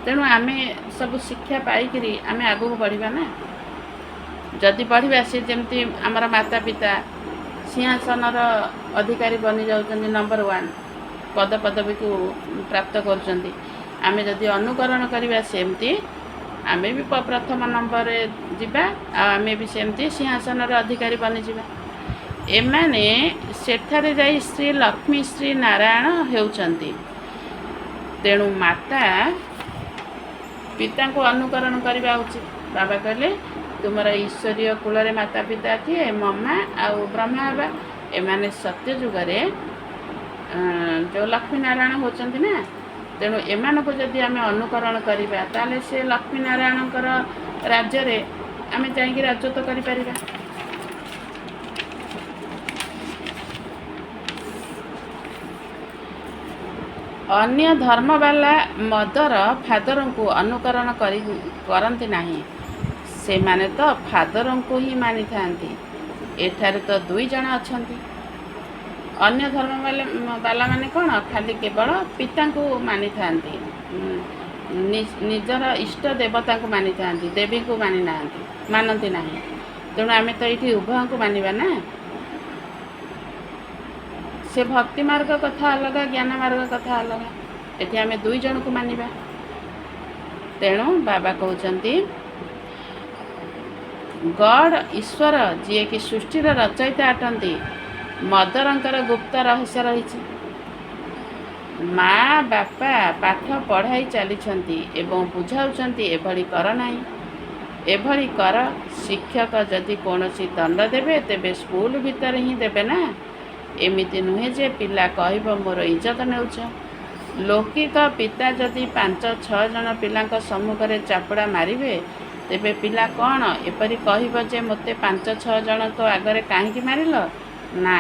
ତେଣୁ ଆମେ ସବୁ ଶିକ୍ଷା ପାଇକିରି ଆମେ ଆଗକୁ ବଢ଼ିବା ନା। ଯଦି ବଢ଼ିବା, ସେ ଯେମିତି ଆମର ମାତା ପିତା ସିଂହାସନର ଅଧିକାରୀ ବନି ଯାଉଛନ୍ତି, ନମ୍ବର 1 ପଦପଦବୀକୁ ପ୍ରାପ୍ତ କରୁଛନ୍ତି, ଆମେ ଯଦି ଅନୁକରଣ କରିବା ସେମିତି ଆମେ ବି ପ୍ରଥମ ନମ୍ବରରେ ଯିବା, ଆଉ ଆମେ ବି ସେମିତି ସିଂହାସନର ଅଧିକାରୀ ବନିଯିବା। ଏମାନେ ସେଠାରେ ଯାଇ ଶ୍ରୀ ଲକ୍ଷ୍ମୀ ଶ୍ରୀ ନାରାୟଣ ହେଉଛନ୍ତି। ତେଣୁ ମାତା ପିତାଙ୍କୁ ଅନୁକରଣ କରିବା ଉଚିତ। ବାବା କହିଲେ ତୁମର ଈଶ୍ୱରୀୟ କୂଳରେ ମାତା ପିତା କିଏ? ମମା ଆଉ ବ୍ରହ୍ମା ବାବା। ଏମାନେ ସତ୍ୟ ଯୁଗରେ ଯେଉଁ ଲକ୍ଷ୍ମୀ ନାରାୟଣ ହେଉଛନ୍ତି ନା। ତେଣୁ ଏମାନଙ୍କୁ ଯଦି ଆମେ ଅନୁକରଣ କରିବା, ତାହେଲେ ସେ ଲକ୍ଷ୍ମୀ ନାରାୟଣଙ୍କର ରାଜ୍ୟରେ ଆମେ ଯାଇକି ରାଜତ୍ୱ କରିପାରିବା। ଅନ୍ୟ ଧର୍ମବାଲା ମଦର ଫାଦରଙ୍କୁ ଅନୁକରଣ କରନ୍ତି ନାହିଁ, ସେମାନେ ତ ଫାଦରଙ୍କୁ ହିଁ ମାନିଥାନ୍ତି। ଏଠାରେ ତ 2 ଜଣ ଅଛନ୍ତି। ଅନ୍ୟ ଧର୍ମବାଲାମାନେ କ'ଣ ଖାଲି କେବଳ ପିତାଙ୍କୁ ମାନିଥାନ୍ତି, ନିଜର ଇଷ୍ଟ ଦେବତାଙ୍କୁ ମାନିଥାନ୍ତି, ଦେବୀଙ୍କୁ ମାନନ୍ତି ନାହିଁ। ତେଣୁ ଆମେ ତ ଏଇଠି ଉଭୟଙ୍କୁ ମାନିବା ନା। ସେ ଭକ୍ତି ମାର୍ଗ କଥା ଅଲଗା, ଜ୍ଞାନ ମାର୍ଗ କଥା ଅଲଗା। ଏଠି ଆମେ 2 ଜଣଙ୍କୁ ମାନିବା। ତେଣୁ ବାବା କହୁଛନ୍ତି ଗଡ଼ ଈଶ୍ୱର ଯିଏକି ସୃଷ୍ଟିର ରଚୟିତା ଅଟନ୍ତି, ମଦରଙ୍କର ଗୁପ୍ତ ରହସ୍ୟ ରହିଛି। ମା ବାପା ପାଠ ପଢ଼ାଇ ଚାଲିଛନ୍ତି ଏବଂ ବୁଝାଉଛନ୍ତି ଏଭଳି କର ନାହିଁ, ଏଭଳି କର। ଶିକ୍ଷକ ଯଦି କୌଣସି ଦଣ୍ଡ ଦେବେ, ତେବେ ସ୍କୁଲ ଭିତରେ ହିଁ ଦେବେ ନା। ଏମିତି ନୁହେଁ ଯେ ପିଲା କହିବ ମୋର ଇଜ୍ଜତ ନେଉଛ। ଲୌକିକ ପିତା ଯଦି 5-6 ଜଣ ପିଲାଙ୍କ ସମ୍ମୁଖରେ ଚାପୁଡ଼ା ମାରିବେ, ତେବେ ପିଲା କ'ଣ ଏପରି କହିବ ଯେ ମୋତେ 5-6 ଜଣଙ୍କ ଆଗରେ କାହିଁକି ମାରିଲ? ନା,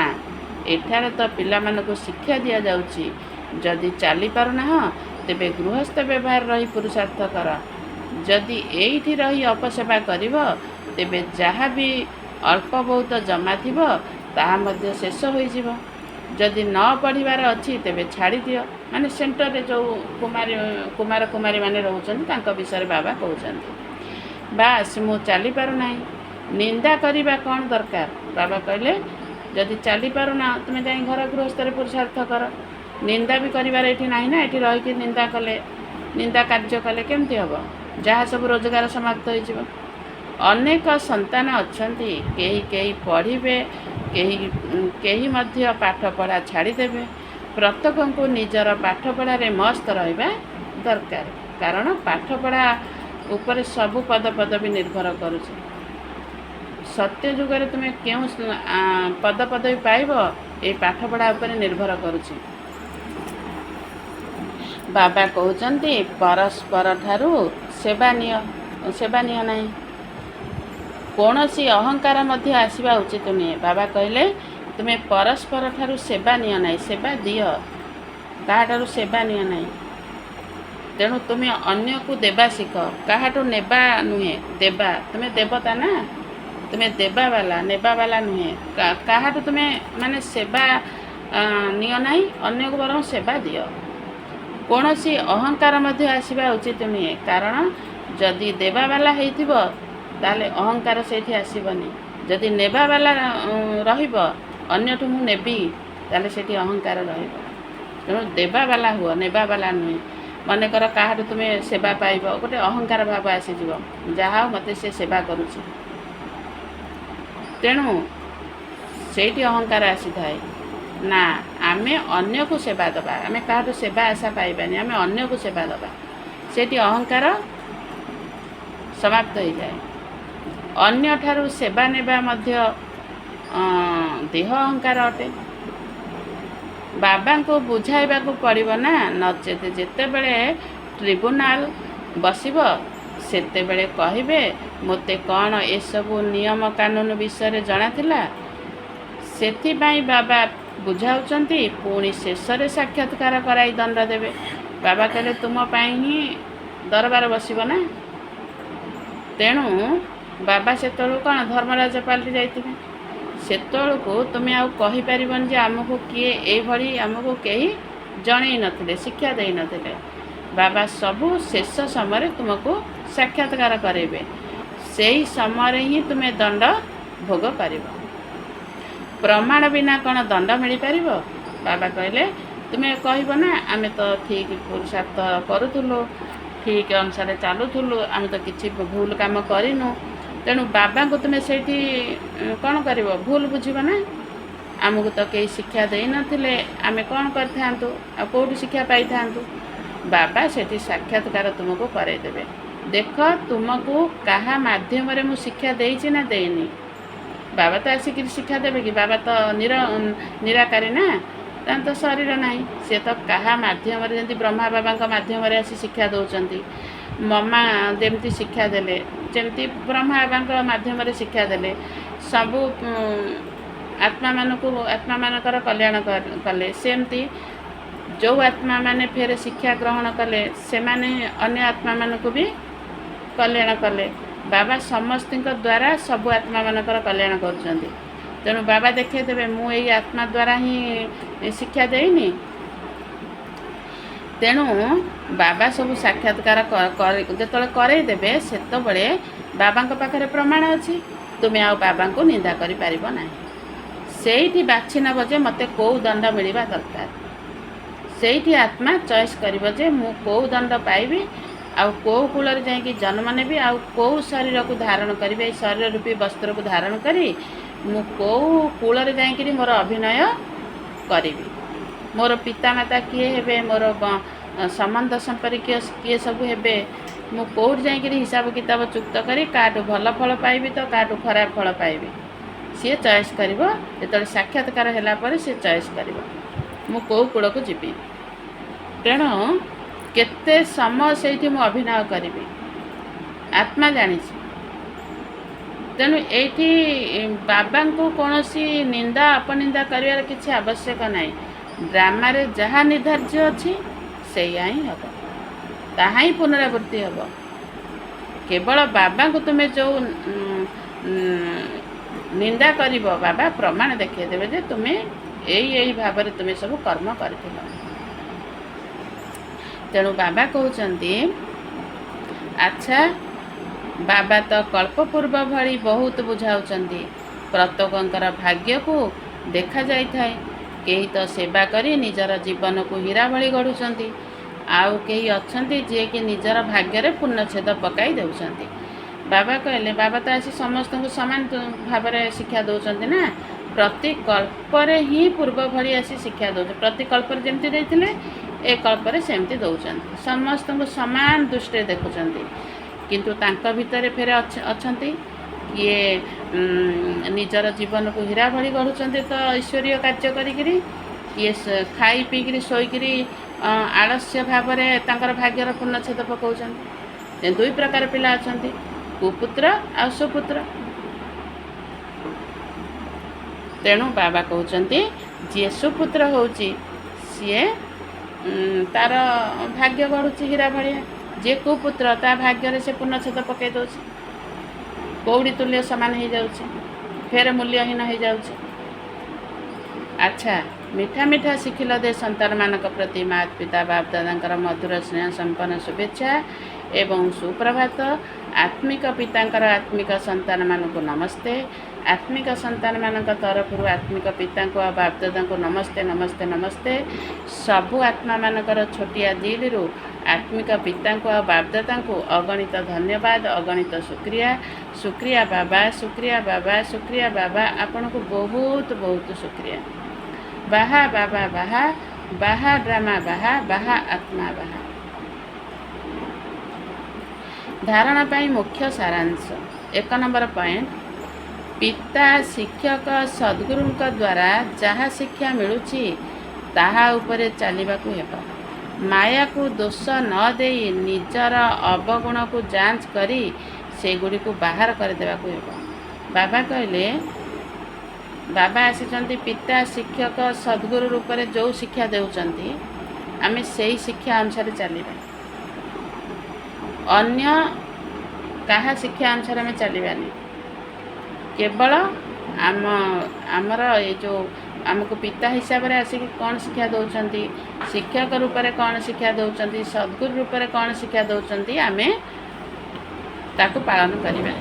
ଏଠାରେ ତ ପିଲାମାନଙ୍କୁ ଶିକ୍ଷା ଦିଆଯାଉଛି, ଯଦି ଚାଲିପାରୁନାହଁ ତେବେ ଗୃହସ୍ଥ ବ୍ୟବହାର ରହି ପୁରୁଷାର୍ଥ କର। ଯଦି ଏଇଠି ରହି ଅପସେବା କରିବ, ତେବେ ଯାହା ବି ଅଳ୍ପ ବହୁତ ଜମା ଥିବ ତାହା ମଧ୍ୟ ଶେଷ ହୋଇଯିବ। ଯଦି ନ ପଢ଼ିବାର ଅଛି ତେବେ ଛାଡ଼ିଦିଅ। ମାନେ ସେଣ୍ଟରରେ ଯେଉଁ କୁମାର କୁମାରୀମାନେ ରହୁଛନ୍ତି ତାଙ୍କ ବିଷୟରେ ବାବା କହୁଛନ୍ତି। ବାସ୍ ମୁଁ ଚାଲିପାରୁନାହିଁ, ନିନ୍ଦା କରିବା କ'ଣ ଦରକାର? ବାବା କହିଲେ ଯଦି ଚାଲିପାରୁନା ତୁମେ ଯାଇ ଘର ଗୃହସ୍ଥରେ ପୁରୁଷାର୍ଥ କର। ନିନ୍ଦା ବି କରିବାର ଏଠି ନାହିଁ ନା। ଏଠି ରହିକି ନିନ୍ଦା କାର୍ଯ୍ୟ କଲେ କେମିତି ହେବ? ଯାହା ସବୁ ରୋଜଗାର ସମାପ୍ତ ହୋଇଯିବ। ଅନେକ ସନ୍ତାନ ଅଛନ୍ତି, କେହି ପଢ଼ିବେ, କେହି ମଧ୍ୟ ପାଠପଢ଼ା ଛାଡ଼ିଦେବେ। ପ୍ରତ୍ୟେକଙ୍କୁ ନିଜର ପାଠପଢ଼ାରେ ମସ୍ତ ରହିବା ଦରକାର, କାରଣ ପାଠପଢ଼ା ଉପରେ ସବୁ ପଦପଦବୀ ନିର୍ଭର କରୁଛି। ସତ୍ୟ ଯୁଗରେ ତୁମେ କେଉଁ ପଦପଦବୀ ପାଇବ ए पाठपढ़ा उपर निर्भर करुछि। बाबा कहउचंती परस्पर ठारू सेवा निय नहीं, कौनसी अहंकार मध्य आसवा उचित नुहे। बाबा कहले तुम्हें परस्पर ठारू सेवा निय नहीं, सेवा दियो, काहाठारू सेवा निय नहीं। तेणु तुम्हें अन्य को देवा शिख, काहाठू नेबा नुहे, देवा। तुम्हें देवता ना, तुम्हें देवा वाला नेबा वाला नुहे। काहाठू तुम्हें माने सेवा निय नहीं, अन्य को बरं सेवा दियो। कौनसी अहंकार मध्य आसवा उचित नुहे, कारण जदि देवा वाला हेइथिबो ताले अहंकार सेठी आसीबनी। जदि नेबा वाला रहिबो, अन्यठू मु नेबी, ताले सेठी अहंकार रहिबो। तेणु देवा वाला हुआ, नेबा वाला नुहे। मनकर काहाठू तुम्हें सेवा पाइब, गोटे अहंकार भाव आसीजिव, जहा मते से सेवा करुछि। तेणु सेठी अहंकार आसी थाए ना, आमे अन्य को सेवा दबा, आमे काहाठू सेवा आशा पाइबानी, आमे अन्य को सेवा दबा, सेठी अहंकार समाप्त हो जाए। अन्य ठारू सेवा नेबा मध्य देह अहंकार अटे। बाबा को बुझाइबा को पड़िबो ना, नचेत जेते बेले ट्रिब्यूनाल बसिबो सेते बेले कहिबे मोते कौन ए सबु नियम कानून विषय जଣା थिला। सेथिबाई बाबा बुझाउचंती, पुणी शेषरे साक्षात्कार कराई दंड देवे। बाबा कहले तुम पाई ही दरबार बसिबो ना। तेणु बाबा सेतळु कौन धर्मराज पालटी जाइथिबे। सेतळुको तुमे आउ कहि परिबन जे आमको किए ए भली आमको केही जणै नथिले, शिक्षा देई नथिले। बाबा सबु शेष समय तुमको साक्षात्कार करेबे, सेही समय ही तुमे दंड भोग करिबो। प्रमाण बिना कौन दंड मिल पारिबो। बाबा कहले तुमे कहबो ना आमे तो ठीक पुरुषार्थ करूथुलो, ठीक अनुसार चलुथुलु, आमे तो किछि भूल काम करिनु। तेणु बाबा को तुम्हें सेठी कौन कर भूल बुझब ना। आमको तो कई शिक्षा दे नथिले, आमे कौन करथांतु, आ कोठी शिक्षा पाई थांतु। बाबा सेठी साक्षात्कार तुमको कराई देबे। देख तुमको कहा माध्यम रे मु शिक्षा देइछि ना देइनी। बाबा तो आसिक शिक्षा देबे कि, बाबा तो निराकारी ना, तान तो शरीर नहीं। से तो कहा माध्यम रे जंती ब्रह्मा बाबा का माध्यम रे आसी शिक्षा दउचंती। ममा जेमती शिक्षा देले, जेमती ब्रह्मा बाबा माध्यम रे शिक्षा देले, सबु आत्मा मानकु आत्मा मानकर कल्याण कले। सेमती जो आत्मा माने फेर शिक्षा ग्रहण कले, से माने अन्य आत्मा मानकु भी कल्याण कले। बाबा समस्त द्वारा सबु आत्मा मानकर कल्याण करुचंती। तेणु बाबा देखे देबे मु एई आत्मा द्वारा ही शिक्षा देइनी। तेणु बाबा सब साक्षात्कार जेतले करई देबे सेतबेले बाबा पाखरे प्रमाण अछि। तुमे आ बाबा को निंदा करि पारिबो नाही। सेठी बाछि नब जे मते को दंड मिलिबा दरकार। सेठी आत्मा चॉइस करिबो जे मु को दंड पाइबी, आ को कूल रे जाई कि जन्म नेबी, आ को शरीर को धारण करिबे, शरीर रूपी वस्त्र को धारण करी मु को कूल रे जाई कि मोर अभिनय करिबी। मोर पिता माता किए हेबे, मोर संबंध संपर्क किए सब हेबे, मु कौट जाई कि हिसाब किताब चुक्त करी काटू भल फल पाइबी तो काटू खराब फल पाइबी। सी चॉइस करिबो। जेतले साक्षात्कार होला पर सी चॉइस करिबो मु को कूल को जीवी। तेणु केते समय सेठी मु अभिनय करिबी आत्मा जानी। तेणु एठी बाबा को कौनसी निंदा अपनिंदा करिवार किछि आवश्यक नाही। ड्रामा रे जहाँ निर्धार्य अच्छी से ही हम, ताहा ही पुनरावृत्ति हम। केवल बाबा को तुम्हें जो निंदा कर बाबा प्रमाण देखिए देवे जे तुम्हें यही भाव में तुम्हें सब कर्म कर। तेणु बाबा कहते अच्छा बाबा तो कल्पपूर्व भली बहुत बुझाऊँच। प्रत्येकंकर भाग्य को देखा जाए, कहीं तो सेवा करी निजर जीवन को हीरा भली गढ़ुंट, आउ कहीं अच्छा जे कि निजर भाग्य रे पूर्णछेद पकाई देउछंती। बाबा कहले बाबा तो आसी समस्त को समान भाव में शिक्षा दौरान ना। प्रति कल्परे ही पूर्व भली आसी शिक्षा दौर, प्रति कल्पर जमती देते ए कल्परे सेमती दौरान, समस्त को समान दृष्टि देखुंट। किंतु तांका भितर फेर अच्छंती किए निजर जीवन को हीरा भली गढ़ुचंती तो ईश्वरीय कार्य करिकिरी किए खाई पीकिरी शोइकिरी आलस्य भाव तांकर भाग्यर पूर्णछेद पकाउछन्ति। दुई प्रकार पिला अछन्ति, कुपुत्र आ सुपुत्र। तेणु बाबा कहउछन्ति जी सुपुत्र होउची सीए तार भाग्य गढ़ुची हीरा भलिया, जे कुपुत्र ता भाग्य से पूर्णछेद पकई दउछि, कौड़ी तुल्य समान हो जाउछि, फेर मूल्यहीन हो जाउछि। अच्छा, मीठा मीठा शिखिल दे संतान मानक प्रति माता पिता बाप दादा मधुर स्नेह संपन्न शुभेच्छा एवं सुप्रभात। आत्मिक पितांकर आत्मिक संतान मानक नमस्ते। आत्मिक संतान मानक तरफ आत्मिक पिता को बाप दादा को नमस्ते नमस्ते नमस्ते। सबु आत्मा मानकर छोटिया दिल रु आत्मिक पिता को बाप दादा को अगणित धन्यवाद, अगणित शुक्रिया। शुक्रिया बाबा, शुक्रिया बाबा, शुक्रिया बाबा, आपन को बहुत बहुत शुक्रिया। बाहा बाबा बाहा, बाहा ड्रामा बाहा, बाहा आत्मा बाहा। धारणा पाई मुख्य सारांश। 1 नंबर पॉइंट, पिता शिक्षक सद्गुरुं द्वारा जहाँ शिक्षा मिलुछि ताहा उपरे चलिबाकु हेबो। माया को दोष न देई निजर अवगुण को जांच करी से गुड़ी को बाहर कर देबाकु हेबो। बाबा कहले, बाबा आसिचंती पिता शिक्षक सद्गुरु रूप में जो शिक्षा देउचंती आमे सेही शिक्षा अनुसार चलिबा, अन्य कहा शिक्षा अनुसार आमे चलिबानी। केवल आमर ये जो आमको पिता हिसाब से आसिक कौन शिक्षा दौरान, शिक्षक रूप में कौन शिक्षा दौरान, सद्गुरु रूप में कौन शिक्षा दौरान, आमे ताकू पालन करिबा।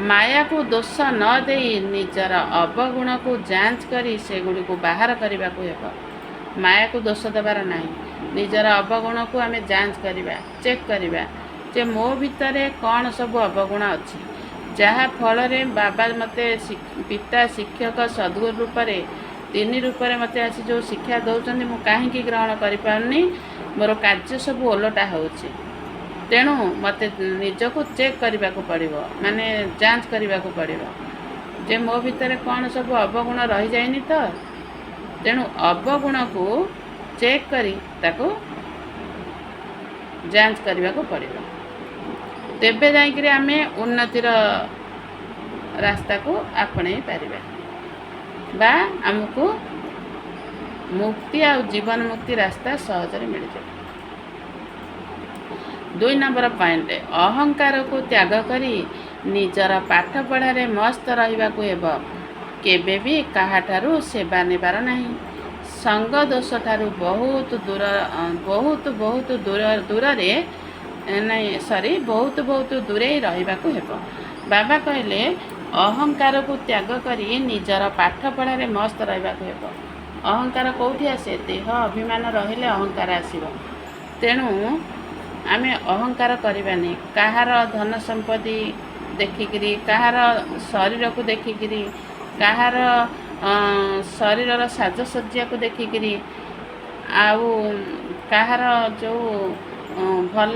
माया को दोष न देई निजर अवगुण को जांच करी से गुड़ी को बाहर करने को हेबो। माया को दोष देवार नहीं, निजर अवगुण को आमे जांच करिबा, चेक करिबा जे मो भितरे कौन सब अवगुण अच्छी, जहाँ फल बाबा मते पिता शिक्षक सद्गुरु रूप में 3 रूप में मते आसी जो शिक्षा दौरान मु कहीं ग्रहण करिपारनी, मोर कार्य सब ओलटा होउछि। तेणु मते निजको चेक करने को पड़ो, माने जांच करने को पड़ो जे मो भितर कौन सब अवगुण रही जाइनी। तो तेणु अवगुण को चेक करी ताको जांच करने को पड़ो, तेबे जाइकरी आमे उन्नतिर रास्ता को आपणे पारिबा बा आमको मुक्ति आ जीवन मुक्ति रास्ता सहज मिल जाए। 2 नंबर पॉइंट, अहंकार को त्याग करी निजर पाठ पढ़ारे मस्त रहिबाकु हेबो। केबे भी काहाठारू सेवा नेबार नहीं। संग दोष ठारू बहुत दूर दूरे रहिबाकु हेबो। बाबा कहले अहंकार को त्याग करी निजर पाठ पढ़ारे मस्त रहिबाकु हेबो। अहंकार कोठी आसे? देह अभिमान रहिले अहंकार आसीबो। तेणु आमे अहंकार करबानी, कहार धन संपत्ति देखिकी, कहार शरीर को देखिकी, कहार शरीर साजसज्जा को देखिकी, आउ कहार जो भल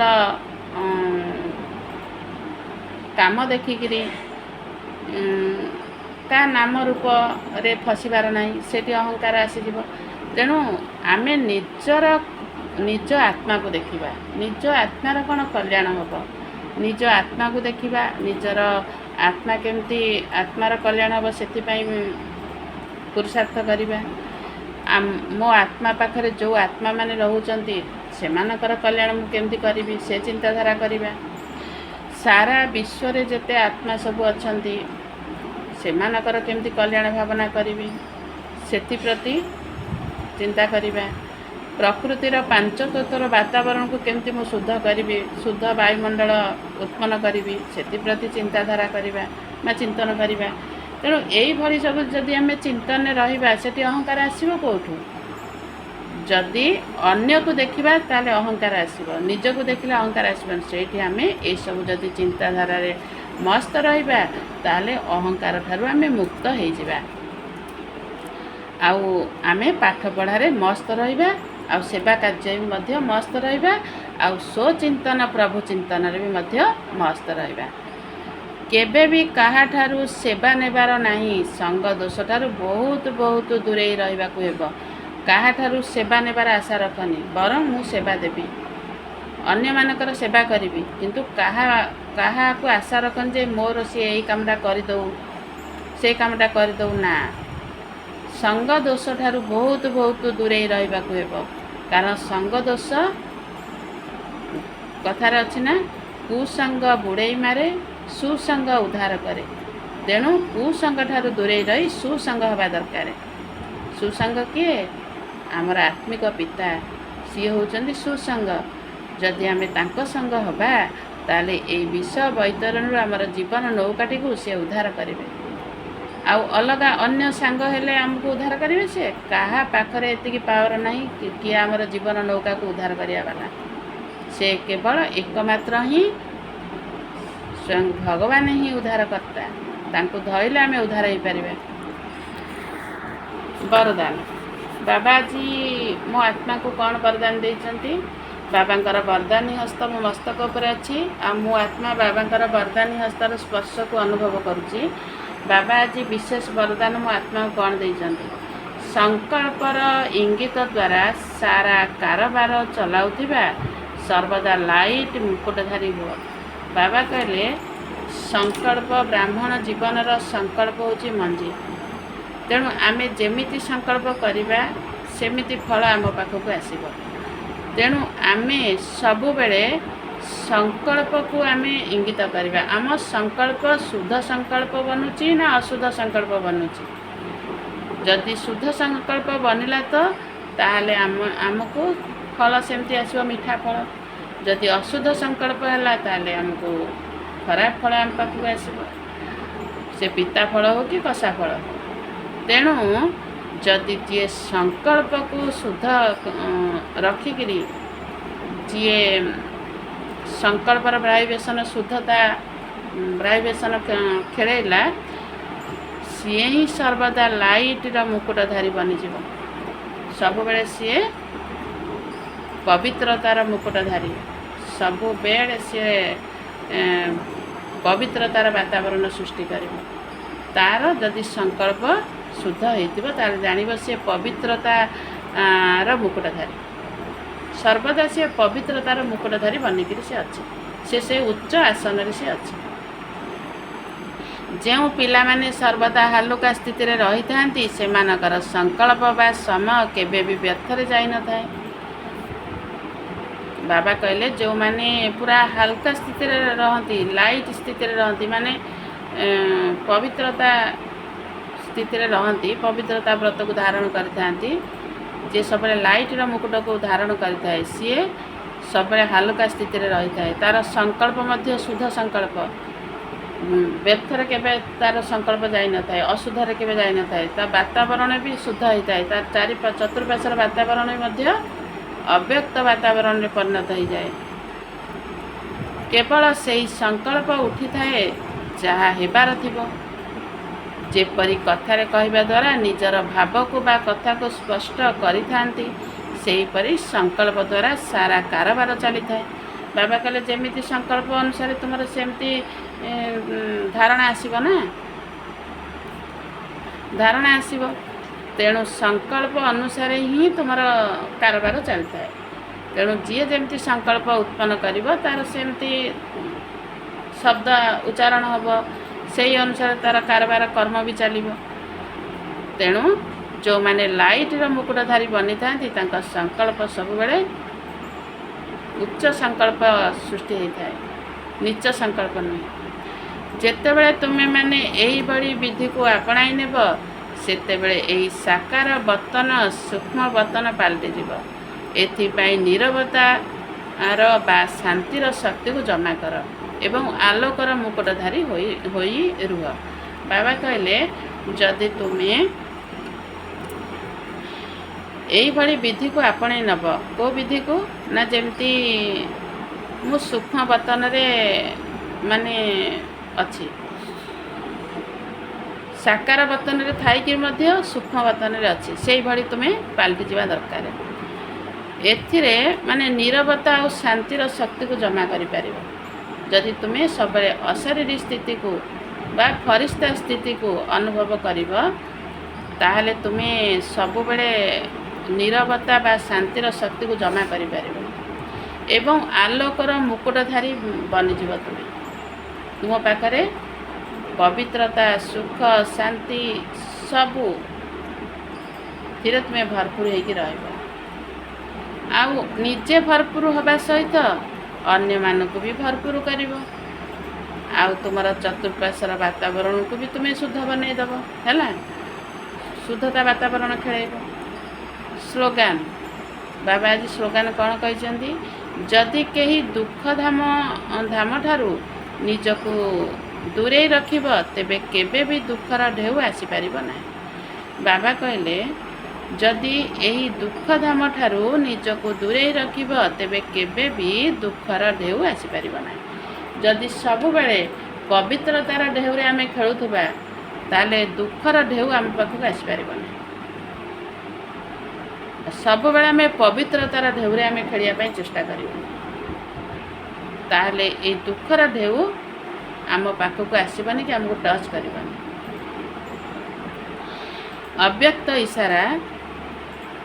काम देखिकी का नाम रूप रे फसिबार नहीं, सेठी अहंकार आसीजिवो। तेणु आमे निज आत्मा को देखिबा, निज आत्मार कौन कल्याण हम, निज आत्मा को देखिबा, निजर आत्मा केमती आत्मार कल्याण हम से पुरुषार्थ करिबा। मो आत्मा पाखरे जो आत्मा माने रहउचंती सेमानकर कल्याण मु केमती करिबी से चिंताधारा करिबा। सारा विश्व रे जेते आत्मा सब अछंती सेमानकर केमती कल्याण भावना करिबी सेति प्रति चिंता करिबा। प्रकृतिर 5 तत्वर वातावरण को केमती मु शुद्ध करिबी, शुद्ध वायुमंडल उत्पन्न करिबी सेति प्रति चिंताधारा करिबा मा चिंतन करिबा। तेणु यही भली सब जदि आमे चिंतन रहिबा सेति अहंकार आसीबो कोठु? जदि अन्य को देखिबा ताले अहंकार आसीबो, निज को देखिले अहंकार आसीबो। सेठी आमे ए सब जदि चिंताधारा रे मस्त रहिबा ताले अहंकार ठारू आमे मुक्त हो जिबा। आउ आमे पाठ पढ़ारे मस्त रहिबा, आउ सेवा कार्य भी मध्य मस्त रहिबा, आउ स्वचिंतन प्रभु चिंतन रे भी मध्य मस्त रहिबा। କେବେ ବି କାହାଠାରୁ ସେବା ନେବାର ନାହିଁ। ସଙ୍ଗ ଦୋଷଠାରୁ ବହୁତ ବହୁତ ଦୂରେଇ ରହିବାକୁ ହେବ। କାହାଠାରୁ ସେବା ନେବାର ଆଶା ରଖନି। ବରଂ ମୁଁ ସେବା ଦେବି, ଅନ୍ୟମାନଙ୍କର ସେବା କରିବି, କିନ୍ତୁ କାହାକୁ ଆଶା ରଖନି ଯେ ମୋର ସିଏ ଏଇ କାମଟା କରିଦେଉ, ସେଇ କାମଟା କରିଦେଉ। ନା, ସଙ୍ଗ ଦୋଷଠାରୁ ବହୁତ ବହୁତ ଦୂରେଇ ରହିବାକୁ ହେବ। କାରଣ ସଙ୍ଗ ଦୋଷ କଥାରେ ଅଛି ନା, କୁସଙ୍ଗ ବୁଡ଼େଇ ମାରେ, ସୁସଙ୍ଗ ଉଦ୍ଧାର କରେ। ତେଣୁ କୁସଙ୍ଗ ଠାରୁ ଦୂରେଇ ରହି ସୁସଙ୍ଗ ହେବା ଦରକାର। ସୁସଙ୍ଗ କିଏ? ଆମର ଆତ୍ମିକ ପିତା, ସିଏ ହେଉଛନ୍ତି ସୁସଙ୍ଗ। ଯଦି ଆମେ ତାଙ୍କ ସଙ୍ଗ ହେବା, ତାହେଲେ ଏଇ ବିଷ ବୈତରଣରୁ ଆମର ଜୀବନ ନୌକାଟିକୁ ସେ ଉଦ୍ଧାର କରିବେ। ଆଉ ଅଲଗା ଅନ୍ୟ ସାଙ୍ଗ ହେଲେ ଆମକୁ ଉଦ୍ଧାର କରିବେ ସେ? କାହା ପାଖରେ ଏତିକି ପାୱାର ନାହିଁ କିଏ ଆମର ଜୀବନ ନୌକାକୁ ଉଦ୍ଧାର କରିବା ବାଲା। ସେ କେବଳ ଏକମାତ୍ର ହିଁ ସ୍ୱୟଂ ଭଗବାନ ହିଁ ଉଦ୍ଧାରକର୍ତ୍ତା। ତାଙ୍କୁ ଧଇଲେ ଆମେ ଉଦ୍ଧାର ହେଇପାରିବା। ବରଦାନ। ବାବା ଆଜି ମୋ ଆତ୍ମାକୁ କ'ଣ ବରଦାନ ଦେଇଛନ୍ତି? ବାବାଙ୍କର ବରଦାନୀ ହସ୍ତ ମୋ ମସ୍ତକ ଉପରେ ଅଛି, ଆଉ ମୋ ଆତ୍ମା ବାବାଙ୍କର ବରଦାନୀ ହସ୍ତର ସ୍ପର୍ଶକୁ ଅନୁଭବ କରୁଛି। ବାବା ଆଜି ବିଶେଷ ବରଦାନ ମୋ ଆତ୍ମାକୁ କ'ଣ ଦେଇଛନ୍ତି? ସଂକଳ୍ପର ଇଙ୍ଗିତ ଦ୍ୱାରା ସାରା କାରବାର ଚଲାଉଥିବା ସର୍ବଦା ଲାଇଟ୍ ମୁକୁଟଧାରୀ ହୁଅ। ବାବା କହିଲେ ସଂକଳ୍ପ, ବ୍ରାହ୍ମଣ ଜୀବନର ସଂକଳ୍ପ ହେଉଛି ମଞ୍ଜି। ତେଣୁ ଆମେ ଯେମିତି ସଂକଳ୍ପ କରିବା ସେମିତି ଫଳ ଆମ ପାଖକୁ ଆସିବ। ତେଣୁ ଆମେ ସବୁବେଳେ ସଂକଳ୍ପକୁ ଆମେ ଇଙ୍ଗିତ କରିବା। ଆମ ସଂକଳ୍ପ ଶୁଦ୍ଧ ସଂକଳ୍ପ ବନୁଛି ନା ଅଶୁଦ୍ଧ ସଂକଳ୍ପ ବନୁଛି? ଯଦି ଶୁଦ୍ଧ ସଂକଳ୍ପ ବନିଲା ତ ତାହେଲେ ଆମକୁ ଫଳ ସେମିତି ଆସିବ, ମିଠା ଫଳ। ଯଦି ଅଶୁଦ୍ଧ ସଂକଳ୍ପ ହେଲା ତାହେଲେ ଆମକୁ ଖରାପ ଫଳ ଆମ ପାଖକୁ ଆସିବ, ସେ ପିତା ଫଳ ହେଉ କି କଷା ଫଳ। ତେଣୁ ଯଦି ଯିଏ ସଂକଳ୍ପକୁ ଶୁଦ୍ଧ ରଖିକିରି ଯିଏ ସଂକଳ୍ପର ଭାଇବ୍ରେସନ ଶୁଦ୍ଧତା ଭାଇବ୍ରେସନ ଖେଳେଇଲା, ସିଏ ହିଁ ସର୍ବଦା ଲାଇଟ୍ର ମୁକୁଟଧାରୀ ବନିଯିବ। ସବୁବେଳେ ସିଏ ପବିତ୍ରତାର ମୁକୁଟଧାରୀ। ସବୁବେଳେ ସିଏ ପବିତ୍ରତାର ବାତାବରଣ ସୃଷ୍ଟି କରିବ। ତାର ଯଦି ସଂକଳ୍ପ ଶୁଦ୍ଧ ହେଇଥିବ ତାହେଲେ ଜାଣିବ ସିଏ ପବିତ୍ରତାର ମୁକୁଟଧାରୀ। ସର୍ବଦା ସିଏ ପବିତ୍ରତାର ମୁକୁଟଧାରୀ ବନିକିରି ସେ ଅଛି। ସେ ଉଚ୍ଚ ଆସନରେ ସେ ଅଛି। ଯେଉଁ ପିଲାମାନେ ସର୍ବଦା ହାଲୁକା ସ୍ଥିତିରେ ରହିଥାନ୍ତି ସେମାନଙ୍କର ସଂକଳ୍ପ ବା ସମୟ କେବେ ବି ବ୍ୟର୍ଥରେ ଯାଇନଥାଏ। ବାବା କହିଲେ ଯେଉଁମାନେ ପୁରା ହାଲକା ସ୍ଥିତିରେ ରହନ୍ତି, ଲାଇଟ୍ ସ୍ଥିତିରେ ରହନ୍ତି, ମାନେ ପବିତ୍ରତା ସ୍ଥିତିରେ ରହନ୍ତି, ପବିତ୍ରତା ବ୍ରତକୁ ଧାରଣ କରିଥାନ୍ତି, ଯିଏ ସବୁବେଳେ ଲାଇଟ୍ର ମୁକୁଟକୁ ଧାରଣ କରିଥାଏ ସିଏ ସବୁବେଳେ ହାଲୁକା ସ୍ଥିତିରେ ରହିଥାଏ। ତା'ର ସଂକଳ୍ପ ମଧ୍ୟ ଶୁଦ୍ଧ ସଂକଳ୍ପ, ବ୍ୟର୍ଥରେ କେବେ ତା'ର ସଂକଳ୍ପ ଯାଇନଥାଏ, ଅଶୁଦ୍ଧରେ କେବେ ଯାଇନଥାଏ। ତା ବାତାବରଣ ବି ଶୁଦ୍ଧ ହୋଇଥାଏ। ତା ଚତୁର୍ପାଶ୍ୱର ବାତାବରଣ ମଧ୍ୟ ଅବ୍ୟକ୍ତ ବାତାବରଣରେ ପରିଣତ ହୋଇଯାଏ। କେବଳ ସେହି ସଂକଳ୍ପ ଉଠିଥାଏ ଯାହା ହେବାର ଥିବ। ଯେପରି କଥାରେ କହିବା ଦ୍ୱାରା ନିଜର ଭାବକୁ ବା କଥାକୁ ସ୍ପଷ୍ଟ କରିଥାନ୍ତି, ସେହିପରି ସଂକଳ୍ପ ଦ୍ୱାରା ସାରା କାରବାର ଚାଲିଥାଏ। ବାବା କହିଲେ ଯେମିତି ସଂକଳ୍ପ ଅନୁସାରେ ତୁମର ସେମିତି ଧାରଣା ଆସିବ ନା, ଧାରଣା ଆସିବ। ତେଣୁ ସଂକଳ୍ପ ଅନୁସାରେ ହିଁ ତୁମର କାରବାର ଚାଲିଥାଏ। ତେଣୁ ଯିଏ ଯେମିତି ସଂକଳ୍ପ ଉତ୍ପନ୍ନ କରିବ ତାର ସେମିତି ଶବ୍ଦ ଉଚ୍ଚାରଣ ହେବ, ସେହି ଅନୁସାରେ ତା'ର କାରବାର କର୍ମ ବି ଚାଲିବ। ତେଣୁ ଯେଉଁମାନେ ଲାଇଟ୍ର ମୁକୁଟଧାରୀ ବନିଥାନ୍ତି ତାଙ୍କ ସଂକଳ୍ପ ସବୁବେଳେ ଉଚ୍ଚ ସଂକଳ୍ପ ସୃଷ୍ଟି ହୋଇଥାଏ, ନୀଚ ସଂକଳ୍ପ ନୁହେଁ। ଯେତେବେଳେ ତୁମେମାନେ ଏହିଭଳି ବିଧିକୁ ଆପଣାଇ ନେବ ସେତେବେଳେ ଏହି ସାକାର ବତନ ସୂକ୍ଷ୍ମ ବତନ ପାଲଟିଯିବ। ଏଥିପାଇଁ ନୀରବତାର ବା ଶାନ୍ତିର ଶକ୍ତିକୁ ଜମା କର ଏବଂ ଆଲୋକର ମୁକୁଟଧାରୀ ହୋଇ ରୁହ। ବାବା କହିଲେ ଯଦି ତୁମେ ଏଇଭଳି ବିଧିକୁ ଆପଣେଇ ନେବ, କେଉଁ ବିଧିକୁ ନା, ଯେମିତି ମୁଁ ସୂକ୍ଷ୍ମ ବତନରେ ମାନେ ଅଛି, ସାକାର ବତନରେ ଥାଇକି ମଧ୍ୟ ସୂକ୍ଷ୍ମ ବତନରେ ଅଛି, ସେଇଭଳି ତୁମେ ପାଲଟି ଯିବା ଦରକାର। ଏଥିରେ ମାନେ ନୀରବତା ଆଉ ଶାନ୍ତିର ଶକ୍ତିକୁ ଜମା କରିପାରିବ। जदि तुम्हें सब अशरीरी स्थिति को बा फरिश्ता स्थिति को अनुभव करिब ताहले तुम्हें सब बेले नीरवता बा शांतिर शक्ति को जमा करि परिबो एवं आलोकर मुकुटधारी बनिଯିब। तुम पाखरे पवित्रता सुख शांति सबू धीरे तुम्हें भरपूर होगी रहिब। आउ निजे भरपूर हवा सहित अन्य मानक भी भरपूर करिब। आउ तुमर चतुर्पार्श्वर वातावरण को भी तुम्हें शुद्ध बनईदेव है शुद्धता वातावरण खेल। स्लोगान बाबा आज स्लोगान कौन कहते जदि कहीं दुख धाम धाम ठारू निजक दूरे रखिब तेबे केबे भी दुखर ढेउ आसीपार ना। बाबा कहले जदि यही दुख धाम ठारू निजक दूरे रखिब तेबे केबे भी दुखर ढेउ आसीपार ना। जदि सब बेले पवित्रतार ढेउरे आमे खेलुथबा ताले दुखर ढेउ आम पाखक आसीपार ना। सब बेले आमे पवित्रतार ढेउरे आमे खेलिया चेष्टा करिबा ताले ए दुखर ढेउ आम पाखक आसबानी कि आमको टच करबानी। अव्यक्त इशारा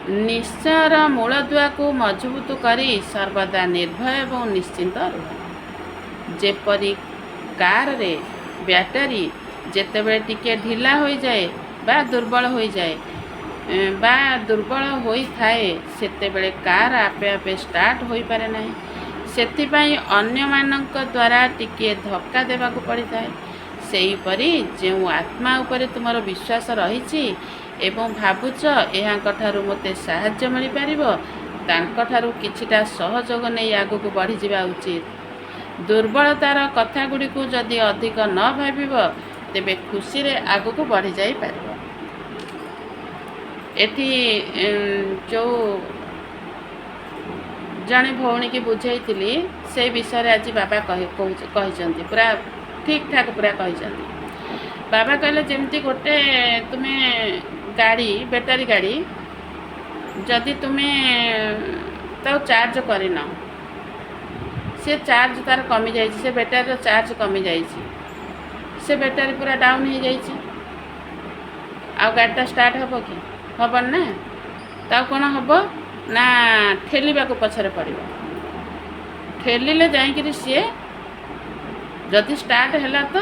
निश्चयर मूलदुआ को मजबूत करी सर्वदा निर्भय और निश्चिंत रुह। जेपरी कार रे बैटरी जेतेबेले टिके ढिला हो जाए बा दुर्बल हो जाए बा दुर्बल होई थाए सेतेबेले कार आपे आपे स्टार्ट होई पारे नाही। सेथिपाई अन्य मानक द्वारा टिके धक्का देवा को पड़ी थाए। सेही परी जेउ आत्मा उपरे तुमर विश्वास रही एवं भावुच एहांकठारु मते साहाय्य मिल पारिबो तांकठारु किछिटा सहयोग नहीं आगु बढ़ी जावा उचित। दुर्बलतार कथा गुडी को जदि अधिक न भाबिबो तेबे खुशी रे आगु को बढ़ी जाई पारिबो। एठी जो जड़े भौणी की बुझाई से विषय आज बाबा कही पूरा ठीक ठाक पूरा कही। बाबा कहले जमती गोटे तुम्हें गाड़ी बैटरी गाड़ी जदि तुम्हें तो चार्ज करना से चार्ज तार कमी जाए से बैटरी चार्ज कमी जाए से बैटरी पूरा डाउन हो जाए आ गाड़ीटा स्टार्ट हम कि हबन ना ता कौन हम ना ठेलिबा को पछरे पड़िबो। ठेलिले जाइकरी सी जदि स्टार्ट हैला तो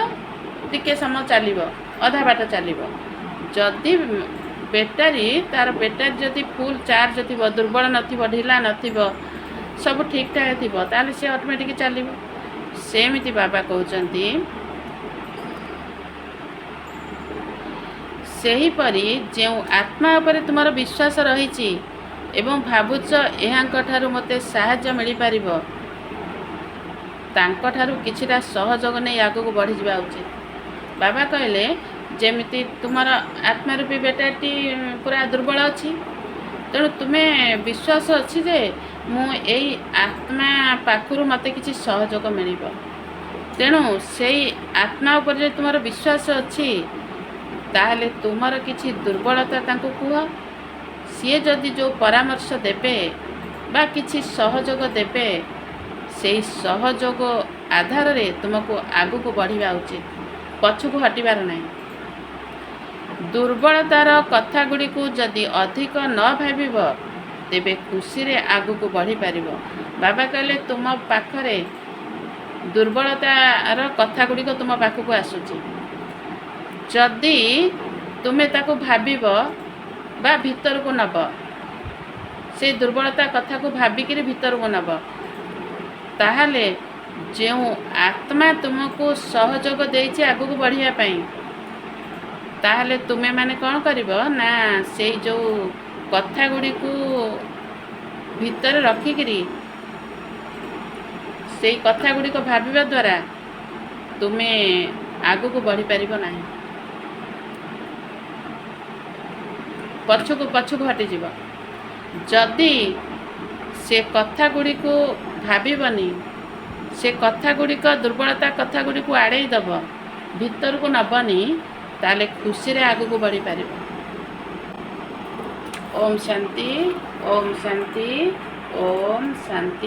टिके समय चलिबो अधा बाट चलिबो। जदि बैटरी तार बैटरी जदि फुल चार्ज थी दुर्बल नथिबो ढिला नथिबो सब ठीक ठाक थी ताले से ऑटोमेटिक चलिबो। सेमिति बाबा कहउचंती सेही परी जेउ आत्मा उपरे तुमर विश्वास रही एवं भावुच एहांकठारु मते साहाय्य मिल पारिबो तांकठारु किछिटा सहयोग नहीं आगु बढ़ी जावा उचित। बाबा कहले जेमिति तुमर आत्मा रूपी बेटाटी पूरा दुर्बल अच्छी तेणु तुम्हें विश्वास अच्छी जे मु एई आत्मा पाखरु मते किछि सहयोग मिलिबो। तेणु सेई आत्मा उपर जे तुमर विश्वास अच्छी ताहले तुमर किछि दुर्बलता तांको कुह सी जदि जो परामर्श देबे बा किछि सहयोग देबे सेई सहयोग आधार रे तुमको आगु को बढ़िबा उचित पछुको हटिबार नाही। दुर्बलतार कथा गुडी को जदि अधिक न भाबिब तेबे खुशी रे आगु को बढ़ी पारिबो। बाबा कहले तुम पाखरे दुर्बलतार कथा गुडी को तुम पाखको आसुची जदि तुम्हें ताको भाबिब बा भीतर को नब से दुर्बलता कथा को भाबिकी भीतर को नब ताहले जो आत्मा तुमको सहयोग देइछि आगु को बढ़िया पाई ताहले तुम्हें माने कौन करिब ना से जो कथा गुडी को भीतर रखिकी से कथा गुडी को भाबिबा द्वारा तुम्हें आगु को बढ़ी पारिब नाही पछुको हटिଯିब। जदि से कथा गुडी को भाबिबनी से कथा गुडिक दुर्बलता कथा गुडी को आड़े दब भीतर को नबनी ताले खुशी रे आगु को बढ़ी पारिब। ओम शांति ओम शांति ओम शांति।